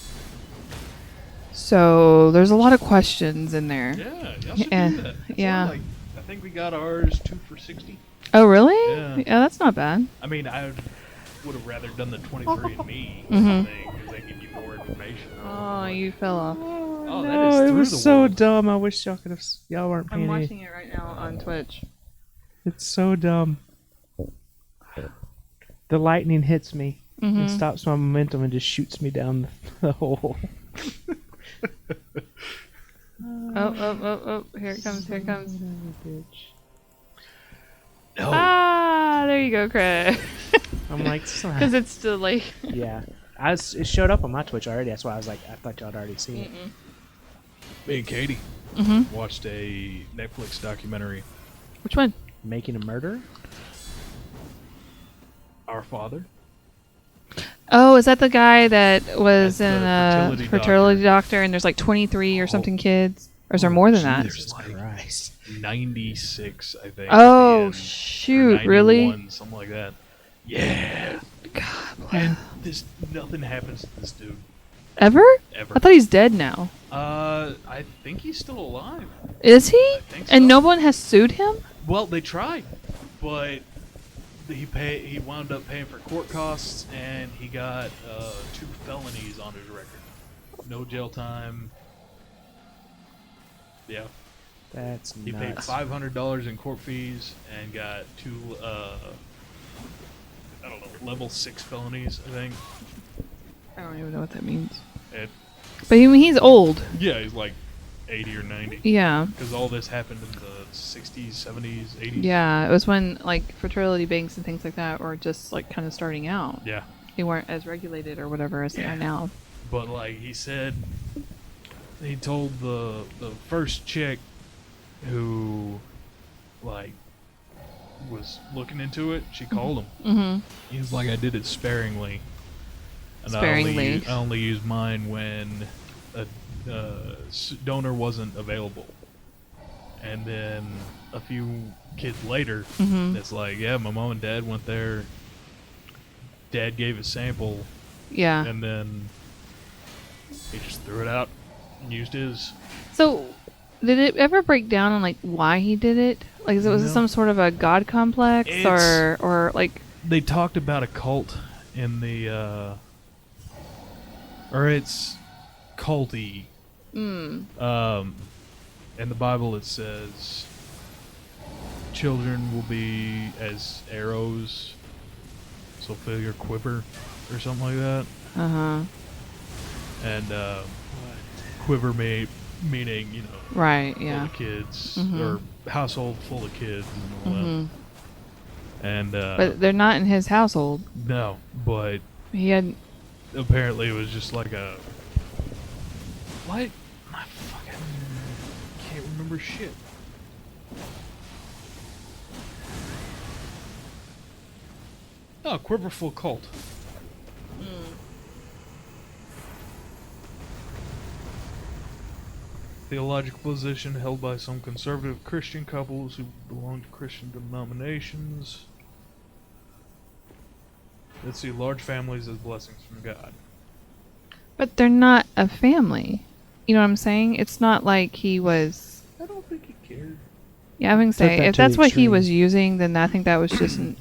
So there's a lot of questions in there. Yeah, y'all should Yeah, do that. It's yeah. only I think we got ours 2 for $60. Oh, really? Yeah. That's not bad. I mean, I would have rather done the 23andMe Mhm. thing because they give you more information. Oh, you fell off. Oh, that no, is it through was the so world. dumb. I wish y'all weren't I'm paying any. watching it right now on Twitch. It's so dumb. The lightning hits me and Mhm. stops my momentum and just shoots me down the hole. Oh. Here it comes. Bitch. No. Ah, there you go, Craig. I'm like, Because it's still like. yeah. It showed up on my Twitch already. That's why I was like, I thought y'all had already seen it. Me and Katie Mm-hmm. watched a Netflix documentary, Which one? Making a Murder? Our Father. Oh, is that the guy that was That's in the a fertility fertility doctor and there's like 23 or something kids? Or is there more than that? There's like Christ. 96, I think. Oh, at the end, or shoot, really? 91, something like that. Yeah. God, And nothing happens to this dude ever? ever. I thought he's dead now. I think he's still alive. Is he? I think And so. no one has sued him? Well, they tried, but he wound up paying for court costs, and he got 2 felonies on his record. No jail time. Yeah, That's he paid nuts. $500 in court fees and got 2 I don't know, level 6 felonies, I think. I don't even know what that means. And But I mean, he's old. yeah, he's like 80 or 90. Yeah. Because all this happened in the 60s, 70s, 80s. Yeah, it was when like fertility banks and things like that were just like kind of starting out. Yeah. They weren't as regulated or whatever as they are now. But like he said, he told the first chick who like was looking into it, she called him. Mm-hmm. He was like, I did it sparingly. And Sparingly. I only used mine when a donor wasn't available. And then a few kids later, Mhm. it's like, yeah, my mom and dad went there. Dad gave a sample, Yeah. and then he just threw it out and used his. So, did it ever break down on like why he did it? Like, was it No. some sort of a god complex, or like? They talked about a cult in the, or it's culty. In the Bible it says children will be as arrows, so fill your quiver or something like that. Uh-huh. And quiver meaning, you know, Right. full Yeah. of kids Mhm. or household full of kids and all Hmm. that. And But they're not in his household. no, but He had. apparently it was just like a what? I fucking can't remember shit. Oh, Quiverful Cult. Theological position held by some conservative Christian couples who belong to Christian denominations that see large families as blessings from God. But they're not a family. You know what I'm saying? It's not like he was. I don't think he cared. Yeah, I was gonna say that if to that's the what he extreme. was using, then I think that was just I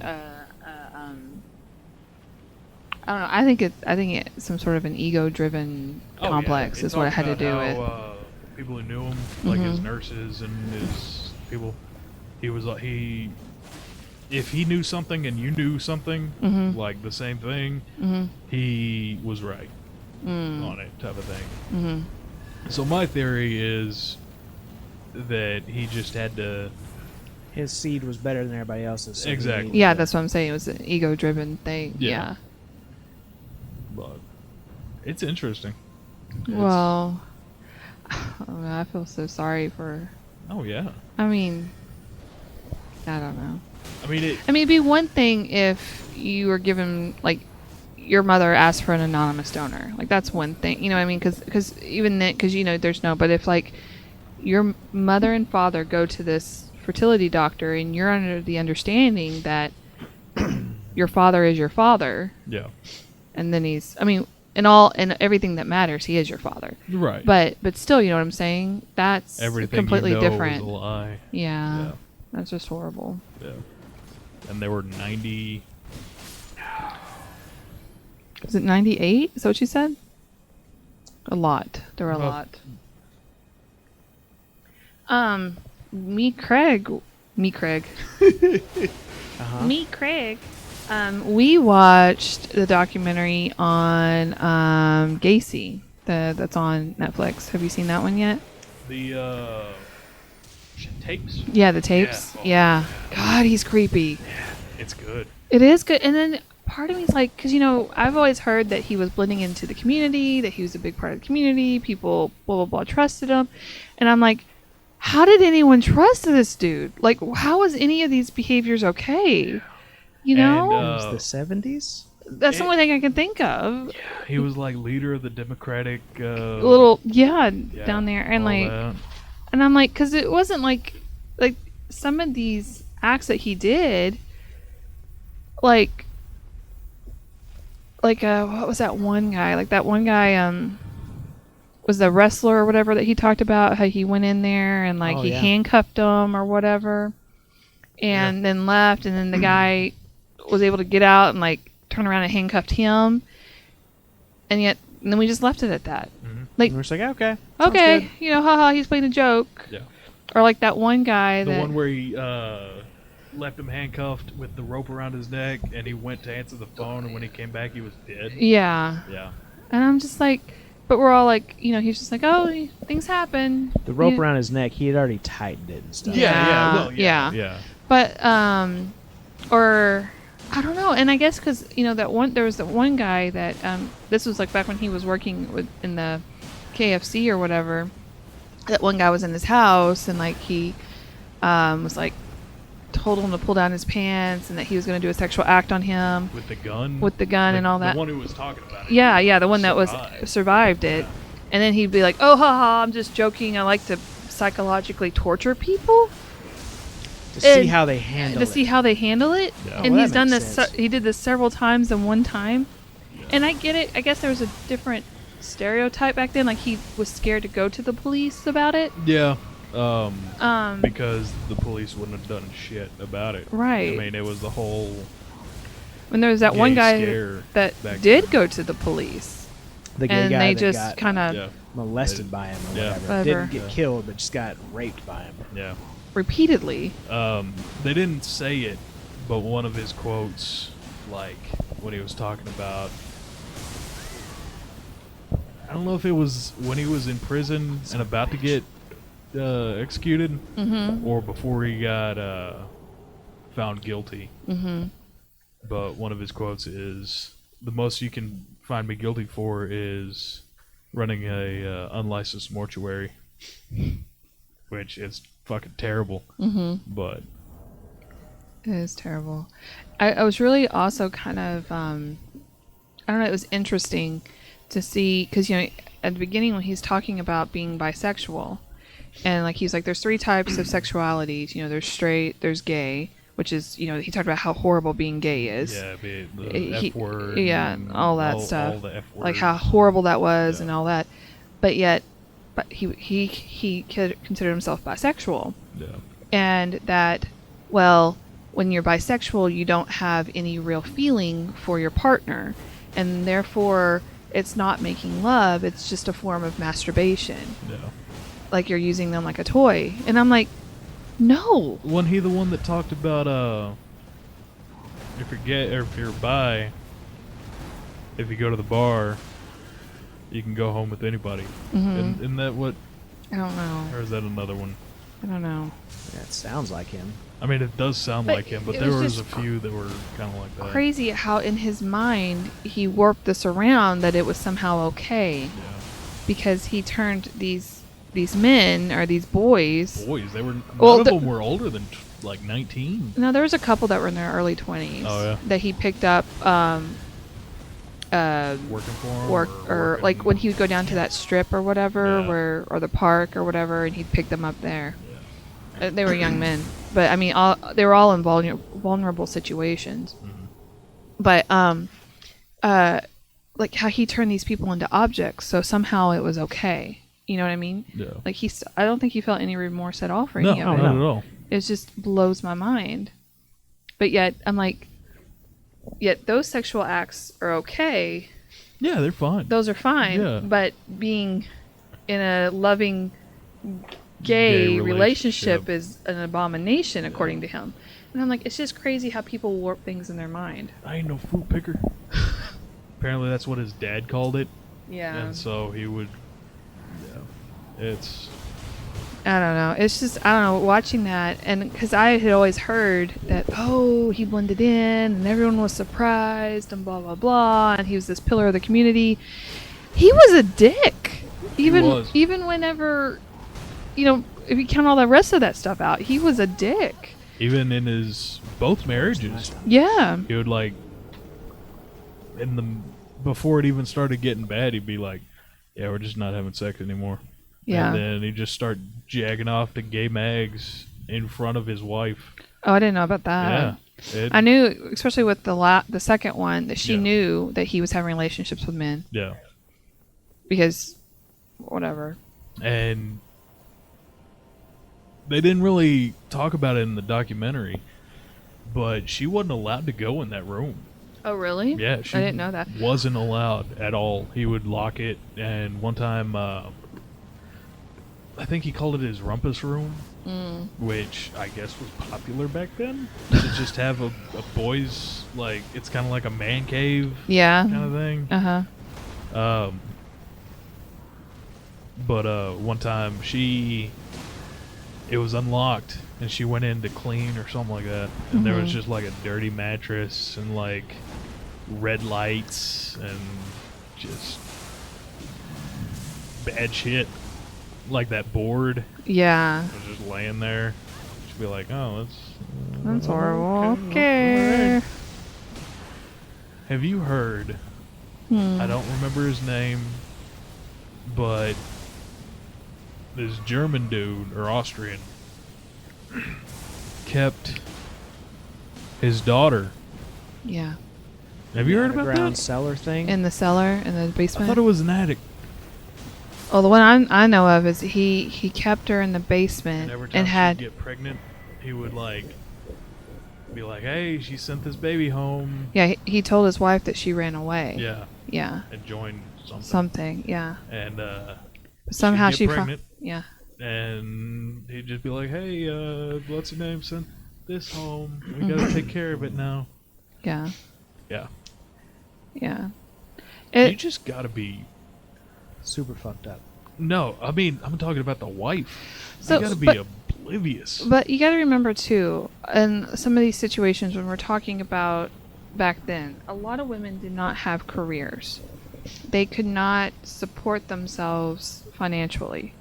don't know. I think it's some sort of an ego-driven complex They is what it talked had to do about with. how, people who knew him, like his Mhm. nurses and his people, he was like if he knew something and you knew something Mhm. like the same thing, Mm-hmm. he was right Mm. on it, type of thing. Mm-hmm. So my theory is that he just had to. His seed was better than everybody else's. So he Exactly. needed Yeah, to- that's what I'm saying. It was an ego-driven thing. Yeah. Yeah. But it's interesting. Well, I feel so sorry for. Oh yeah. I mean, I don't know. I mean it. I mean, it'd be one thing if you were given, like, your mother asked for an anonymous donor. Like, that's one thing. You know what I mean? Because even then, because, you know, there's no, but if, like, your mother and father go to this fertility doctor and you're under the understanding that your father is your father, Yeah. and then he's, I mean, and everything that matters, he is your father. Right. But still, you know what I'm saying? That's everything completely you know different. is a lie. Yeah. Yeah. That's just horrible. Yeah. And they were 90. Was it 98? Is that what you said? A lot. There were a Well, lot. Me, Craig. Uh-huh. Me, Craig. We watched the documentary on Gacy that's on Netflix. Have you seen that one yet? The tapes. Yeah, the tapes. Yeah. Oh, Yeah. God, he's creepy. It's good. It is good. And then part of me is like, because, I've always heard that he was blending into the community, that he was a big part of the community. People, blah, blah, blah, trusted him. And I'm like, how did anyone trust this dude? Like, how is any of these behaviors okay? You know? And, It was the 70s? That's the only thing I can think of. He was like leader of the Democratic. Down there. And all like, that. and I'm like, because it wasn't like some of these acts that he did, like what was that one guy? Like that one guy, was the wrestler or whatever that he talked about, how he went in there and like he handcuffed him or whatever, and then left, and then the guy was able to get out and like turn around and handcuffed him, and then we just left it at that. Mm-hmm. Like, And we're just like, okay. sounds okay, good. haha, he's playing a joke. Yeah. Or like that one guy The that one where he left him handcuffed with the rope around his neck, and he went to answer the phone, and when he came back, he was dead. yeah. Yeah. And I'm just like, but we're all like, he's just like, oh, things happen. The rope Yeah. around his neck, he had already tightened it and stuff. Yeah. Well, Yeah. yeah. But or I don't know. And I guess because there was that one guy that this was like back when he was working in the KFC or whatever. That one guy was in his house, and like he was like told him to pull down his pants, and that he was going to do a sexual act on him With the gun. and all that. The one who was talking about it. Yeah, the one that was survived it. Yeah. And then he'd be like, "Oh, haha, I'm just joking. I like to psychologically torture people To see how they handle to it. see how they handle it." Yeah. And Well, he's that done makes this. sense. He did this several times in one time. And I get it. I guess there was a different stereotype back then. Like he was scared to go to the police about it. Yeah. Um, Because the police wouldn't have done shit about it. Right. I mean, it was the whole. when there was that one gay guy scare that back did then. go to the police, the gay and guy they that just got kind of Yeah. molested by him or Yeah. whatever. Whatever. Didn't get Yeah. killed, but just got raped by him. Yeah. repeatedly. They didn't say it, but one of his quotes, like when he was talking about, I don't know if it was when he was in prison and about to get executed, or before he got found guilty. But one of his quotes is, "The most you can find me guilty for is running a unlicensed mortuary," which is fucking terrible. But It is terrible. I was really also kind of, I don't know, it was interesting to see, because, at the beginning when he's talking about being bisexual, and like he's like, there's 3 types of sexualities, there's straight, there's gay, which is, he talked about how horrible being gay is. yeah, the F word. Yeah, and all that stuff. All the F words. Like how horrible that was Yeah. and all that. But he considered himself bisexual. Yeah. And that, well, when you're bisexual, you don't have any real feeling for your partner, and therefore it's not making love, it's just a form of masturbation. Yeah. Like you're using them like a toy. And I'm like, no. Wasn't he the one that talked about if you're gay or if you're bi, if you go to the bar, you can go home with anybody? Isn't that what, I don't know. or is that another one? I don't know. That sounds like him. I mean, it does sound But like him, but it there was was a just few that were kind of like that. Crazy how in his mind he warped this around that it was somehow okay, Yeah. because he turned these men or these boys. Boys, they were. None Well, of the- them were older than like 19. No, there was a couple that were in their early 20s. Oh, yeah. That he picked up. Working for him, Or working- like when he would go down to that strip or whatever, Yeah. or the park or whatever, and he'd pick them up there. Yeah. They were young men, but I mean, they were all in vulnerable situations. But like how he turned these people into objects, so somehow it was okay. You know what I mean? Yeah. Like I don't think he felt any remorse at all for No, any of it. not at all. It just blows my mind. But yet I'm like, those sexual acts are okay. Yeah, they're fine. Those are fine. Yeah. But being in a loving gay Gay relationship relationship. is an abomination, according to him. And I'm like, it's just crazy how people warp things in their mind. I ain't no fruit picker. Apparently, that's what his dad called it, Yeah. and so he would. Yeah, it's I don't know. It's just, I don't know, watching that, and because I had always heard that, oh, he blended in and everyone was surprised and blah, blah, blah, and he was this pillar of the community. He was a dick. Even whenever, if you count all the rest of that stuff out, he was a dick. Even in his both marriages, Yeah. he would like, before it even started getting bad, he'd be like, "Yeah, we're just not having sex anymore." Yeah. And then he'd just start jagging off to gay mags in front of his wife. Oh, I didn't know about that. Yeah. I knew, especially with the second one, that she Yeah. knew that he was having relationships with men. Yeah. Because, whatever. And they didn't really talk about it in the documentary, but she wasn't allowed to go in that room. Oh, really? Yeah, she I didn't know that. wasn't allowed at all. He would lock it, and one time, I think he called it his rumpus room, which I guess was popular back then. To just have a boys, like, it's kind of like a man cave Yeah. kind of thing. Uh-huh. But one time it was unlocked, and she went in to clean or something like that, and there was just like a dirty mattress and like red lights and just bad shit. Like that board Yeah. was just laying there. She'd be like, "Oh, That's horrible. Okay. Okay. Alright. Have you heard? I don't remember his name, but this German dude or Austrian kept his daughter. Yeah. Have you heard about Underground that? cellar thing? In the cellar, in the I basement. thought it was an attic. Oh, the one I know of is he kept her in the basement And every time and had she'd get pregnant, he would like be like, "Hey, she sent this baby home." yeah he told his wife that she ran away. Yeah, and joined something. Something. Yeah. And Somehow she'd she get pregnant, yeah. and he'd just be like, "Hey, what's her name? Sent this home. We gotta take care of it now." Yeah. Yeah, Yeah. you just gotta be. Super fucked up. No, I mean I'm talking about the wife. So, you gotta be but- oblivious. But you got to remember too, in some of these situations when we're talking about back then, a lot of women did not have careers. They could not support themselves financially.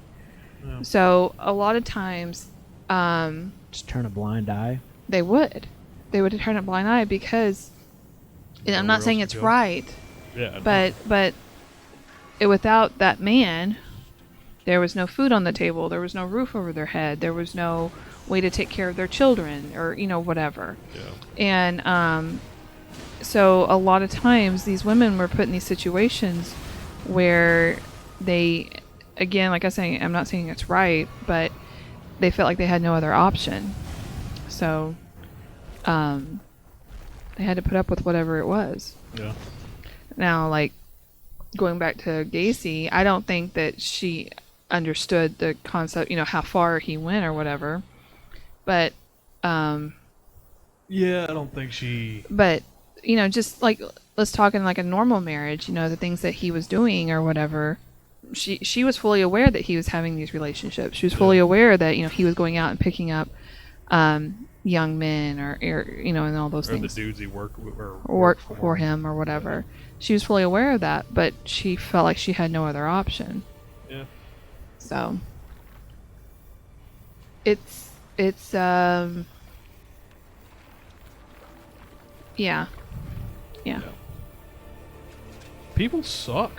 Yeah. So a lot of times, Just turn a blind eye. they would turn a blind eye because, and I'm Nowhere not saying else it's to go. right, Yeah, but without that man, there was no food on the table. There was no roof over their head. There was no way to take care of their children, or whatever. yeah. And so a lot of times these women were put in these situations where they, again, like I was saying, I'm not saying it's right, but they felt like they had no other option. So they had to put up with whatever it was. Yeah. Now, like, going back to Gacy, I don't think that she understood the concept, how far he went or whatever. But, Yeah, I don't think she. but, just like, let's talk in like a normal marriage, the things that he was doing or whatever. She was fully aware that he was having these relationships. She was fully aware that, he was going out and picking up, young men or and all those Or the things. dudes he worked with, or Work for him or whatever. She was fully aware of that, but she felt like she had no other option. Yeah. So it's yeah. People suck.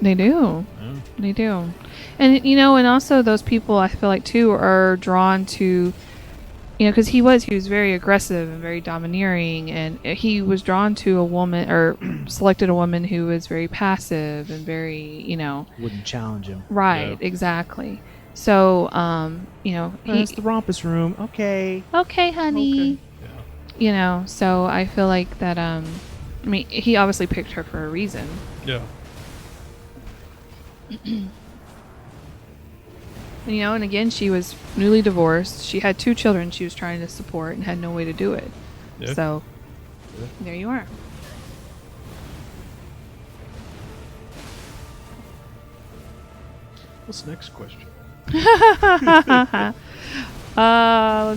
They do. Yeah. They do. And and also those people I feel like too are drawn to because he was very aggressive and very domineering, and he was drawn to a woman or selected a woman who was very passive and very, Wouldn't challenge him. right, Yeah. exactly. So, It's the rumpus room. Okay. okay, honey. Yeah. So I feel like that, he obviously picked her for a reason. Yeah. And again, she was newly divorced. She had 2 children she was trying to support and had no way to do it. Yeah. So, Yeah. there you are. What's the next question? Let's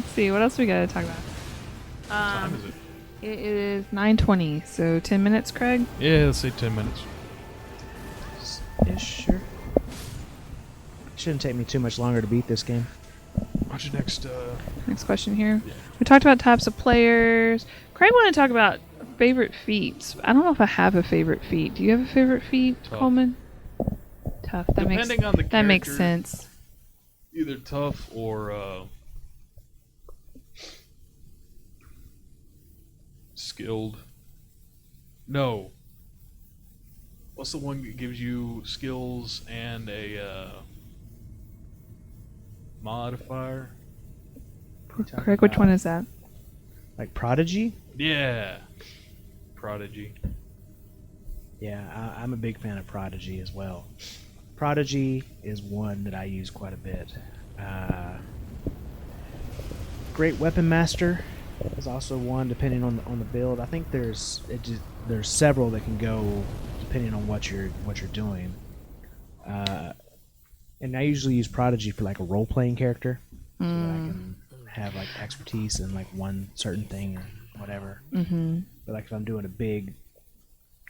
see. What else we gotta talk about? What time is it? It is 9:20, so 10 minutes, Craig. Yeah, let's say 10 minutes. Yeah, sure. Shouldn't take me too much longer to beat this game. What's your next? Next question here. Yeah. We talked about types of players. Craig wanted to talk about favorite feats. I don't know if I have a favorite feat. Do you have a favorite feat, Tough. Coleman? Tough. That Depending on the that makes character. sense. Either tough or skilled. No. What's the one that gives you skills and a modifier? Craig, which one is that? Like Prodigy? Yeah. Prodigy. Yeah, I'm a big fan of Prodigy as well. Prodigy is one that I use quite a bit. Great Weapon Master is also one, depending on the build. I think there's several that can go depending on what you're doing. And I usually use Prodigy for like a role playing character, so that I can have like expertise in like one certain thing or whatever. Mm-hmm. But like if I'm doing a big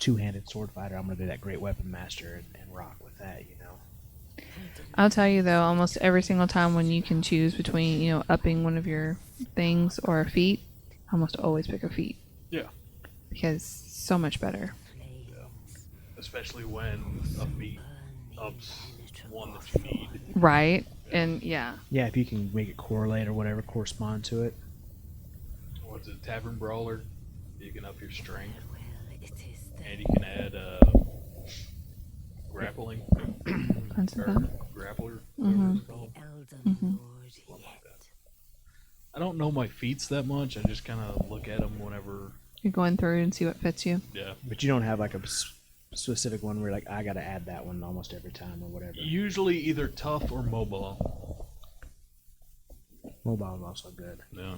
two-handed sword fighter, I'm gonna do that Great Weapon Master and rock with that, you know. I'll tell you though, almost every single time when you can choose between, upping one of your things or a feat, I almost always pick a feat. Yeah. Because so much better. Yeah. Especially when a feat ups one that you need. Right? And yeah. Yeah, if you can make it correlate or whatever, correspond to it. What's it? Tavern Brawler. You can up your strength. And you can add grappling. Tons of Or that. grappler. Mhm. Whatever it's called. Mhm. Something like that. I don't know my feats that much. I just kind of look at them whenever. You're going through and see what fits you. Yeah. But you don't have like a specific one where like I gotta add that one almost every time or whatever. Usually either tough or mobile. Mobile is also good. Yeah.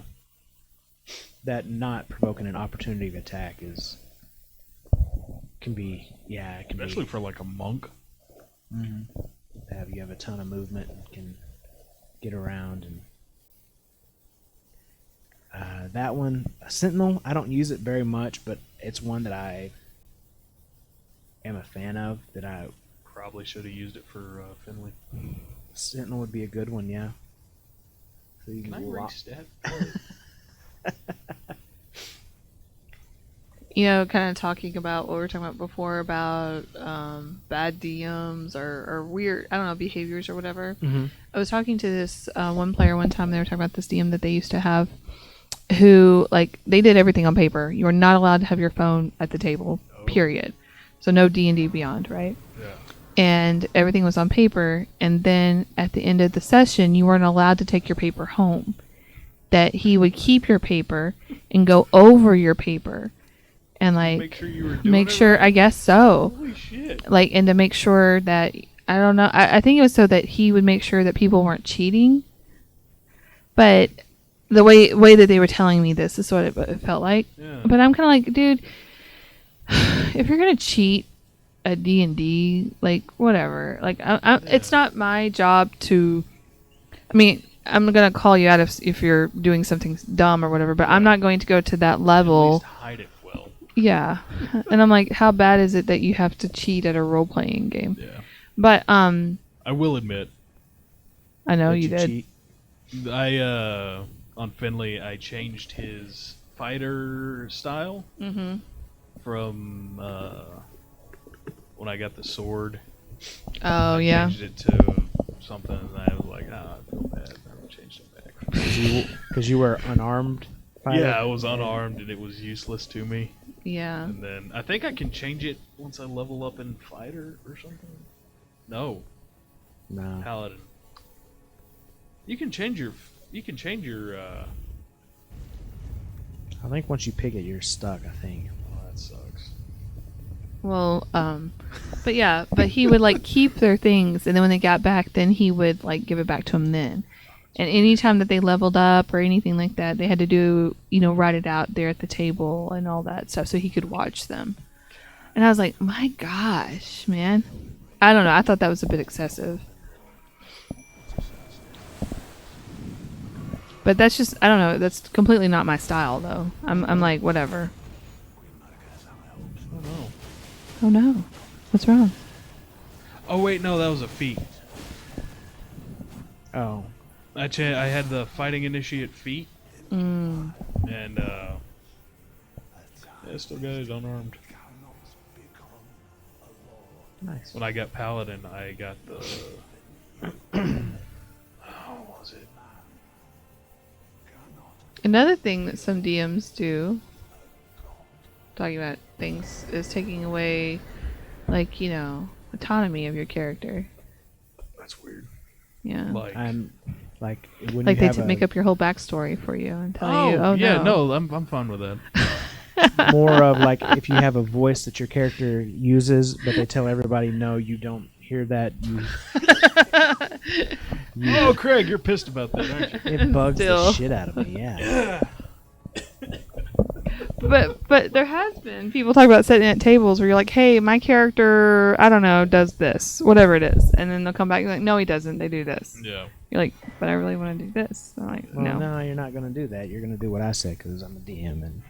That not provoking an opportunity of attack can be Especially for like a monk. you have a ton of movement and can get around and that one, Sentinel, I don't use it very much, but it's one that I am a fan of. That I Probably should have used it for Finley. Sentinel would be a good one, yeah. So you Can I can bring lock. stat? Kind of talking about what we were talking about before about bad DMs or weird, I don't know, behaviors or whatever. Mm-hmm. I was talking to this one player one time. They were talking about this DM that they used to have who, like, they did everything on paper. You were not allowed to have your phone at the table, period. So no D&D Beyond, right? Yeah. And everything was on paper. And then at the end of the session, you weren't allowed to take your paper home. That he would keep your paper and go over your paper and like Make sure you were doing make it sure, right? I guess so. Holy shit. Like, and to make sure that, I don't know, I think it was so that he would make sure that people weren't cheating. But the way that they were telling me this is what it felt like. Yeah. But I'm kind of like, dude, if you're gonna cheat a D&D, like, whatever. Like, it's not my job to. I mean, I'm gonna call you out if you're doing something dumb or whatever. But I'm not going to go to that At level. least hide it well. Yeah, and I'm like, how bad is it that you have to cheat at a role playing game? Yeah. But I will admit, I know you did. Cheat? I on Finley, I changed his fighter style Mm-hmm. from when I got the sword. Oh I yeah. changed it to something, and I was like, I feel bad. I changed it back. Because you were unarmed. Fighter? Yeah, I was unarmed, and it was useless to me. Yeah. And then I think I can change it once I level up in fighter or something. No, No. paladin. You can change your. I think once you pick it, you're stuck. I think. Oh, that sucks. Well, but yeah, but he would like keep their things, and then when they got back, then he would like give it back to them then. And anytime that they leveled up or anything like that, they had to do, write it out there at the table and all that stuff so he could watch them. And I was like, my gosh, man. I don't know. I thought that was a bit excessive. But that's just I don't know. That's completely not my style though. I'm like whatever. Oh no. Oh no, what's wrong? Oh wait, no, that was a feat. Oh. I had the fighting initiate feat, Mm. and I still got it unarmed. Nice. When I got paladin, I got the. What was it? Another thing that some DMs do, talking about things, is taking away, like autonomy of your character. That's weird. Yeah. Like. I'm like when Like you they have make up your whole backstory for you and tell you, Oh oh yeah, no. no, I'm fine with that. more of like if you have a voice that your character uses, but they tell everybody no, you don't hear that. Oh, Craig, you're pissed about that, aren't you? It bugs Still. the shit out of me. Yeah. But there has been people talk about sitting at tables where you're like, hey, my character, I don't know, does this, whatever it is, and then they'll come back and like, no, he doesn't. They do this. Yeah. You're like, but I really want to do this. I'm like, Well, no. no, you're not going to do that. You're going to do what I say because I'm a DM. And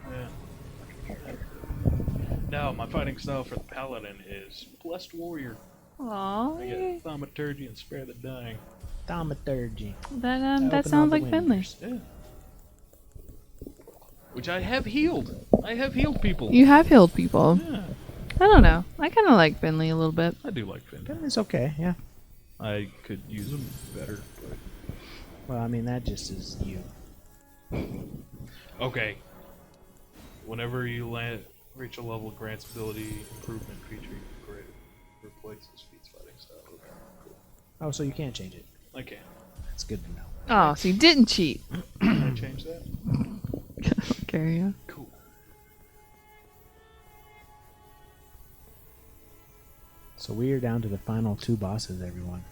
No, my fighting style for the paladin is blessed warrior. I get thaumaturgy and spare the dying. thaumaturgy. That Open sounds all like the Finley. windows. Yeah. Which I have healed. I have healed people. You have healed people. Yeah, I don't know. I kind of like Finley a little bit. I do like Finn. It's okay. Yeah. I could use him better. Well, I mean that just is you. Okay. Whenever you reach a level, grants ability improvement feature replaces feats fighting style. Okay, cool. Oh, so you can't change it. I can. That's good to know. Oh, so you didn't cheat. Can I change that? Carry on. Cool. So we are down to the final 2 bosses, everyone.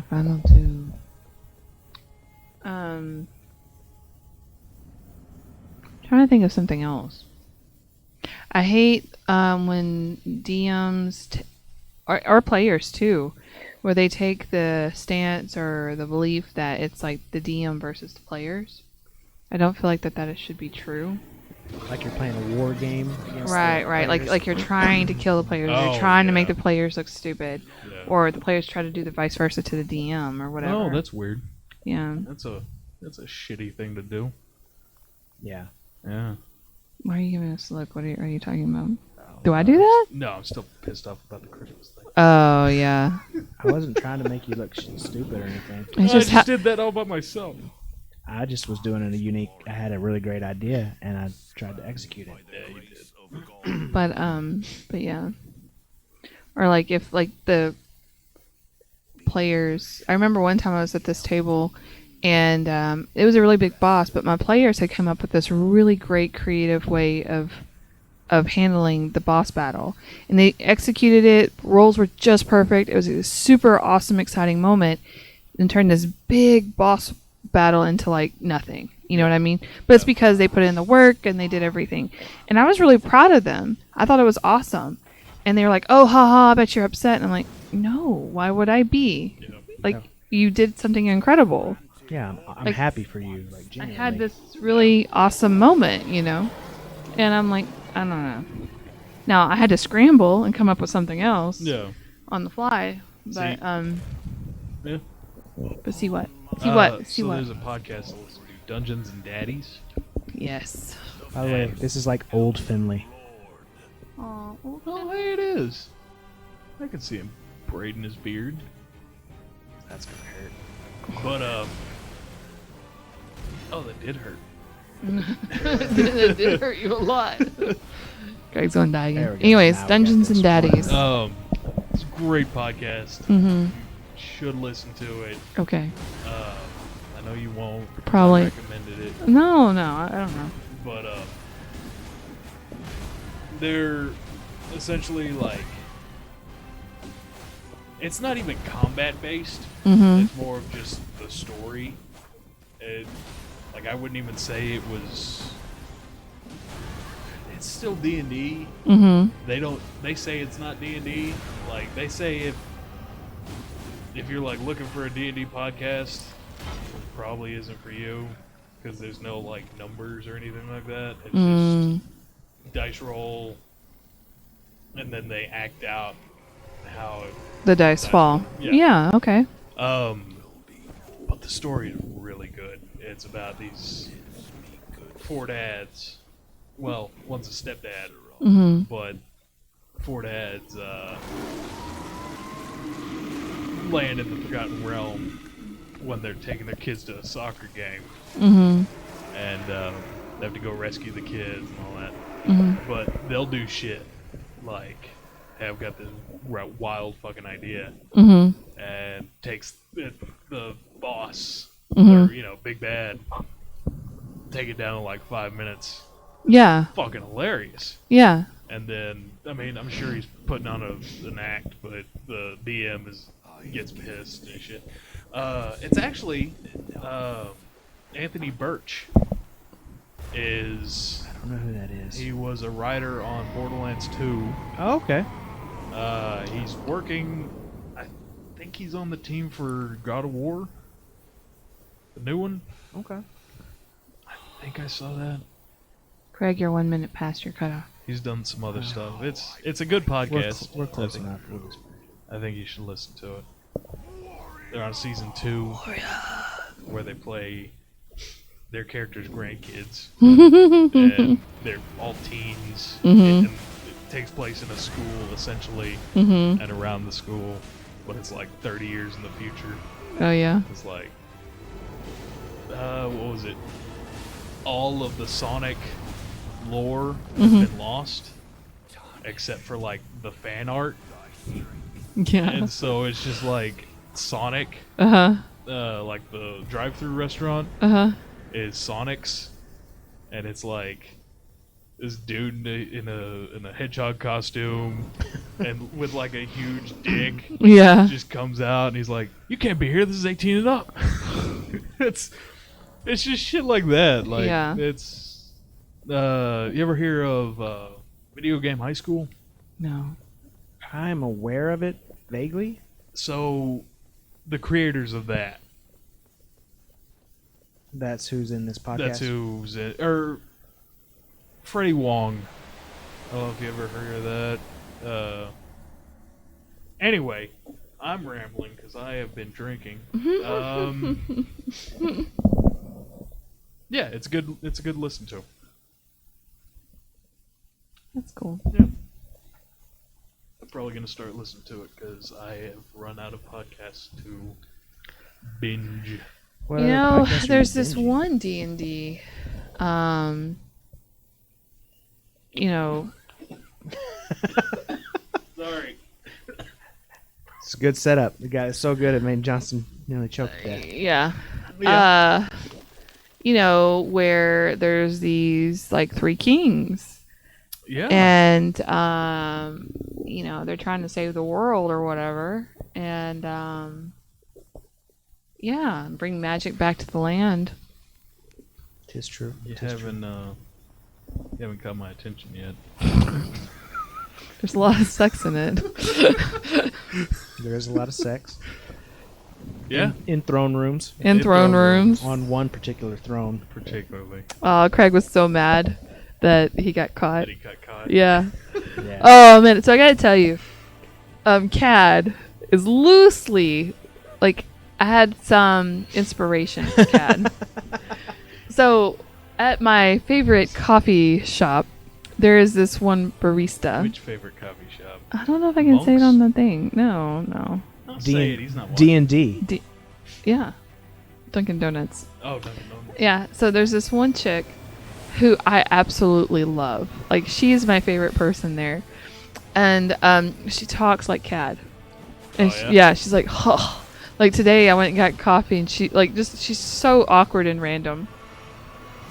Final 2. Trying to think of something else. I hate when DMs or players too, where they take the stance or the belief that it's like the DM versus the players. I don't feel like that should be true. Like you're playing a war game. Against Right. the Like players. you're trying to kill the players. Oh, You're trying to make yeah. the players look stupid, Yeah. or the players try to do the vice versa to the DM or whatever. Oh, that's weird. yeah. That's a shitty thing to do. Yeah. Yeah. Why are you giving us a look? What are you talking about? Do I do that? No, I'm still pissed off about the Christmas thing. Oh yeah. I wasn't trying to make you look stupid or anything. It's I just just did that all by myself. I just was doing it a unique. I had a really great idea and I tried to execute it. Yeah, you did. but yeah. Or like if like the players. I remember one time I was at this table, and it was a really big boss, but my players had come up with this really great creative way of handling the boss battle, and they executed it. Rolls were just perfect. It was a super awesome, exciting moment, and turned this big boss battle into like nothing. You know what I mean? But it's because they put in the work and they did everything, and I was really proud of them. I thought it was awesome, and they were like, "Oh, haha, I bet you're upset." And I'm like, "No, why would I be? Yeah. Like, you did something incredible." Yeah, I'm Like, happy for you. Like I genuinely. had this really awesome moment, and I'm like, I don't know. Now I had to scramble and come up with something else Yeah. on the fly, but Yeah. but see what? See what? See so what? there's a podcast I listen to, Dungeons and Daddies. Yes. By the way, this is like old Finley. Oh, Oh, hey, it is. I can see him braiding his beard. That's gonna hurt. But, oh, that did hurt. it did hurt you a lot. Greg's gonna die There again. we go. Anyways, Now we got Dungeons this and Daddies. It's a great podcast. Mm-hmm. Should listen to it. Okay. I know you won't. because Probably. I recommended it. No, I don't know. But they're essentially like, it's not even combat based. Mm-hmm. It's more of just the story. Like I wouldn't even say it was. It's still D&D. Mm-hmm. They say it's not D&D. Like they say if you're like looking for a D&D podcast, probably isn't for you because there's no like numbers or anything like that. It's Mm. just dice roll, and then they act out how. The dice fall. Yeah. Yeah. Okay. But the story is really good. It's about these 4 dads. Well, one's a stepdad, Mm-hmm. but 4 dads land in the Forgotten Realm when they're taking their kids to a soccer game, Mm-hmm. and they have to go rescue the kids and all that. Mm-hmm. But they'll do shit like, hey, I've got this wild fucking idea, Mm-hmm. and takes the boss, Mhm. or big bad, take it down in like 5 minutes. Yeah. Fucking hilarious. Yeah. And then, I mean, I'm sure he's putting on an act, but the DM gets pissed and shit. It's actually Anthony Birch is. I don't know who that is. He was a writer on Borderlands 2. Oh, okay. He's working. I think he's on the team for God of War, the new one. Okay. I think I saw that. Craig, you're 1 minute past your cutoff. He's done some other stuff. It's a good podcast. We're close I think, enough. We'll just- I think you should listen to it. They're on season 2, where they play their characters' grandkids, and they're all teens. Mhm. And it takes place in a school, essentially, Mm-hmm. and around the school, but it's like 30 years in the future. Oh yeah. It's like, what was it? All of the Sonic lore has Mhm. been lost, except for like the fan art, Yeah. and so it's just like Sonic, Uh huh. like the drive-through restaurant Uh huh. is Sonic's, and it's like this dude in a hedgehog costume and with like a huge dick Yeah. just comes out and he's like, "You can't be here. This is 18 and up." it's just shit like that. Like, Yeah. it's you ever hear of Video Game High School? No. I'm aware of it vaguely. So the creators of that, That's who's in this podcast. that's who's it, or Freddie Wong. I don't know if you ever heard of that. Anyway, I'm rambling because I have been drinking. Yeah, it's good. It's a good listen to. That's cool. Yeah. I'm probably gonna start listening to it because I have run out of podcasts to binge. What You other know, podcasts are there's you this binging? one D&D. You know, Sorry. It's a good setup. The guy is so good it made Johnson nearly choke to death. yeah. Yeah. You know, where there's these like 3 kings. Yeah. And you know, they're trying to save the world or whatever, and yeah, bring magic back to the land. Tis true. You Tis true. haven't caught my attention yet. There's a lot of sex in it. There is a lot of sex. Yeah, In throne rooms. In throne rooms. On one particular throne. particularly. Craig was so mad that he got caught. That he got caught. Yeah. Yeah. Oh man, so I gotta tell you, CAD is loosely like I had some inspiration for CAD. So at my favorite coffee shop, there is this one barista. Which favorite coffee shop? I don't know if I can say it Monk's? on the thing. No. I'll say it. He's not D watching. and D. Yeah. Dunkin' Donuts. Oh, Dunkin' Donuts. Yeah, so there's this one chick who I absolutely love. Like, she is my favorite person there. And she talks like CAD. And Oh, yeah? yeah, she's like, oh. Like today I went and got coffee and she like just she's so awkward and random.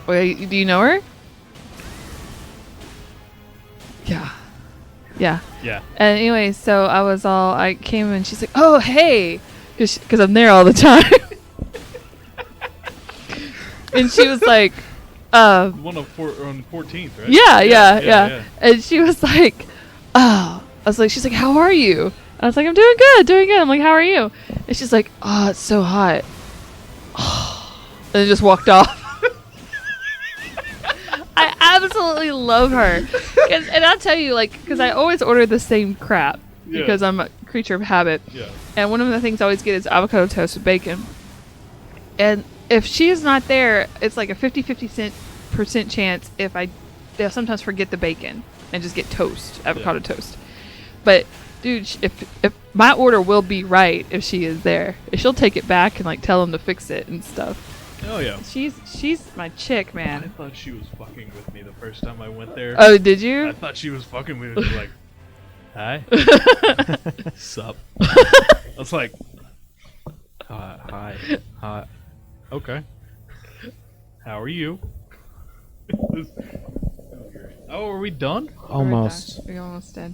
Wait, do you know her? Yeah. Yeah. Yeah. And anyway, so I came and she's like, oh, hey. Because I'm there all the time. And she was like, One on 14th, right? yeah. And she was like, oh. I was like, she's like, how are you? I was like, I'm doing good. I'm like, how are you? And she's like, oh, it's so hot. then just walked off. I absolutely love her. And I'll tell you, like, because I always order the same crap Yeah. because I'm a creature of habit. Yeah. And one of the things I always get is avocado toast with bacon. And if she is not there, it's like a 50% chance they'll sometimes forget the bacon and just get avocado toast. But dude, if my order will be right if she is there, if she'll take it back and like tell them to fix it and stuff. Oh yeah. She's my chick, I man. thought she was fucking with me the first time I went there. Oh, did I you? thought she was fucking with me. Like, hi. Sup. I was like, hi. Okay. How are you? Oh, are we done? Almost. We're almost dead.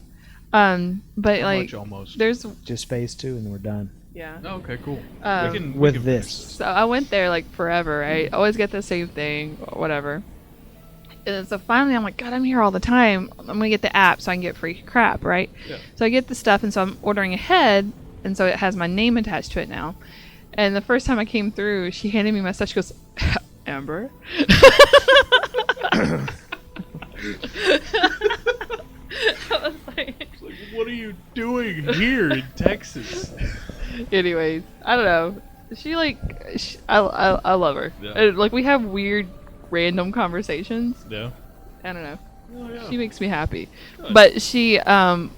But How like, much almost? there's Just phase 2 and we're done. yeah. Oh, okay, cool. Um, we with can this. finish So I went there like forever. I always get the same thing, whatever. And so finally, I'm like, God, I'm here all the time. I'm gonna get the app so I can get free crap, right? Yeah. So I get the stuff, and so I'm ordering ahead, and so it has my name attached to it now. And the first time I came through, she handed me my stuff. She goes, Amber. I was like, It's like, what are you doing here in Texas? anyways, I don't know. I love her. Yeah. Like we have weird, random conversations. Yeah. I don't know. Oh, yeah. She makes me happy. Good. But she, Cad,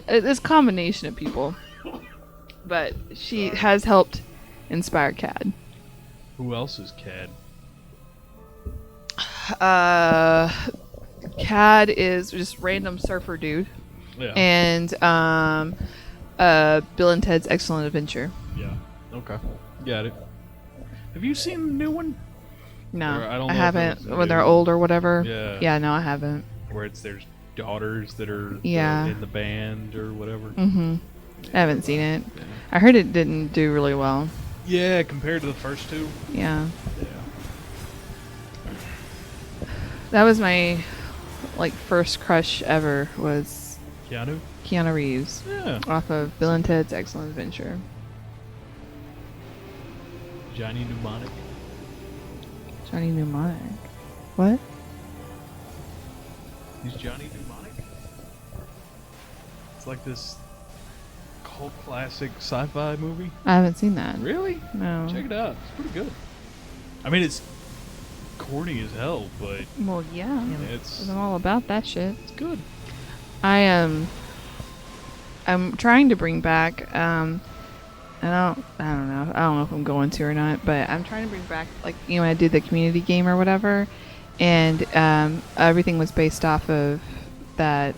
it's a combination of people. But she has helped inspire Cad. Who else is Cad? Cad is just random surfer dude. Yeah. And, Bill and Ted's Excellent Adventure. Yeah. Okay. Got it. Have you seen the new one? No, Or I don't I know if haven't. it's When they're new. old or whatever. Yeah. Yeah, no, I haven't. Where there's daughters that are Yeah. in the band or whatever. Mm-hmm. I haven't seen it. Yeah. I heard it didn't do really well. Yeah, compared to the first two. Yeah. Yeah. That was my, like, first crush ever was Keanu? Keanu Reeves Yeah. off of Bill and Ted's Excellent Adventure. Johnny Mnemonic. Johnny Mnemonic. What? He's Johnny Mnemonic? It's like this cult classic sci-fi movie. I haven't seen that. Really? No. Check it out. It's pretty good. I mean, it's corny as hell, but Well, yeah. it's I'm all about that shit. good. I'm trying to bring back I don't know. I don't know if I'm going to or not, but I'm trying to bring back, like, you know, when I did the community game or whatever, and everything was based off of that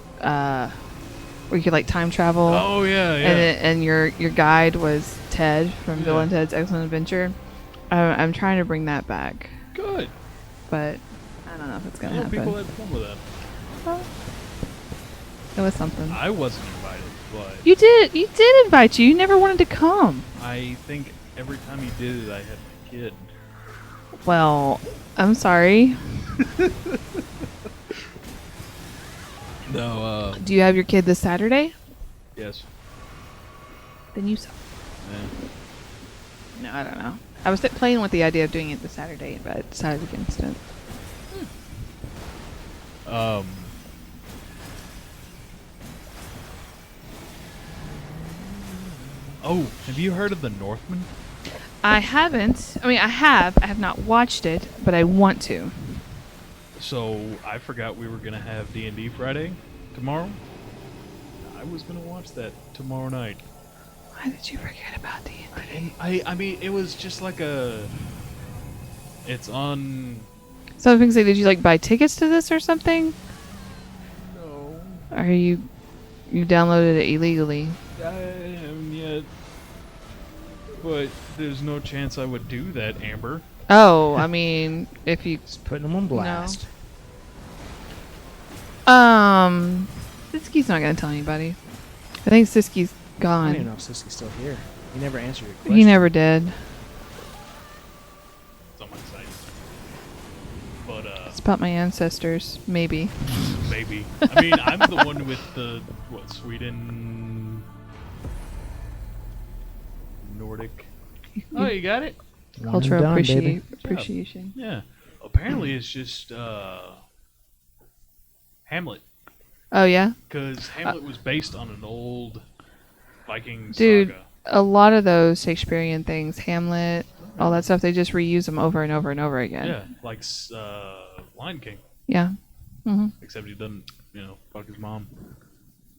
where you could like time travel. Oh yeah, yeah. And your guide was Ted from Bill Yeah. and Ted's Excellent Adventure. I'm trying to bring that back, Good. but I don't know if it's gonna Yeah, happen. people had fun with that. Well, it was something. I wasn't invited, but You did invite you. You never wanted to come. I think every time he did it, I had a kid. Well, I'm sorry. No, Do you have your kid this Saturday? yes. Then you suck. Yeah. No, I don't know. I was playing with the idea of doing it this Saturday, but I decided against it. Oh, have you heard of The Northman? I haven't. I mean, I have not watched it, but I want to. So I forgot we were gonna have D&D Friday tomorrow. I was gonna watch that tomorrow night. Why did you forget about D&D? I mean, it was just like a. It's on. So I was gonna say, did you like buy tickets to this or something? No, Or you downloaded it illegally? I haven't yet. But there's no chance I would do that, Amber. Oh, I mean, if you Just putting them on blast. Siski's not gonna tell anybody. I think Siski's I don't even gone. know if Siski's still here. He never answered your question. He never did. It's on my site. But It's about my ancestors, maybe. maybe. I mean, I'm the one with the Sweden, Nordic. Oh, you got it. One Cultural and done, baby. appreciation. Yeah. Apparently, it's just Hamlet, Oh yeah, because Hamlet was based on an old Viking dude. saga. A lot of those Shakespearean things, Hamlet, all that stuff, they just reuse them over and over and over again. Yeah, like Lion King, Yeah. hmm except he doesn't, fuck his mom.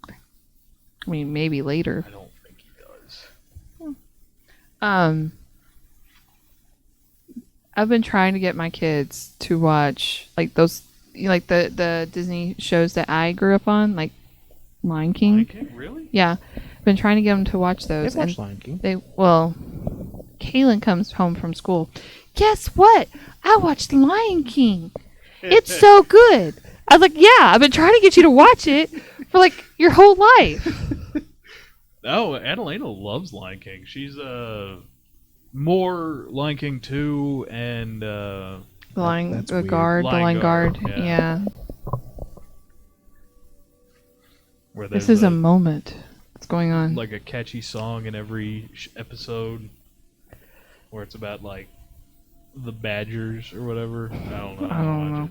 I mean, maybe later. I don't think he does. I've been trying to get my kids to watch like those, like the Disney shows that I grew up on, like Lion King. Lion King, really? Yeah, I've been trying to get them to watch those. They've watched Lion King. Kaylin comes home from school. Guess what? I watched Lion King. It's so good. I was like, yeah, I've been trying to get you to watch it for like your whole life. Oh, Adelina loves Lion King. She's more Lion King 2 and That's The weird. Lion Guard. Yeah. Yeah. where This there's is a moment. What's going on? like a catchy song in every episode, where it's about like the Badgers or whatever. I don't know. I don't know.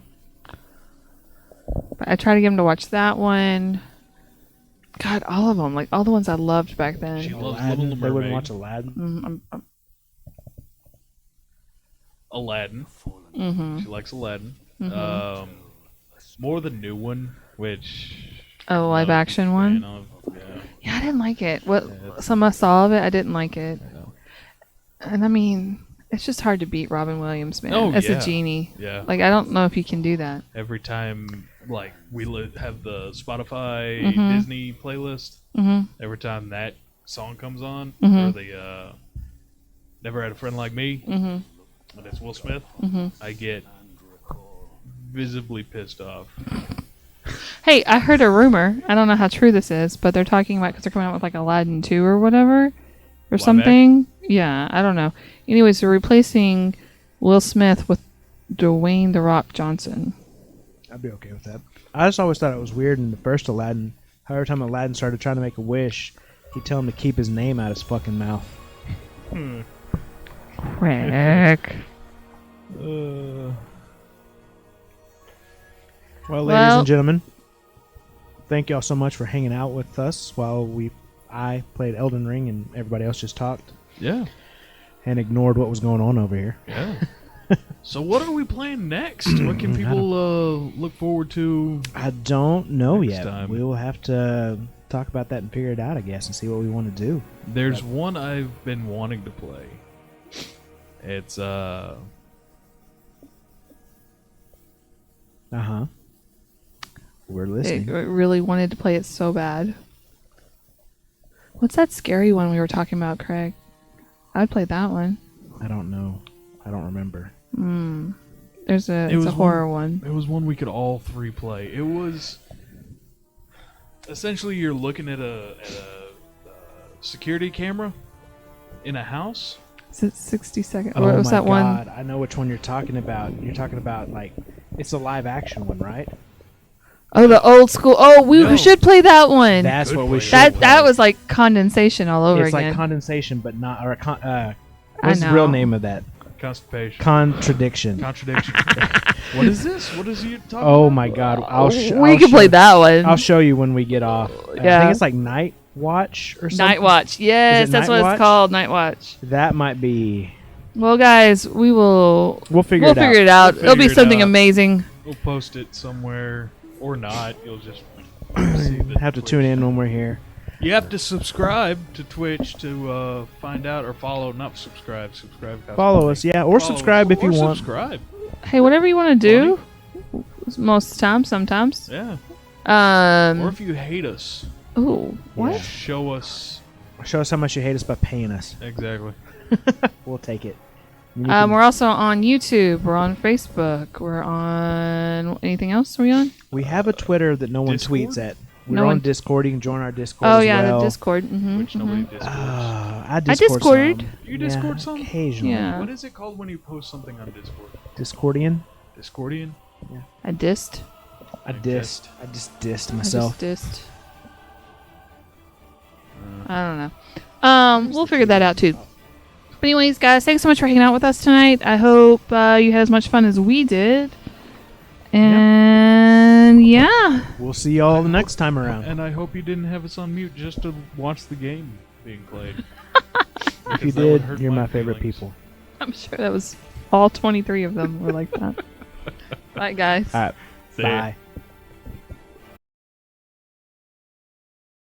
But I try to get him to watch that one. God, all of them. Like, all the ones I loved back then. She loves Aladdin. Little They wouldn't Mermaid. watch Aladdin. Aladdin. Mm-hmm. She likes Aladdin. Mhm. More the new one, which Oh, live I'm not a action fan one? of. Yeah. Yeah, I didn't like it. What Yeah, some I saw of it, I didn't like it. And I mean, it's just hard to beat Robin Williams, man. Oh, as yeah. a genie. Yeah. Like, I don't know if you can do that. Every time, like, we have the Spotify Mhm. Disney playlist. Mm-hmm. Every time that song comes on, Mhm. or the Never Had a Friend Like Me, Mm-hmm. and it's Will Smith, Mm-hmm. I get visibly pissed off. Hey, I heard a rumor. I don't know how true this is, but they're talking about because they're coming out with like Aladdin 2 or whatever, or Live something. Yeah, I don't know. Anyways, they're replacing Will Smith with Dwayne The Rock Johnson. I'd be okay with that. I just always thought it was weird in the first Aladdin. How every time Aladdin started trying to make a wish, he'd tell him to keep his name out his fucking mouth. Craig. Well, ladies Well- and gentlemen, thank y'all so much for hanging out with us while I played Elden Ring and everybody else just talked Yeah. and ignored what was going on over here. Yeah. So what are we playing next? What can people look forward to? I don't know Next yet. time. We will have to talk about that and figure it out, I guess, and see what we want to do. There's one I've been wanting to play. It's Uh-huh. We're I listening. really wanted to play it so bad. What's that scary one we were talking about, Craig? I'd play that one. I don't know. I don't remember. It's was a horror one. It was one we could all three play. It was essentially you're looking at a security camera in a house. Is it 60 seconds? Oh What was my that one? God. I know which one you're talking about. You're talking about, like, it's a live action one, right? Oh, the old school. Oh, we No. should play that one. That's Good what we play. should that play. was like condensation all over It's again. like condensation, but not. Or I what's the real know. name of that? Constipation. Contradiction. Contradiction. What is this? What is you talking Oh about? my God! we I'll can show, play that one. I'll show you when we get off. I Yeah. think it's like Night Watch or something. Night Watch. Yes, that's Night what Watch? it's called. Night Watch. That might be. Well, guys, we'll We'll figure it out. It'll be figure it something out. amazing. We'll post it somewhere or not. You'll just see the Have to Twitch. tune in when we're here. You have to subscribe to Twitch to find out, or follow. Not subscribe. Subscribe. Follow us, yeah, or Follow subscribe us, if you or want. Subscribe. Hey, whatever you want to do. Most of the time, sometimes. Yeah. Or Um. if you hate us, Ooh. What? Yeah. show us Show us how much you hate us by paying us. exactly. We'll take it. You can- We're also on YouTube. We're on Facebook. We're on anything else? Are we on? we have a Twitter that no one Discord? tweets at. We're No on one- Discord. You can join our Discord Oh as yeah, well. the Discord. Mm-hmm, Which nobody discords. I Discord Discorded. some. You Discord some? Occasionally. Yeah. What is it called when you post something on Discord? Discordian. Discordian? I dissed. I dissed. just dissed I myself. just dissed. I don't know. We'll figure that out too. But But anyways, guys, thanks so much for hanging out with us tonight. I hope you had as much fun as we did. And yeah, We'll see y'all the next time around. And I hope you didn't have us on mute just to watch the game being played. If you Because that would did, hurt you're my favorite feelings. people. I'm sure that was all 23 of them were like that. Bye, guys. All right. See ya. Bye.